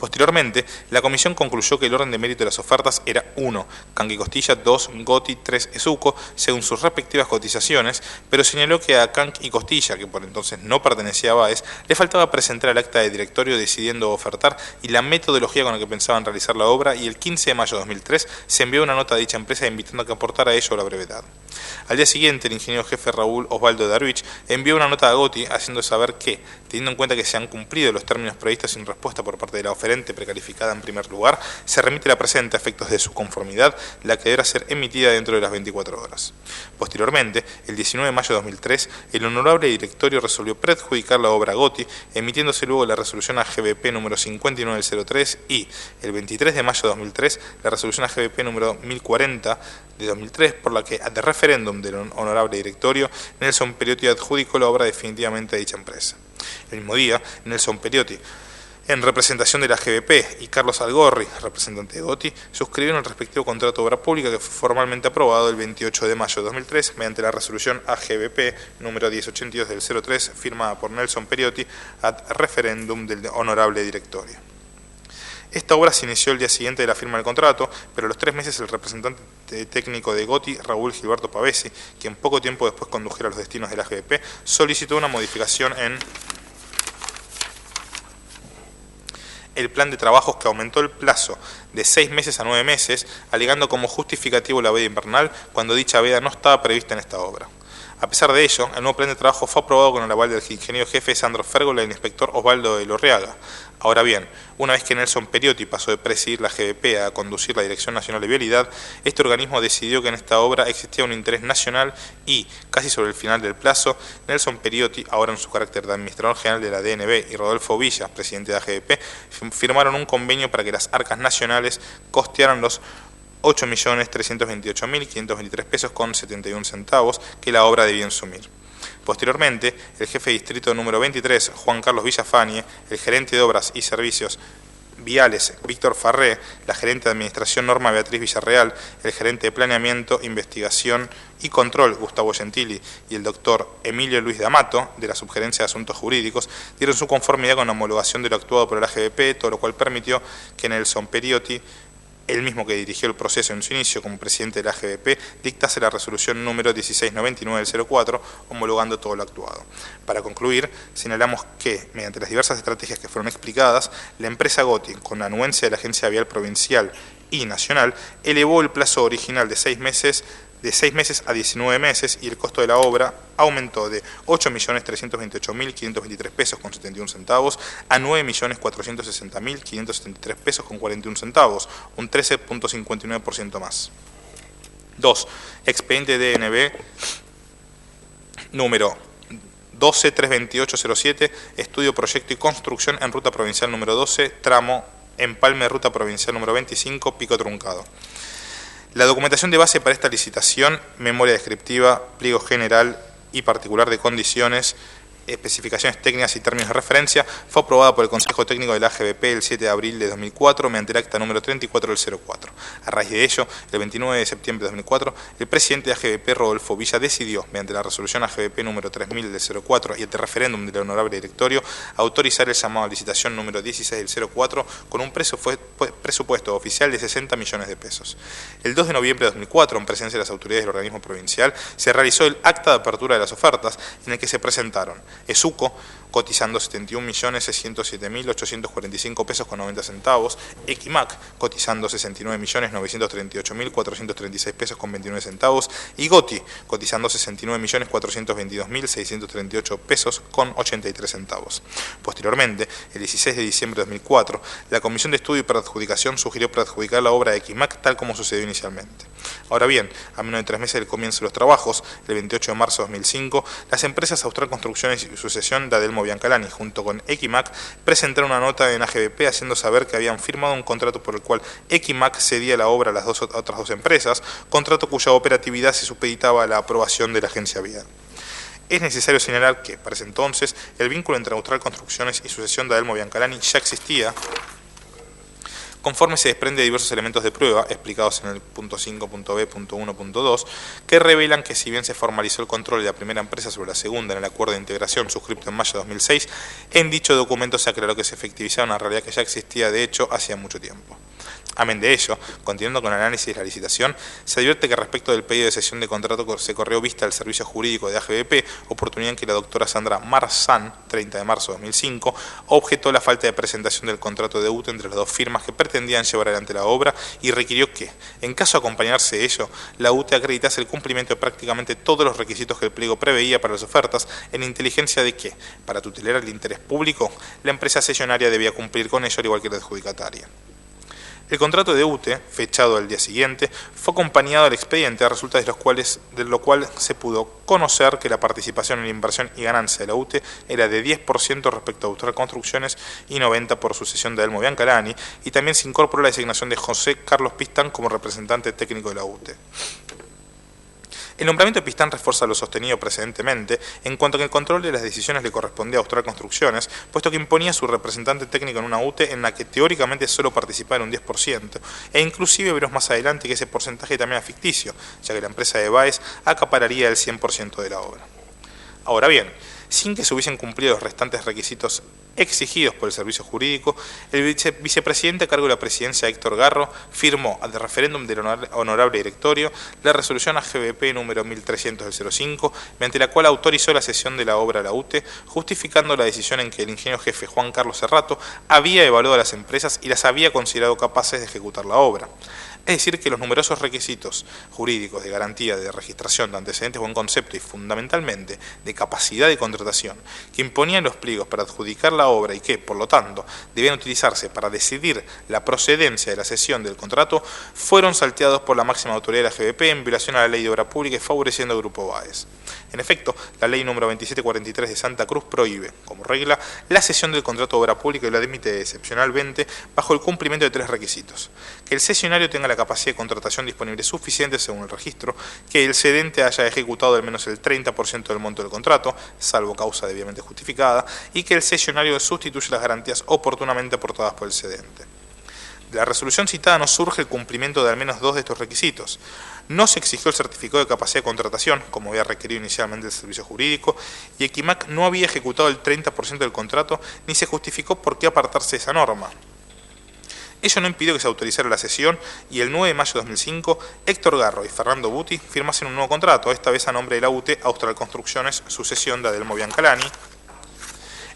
Posteriormente, la comisión concluyó que el orden de mérito de las ofertas era 1. Canc y Costilla, 2. Goti, 3. Esuco, según sus respectivas cotizaciones, pero señaló que a Canc y Costilla, que por entonces no pertenecía a Baez, le faltaba presentar el acta de directorio decidiendo ofertar y la metodología con la que pensaban realizar la obra, y el 15 de mayo de 2003 se envió una nota a dicha empresa invitando a que aportara a ello a la brevedad. Al día siguiente, el ingeniero jefe Raúl Osvaldo Darwich envió una nota a Goti haciendo saber que, teniendo en cuenta que se han cumplido los términos previstos sin respuesta por parte de la oferente precalificada en primer lugar, se remite la presente a efectos de su conformidad, la que deberá ser emitida dentro de las 24 horas. Posteriormente, el 19 de mayo de 2003, el Honorable Directorio resolvió preadjudicar la obra a Goti, emitiéndose luego la resolución AGBP número 59 del 03 y, el 23 de mayo de 2003, la resolución AGBP número 1040 de 2003, por la que, de referéndum del Honorable Directorio, Nelson Periotti adjudicó la obra definitivamente a dicha empresa. El mismo día, Nelson Periotti, en representación de la GBP, y Carlos Algorri, representante de Goti, suscribieron el respectivo contrato de obra pública que fue formalmente aprobado el 28 de mayo de 2003 mediante la resolución AGBP número 1082 del 03, firmada por Nelson Periotti ad referéndum del Honorable Directorio. Esta obra se inició el día siguiente de la firma del contrato, pero a los 3 meses el representante técnico de Goti, Raúl Gilberto Pavesi, quien poco tiempo después condujera los destinos de la GBP, solicitó una modificación en el plan de trabajos que aumentó el plazo de 6 meses a 9 meses, alegando como justificativo la veda invernal cuando dicha veda no estaba prevista en esta obra. A pesar de ello, el nuevo plan de trabajo fue aprobado con el aval del ingeniero jefe Sandro Férgola y el inspector Osvaldo de Lorreaga. Ahora bien, una vez que Nelson Periotti pasó de presidir la GBP a conducir la Dirección Nacional de Vialidad, este organismo decidió que en esta obra existía un interés nacional y, casi sobre el final del plazo, Nelson Periotti, ahora en su carácter de administrador general de la DNB, y Rodolfo Villa, presidente de la GBP, firmaron un convenio para que las arcas nacionales costearan los 8.328.523 pesos con 71 centavos que la obra debía asumir. Posteriormente, el jefe de distrito número 23, Juan Carlos Villafañe, el gerente de Obras y Servicios Viales, Víctor Farré, la gerente de Administración Norma Beatriz Villarreal, el gerente de Planeamiento, Investigación y Control, Gustavo Gentili, y el doctor Emilio Luis D'Amato, de la Subgerencia de Asuntos Jurídicos, dieron su conformidad con la homologación de lo actuado por el AGBP, todo lo cual permitió que Nelson Periotti el mismo que dirigió el proceso en su inicio como presidente de la AGBP, dictase la resolución número 1699 del 04, homologando todo lo actuado. Para concluir, señalamos que, mediante las diversas estrategias que fueron explicadas, la empresa Goti, con anuencia de la Agencia Vial Provincial y Nacional, elevó el plazo original de 6 meses a 19 meses y el costo de la obra aumentó de 8.328.523 pesos con 71 centavos a 9.460.573 pesos con 41 centavos, un 13.59% más. 2. Expediente DNB número 12-32807, estudio, proyecto y construcción en ruta provincial número 12, tramo Empalme, ruta provincial número 25, Pico Truncado. La documentación de base para esta licitación, memoria descriptiva, pliego general y particular de condiciones, especificaciones técnicas y términos de referencia, fue aprobada por el Consejo Técnico de la AGBP el 7 de abril de 2004 mediante el acta número 34 del 04. A raíz de ello, el 29 de septiembre de 2004, el presidente de AGBP, Rodolfo Villa, decidió, mediante la resolución AGBP número 3000 del 04 y el referéndum del honorable directorio, autorizar el llamado a licitación número 16 del 04 con un presupuesto oficial de 60 millones de pesos. El 2 de noviembre de 2004, en presencia de las autoridades del organismo provincial, se realizó el acta de apertura de las ofertas en el que se presentaron Esuco, cotizando 71.607.845 pesos con 90 centavos, Equimac, cotizando 69.938.436 pesos con 29 centavos, y Goti, cotizando 69.422.638 pesos con 83 centavos. Posteriormente, el 16 de diciembre de 2004, la Comisión de Estudio y Preadjudicación sugirió preadjudicar la obra de Equimac tal como sucedió inicialmente. Ahora bien, a menos de 3 meses del comienzo de los trabajos, el 28 de marzo de 2005, las empresas Austral Construcciones y Sucesión de Adelmo Biancalani, junto con Equimac, presentaron una nota en AGBP haciendo saber que habían firmado un contrato por el cual Equimac cedía la obra a las otras dos empresas, contrato cuya operatividad se supeditaba a la aprobación de la agencia vial. Es necesario señalar que, para ese entonces, el vínculo entre Austral Construcciones y Sucesión de Adelmo Biancalani ya existía, conforme se desprende de diversos elementos de prueba, explicados en el punto 5.b.1.2, que revelan que si bien se formalizó el control de la primera empresa sobre la segunda en el acuerdo de integración suscrito en mayo de 2006, en dicho documento se aclaró que se efectivizaba una realidad que ya existía de hecho hacía mucho tiempo. Amén de ello, continuando con el análisis de la licitación, se advierte que respecto del pedido de cesión de contrato se corrió vista al servicio jurídico de AGBP, oportunidad en que la doctora Sandra Marzán, 30 de marzo de 2005, objetó la falta de presentación del contrato de UTE entre las dos firmas que pretendían llevar adelante la obra y requirió que, en caso de acompañarse de ello, la UTE acreditase el cumplimiento de prácticamente todos los requisitos que el pliego preveía para las ofertas, en inteligencia de que, para tutelar el interés público, la empresa cesionaria debía cumplir con ello al igual que la adjudicataria. El contrato de UTE, fechado al día siguiente, fue acompañado al expediente, a resultas de lo cual se pudo conocer que la participación en la inversión y ganancia de la UTE era de 10% respecto a Austral Construcciones y 90% por sucesión de Adelmo Biancalani, y también se incorporó la designación de José Carlos Pistán como representante técnico de la UTE. El nombramiento de Pistán refuerza lo sostenido precedentemente en cuanto a que el control de las decisiones le correspondía a Austral Construcciones, puesto que imponía su representante técnico en una UTE en la que teóricamente solo participaba en un 10%, e inclusive veremos más adelante que ese porcentaje también era ficticio, ya que la empresa de Baez acapararía el 100% de la obra. Ahora bien, sin que se hubiesen cumplido los restantes requisitos exigidos por el servicio jurídico, el vicepresidente a cargo de la presidencia, Héctor Garro, firmó al referéndum del honorable directorio la resolución AGBP número 1300 del 05, mediante la cual autorizó la cesión de la obra a la UTE, justificando la decisión en que el ingeniero jefe Juan Carlos Serrato había evaluado a las empresas y las había considerado capaces de ejecutar la obra. Es decir, que los numerosos requisitos jurídicos de garantía de registración de antecedentes buen concepto y fundamentalmente de capacidad de contratación que imponían los pliegos para adjudicar la obra y que, por lo tanto, debían utilizarse para decidir la procedencia de la cesión del contrato, fueron salteados por la máxima autoridad de la GBP en violación a la Ley de Obra Pública y favoreciendo al Grupo Baez. En efecto, la Ley número 2743 de Santa Cruz prohíbe, como regla, la cesión del contrato de obra pública y la admite excepcionalmente bajo el cumplimiento de 3 requisitos: que el cesionario tenga la capacidad de contratación disponible suficiente según el registro, que el cedente haya ejecutado al menos el 30% del monto del contrato, salvo causa debidamente justificada, y que el cesionario sustituya las garantías oportunamente aportadas por el cedente. De la resolución citada no surge el cumplimiento de al menos 2 de estos requisitos. No se exigió el certificado de capacidad de contratación, como había requerido inicialmente el servicio jurídico, y Equimac no había ejecutado el 30% del contrato, ni se justificó por qué apartarse de esa norma. Ello no impidió que se autorizara la cesión y el 9 de mayo de 2005, Héctor Garro y Fernando Buti firmasen un nuevo contrato, esta vez a nombre de la UTE Austral Construcciones, sucesión de Adelmo Biancalani,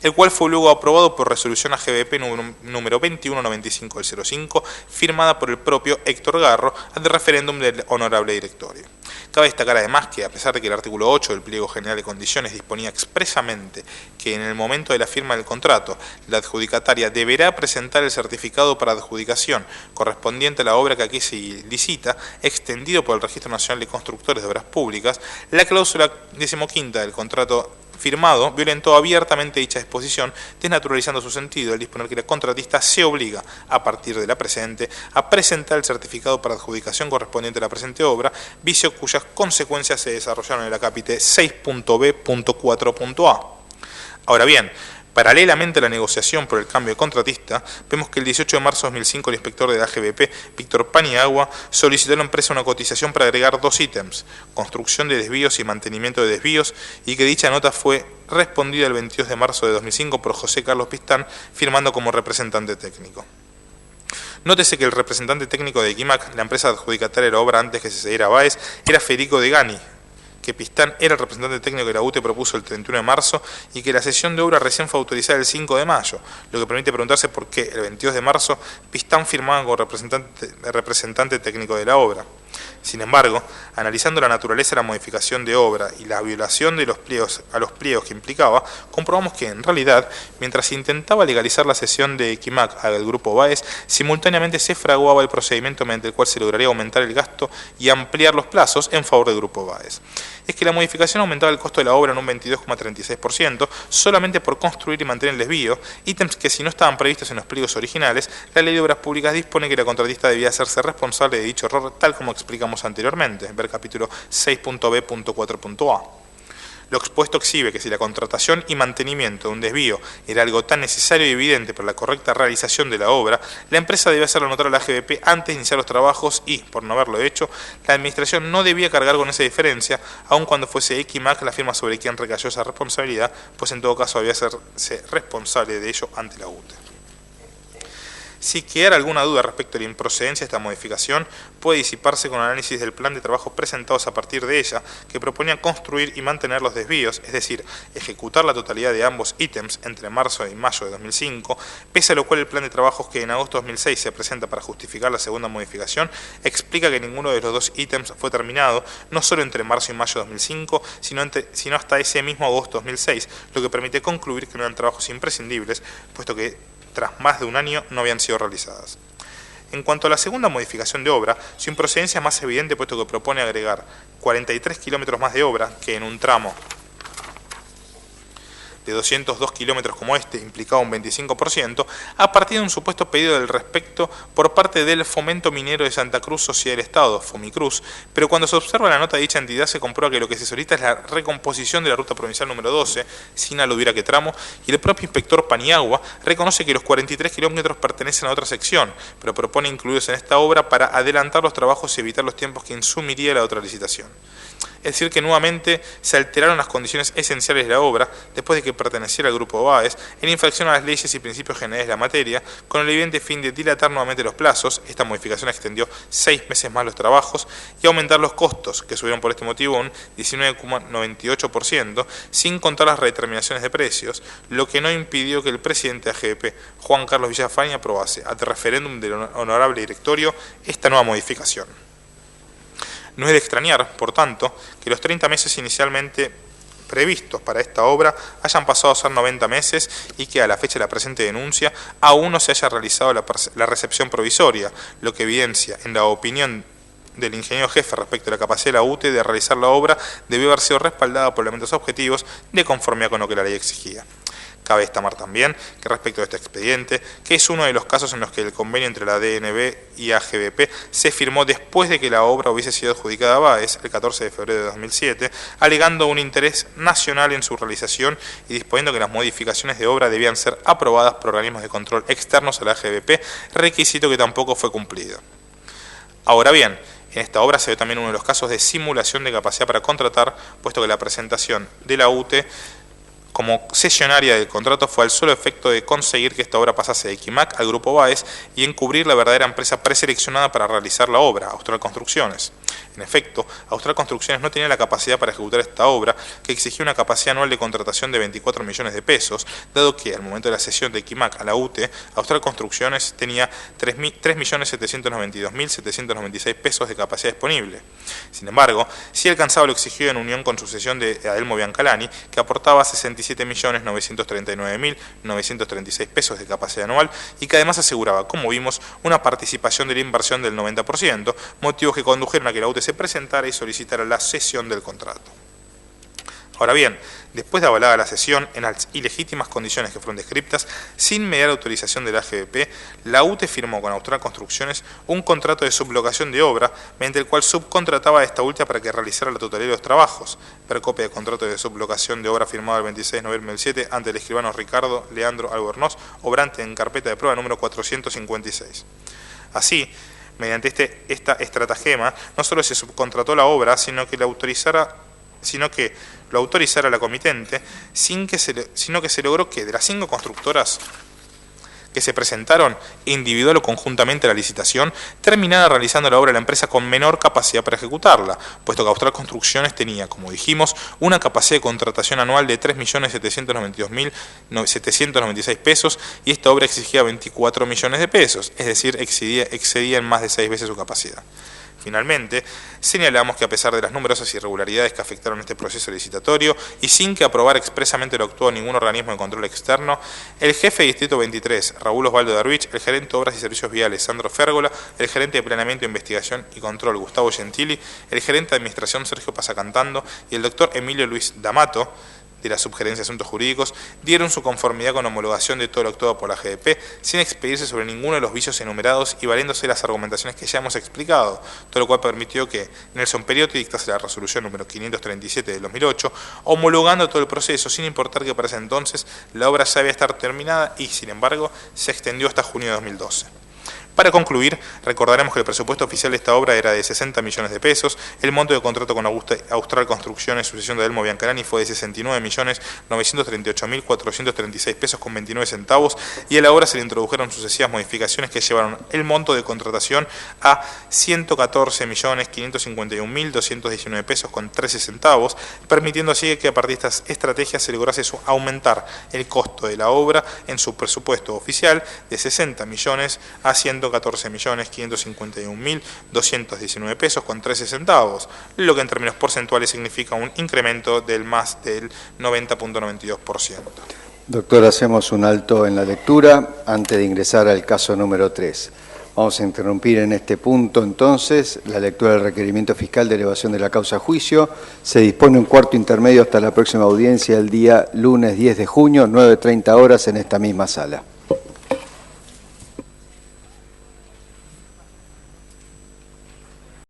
el cual fue luego aprobado por resolución AGBP número 2195 del 05, firmada por el propio Héctor Garro ante referéndum del honorable directorio. Cabe destacar además que, a pesar de que el artículo 8 del Pliego General de Condiciones disponía expresamente que en el momento de la firma del contrato, la adjudicataria deberá presentar el certificado para adjudicación correspondiente a la obra que aquí se licita, extendido por el Registro Nacional de Constructores de Obras Públicas, la cláusula 15ª del contrato firmado violentó abiertamente dicha disposición, desnaturalizando su sentido al disponer que la contratista se obliga, a partir de la presente, a presentar el certificado para adjudicación correspondiente a la presente obra, vicio cuyas consecuencias se desarrollaron en el acápite 6.b.4.a. Ahora bien, paralelamente a la negociación por el cambio de contratista, vemos que el 18 de marzo de 2005 el inspector de la AGBP, Víctor Paniagua, solicitó a la empresa una cotización para agregar 2 ítems, construcción de desvíos y mantenimiento de desvíos, y que dicha nota fue respondida el 22 de marzo de 2005 por José Carlos Pistán, firmando como representante técnico. Nótese que el representante técnico de Equimac, la empresa adjudicataria de la obra antes que se cediera a Baez, era Federico Degani, que Pistán era el representante técnico que la UTE propuso el 31 de marzo y que la cesión de obra recién fue autorizada el 5 de mayo, lo que permite preguntarse por qué el 22 de marzo Pistán firmaba como representante técnico de la obra. Sin embargo, analizando la naturaleza de la modificación de obra y la violación de los pliegos a los pliegos que implicaba, comprobamos que, en realidad, mientras se intentaba legalizar la cesión de Equimac al grupo Baez, simultáneamente se fraguaba el procedimiento mediante el cual se lograría aumentar el gasto y ampliar los plazos en favor del grupo Baez. Es que la modificación aumentaba el costo de la obra en un 22,36% solamente por construir y mantener el desvío, ítems que si no estaban previstos en los pliegos originales, la Ley de Obras Públicas dispone que la contratista debía hacerse responsable de dicho error, tal como explicamos anteriormente, ver capítulo 6.b.4.a. Lo expuesto exhibe que si la contratación y mantenimiento de un desvío era algo tan necesario y evidente para la correcta realización de la obra, la empresa debía hacerlo notar a la AGBP antes de iniciar los trabajos y, por no haberlo hecho, la administración no debía cargar con esa diferencia, aun cuando fuese Equimac la firma sobre quien recayó esa responsabilidad, pues en todo caso debía hacerse responsable de ello ante la UTE. Si quedara alguna duda respecto a la improcedencia de esta modificación, puede disiparse con análisis del plan de trabajo presentados a partir de ella, que proponía construir y mantener los desvíos, es decir, ejecutar la totalidad de ambos ítems entre marzo y mayo de 2005, pese a lo cual el plan de trabajos que en agosto de 2006 se presenta para justificar la segunda modificación, explica que ninguno de los 2 ítems fue terminado, no solo entre marzo y mayo de 2005, sino hasta ese mismo agosto de 2006, lo que permite concluir que no eran trabajos imprescindibles, puesto que tras más de un año no habían sido realizadas. En cuanto a la segunda modificación de obra, su improcedencia es más evidente puesto que propone agregar 43 kilómetros más de obra que en un tramo de 202 kilómetros como este implicaba un 25%, a partir de un supuesto pedido del respecto por parte del Fomento Minero de Santa Cruz, Sociedad del Estado, Fomicruz, pero cuando se observa la nota de dicha entidad se comprueba que lo que se solicita es la recomposición de la ruta provincial número 12, sin aludir a qué tramo, y el propio inspector Paniagua reconoce que los 43 kilómetros pertenecen a otra sección, pero propone incluirlos en esta obra para adelantar los trabajos y evitar los tiempos que insumiría la otra licitación. Es decir, que nuevamente se alteraron las condiciones esenciales de la obra, después de que perteneciera al grupo Baez, en infracción a las leyes y principios generales de la materia, con el evidente fin de dilatar nuevamente los plazos. Esta modificación extendió 6 meses más los trabajos y aumentar los costos, que subieron por este motivo un 19,98%, sin contar las redeterminaciones de precios, lo que no impidió que el presidente de AGBP, Juan Carlos Villafañe, aprobase, ante referéndum del honorable directorio, esta nueva modificación. No es de extrañar, por tanto, que los 30 meses inicialmente previstos para esta obra hayan pasado a ser 90 meses y que a la fecha de la presente denuncia aún no se haya realizado la recepción provisoria, lo que evidencia, en la opinión del ingeniero jefe respecto a la capacidad de la UTE de realizar la obra, debió haber sido respaldada por elementos objetivos de conformidad con lo que la ley exigía. Cabe destacar también que respecto a este expediente, que es uno de los casos en los que el convenio entre la DNB y AGBP se firmó después de que la obra hubiese sido adjudicada a Baez, el 14 de febrero de 2007, alegando un interés nacional en su realización y disponiendo que las modificaciones de obra debían ser aprobadas por organismos de control externos a la AGBP, requisito que tampoco fue cumplido. Ahora bien, en esta obra se ve también uno de los casos de simulación de capacidad para contratar, puesto que la presentación de la UTE como cesionaria del contrato fue al solo efecto de conseguir que esta obra pasase de Equimac al Grupo Baez y encubrir la verdadera empresa preseleccionada para realizar la obra, Austral Construcciones. En efecto, Austral Construcciones no tenía la capacidad para ejecutar esta obra, que exigía una capacidad anual de contratación de 24 millones de pesos, dado que al momento de la cesión de Equimac a la UTE, Austral Construcciones tenía 3.792.796 pesos de capacidad disponible. Sin embargo, sí alcanzaba lo exigido en unión con su cesión de Adelmo Biancalani, que aportaba 67.939.936 pesos de capacidad anual y que además aseguraba, como vimos, una participación de la inversión del 90%, motivos que condujeron a que la UTE se presentara y solicitara la cesión del contrato. Ahora bien, después de avalada la cesión en las ilegítimas condiciones que fueron descriptas, sin mediar autorización de la AGBP, la UTE firmó con Austral Construcciones un contrato de sublocación de obra, mediante el cual subcontrataba a esta última para que realizara la totalidad de los trabajos. Ver copia de contrato de sublocación de obra firmado el 26 de noviembre del 7 ante el escribano Ricardo Leandro Albornoz, obrante en carpeta de prueba número 456. Así, mediante esta estratagema, no solo se subcontrató la obra, sino que lo autorizara la comitente, sino que se logró que de las 5 constructoras que se presentaron individual o conjuntamente a la licitación, terminara realizando la obra la empresa con menor capacidad para ejecutarla, puesto que Austral Construcciones tenía, como dijimos, una capacidad de contratación anual de 3.792.796 pesos y esta obra exigía 24 millones de pesos, es decir, excedía en más de 6 veces su capacidad. Finalmente, señalamos que a pesar de las numerosas irregularidades que afectaron este proceso licitatorio y sin que aprobara expresamente lo actuó ningún organismo de control externo, el jefe de Distrito 23, Raúl Osvaldo Darwich, el gerente de Obras y Servicios Viales, Sandro Férgola, el gerente de Planeamiento, Investigación y Control, Gustavo Gentili, el gerente de Administración, Sergio Pasacantando, y el doctor Emilio Luis D'Amato, de la Subgerencia de Asuntos Jurídicos, dieron su conformidad con homologación de todo lo actuado por la GDP, sin expedirse sobre ninguno de los vicios enumerados y valiéndose de las argumentaciones que ya hemos explicado, todo lo cual permitió que Nelson Periotti dictase la resolución número 537 del 2008, homologando todo el proceso, sin importar que para ese entonces la obra ya había estar terminada y, sin embargo, se extendió hasta junio de 2012. Para concluir, recordaremos que el presupuesto oficial de esta obra era de 60 millones de pesos, el monto de contrato con Austral Construcciones, sucesión de Adelmo Biancalani, fue de 69.938.436 pesos con 29 centavos y a la obra se le introdujeron sucesivas modificaciones que llevaron el monto de contratación a 114.551.219 pesos con 13 centavos, permitiendo así que a partir de estas estrategias se lograse aumentar el costo de la obra en su presupuesto oficial de 60 millones a 114.551.219 pesos con 13 centavos, lo que en términos porcentuales significa un incremento del más del 90.92%. Doctor, hacemos un alto en la lectura antes de ingresar al caso número 3. Vamos a interrumpir en este punto entonces la lectura del requerimiento fiscal de elevación de la causa a juicio. Se dispone un cuarto intermedio hasta la próxima audiencia el día lunes 10 de junio, 9:30 horas en esta misma sala.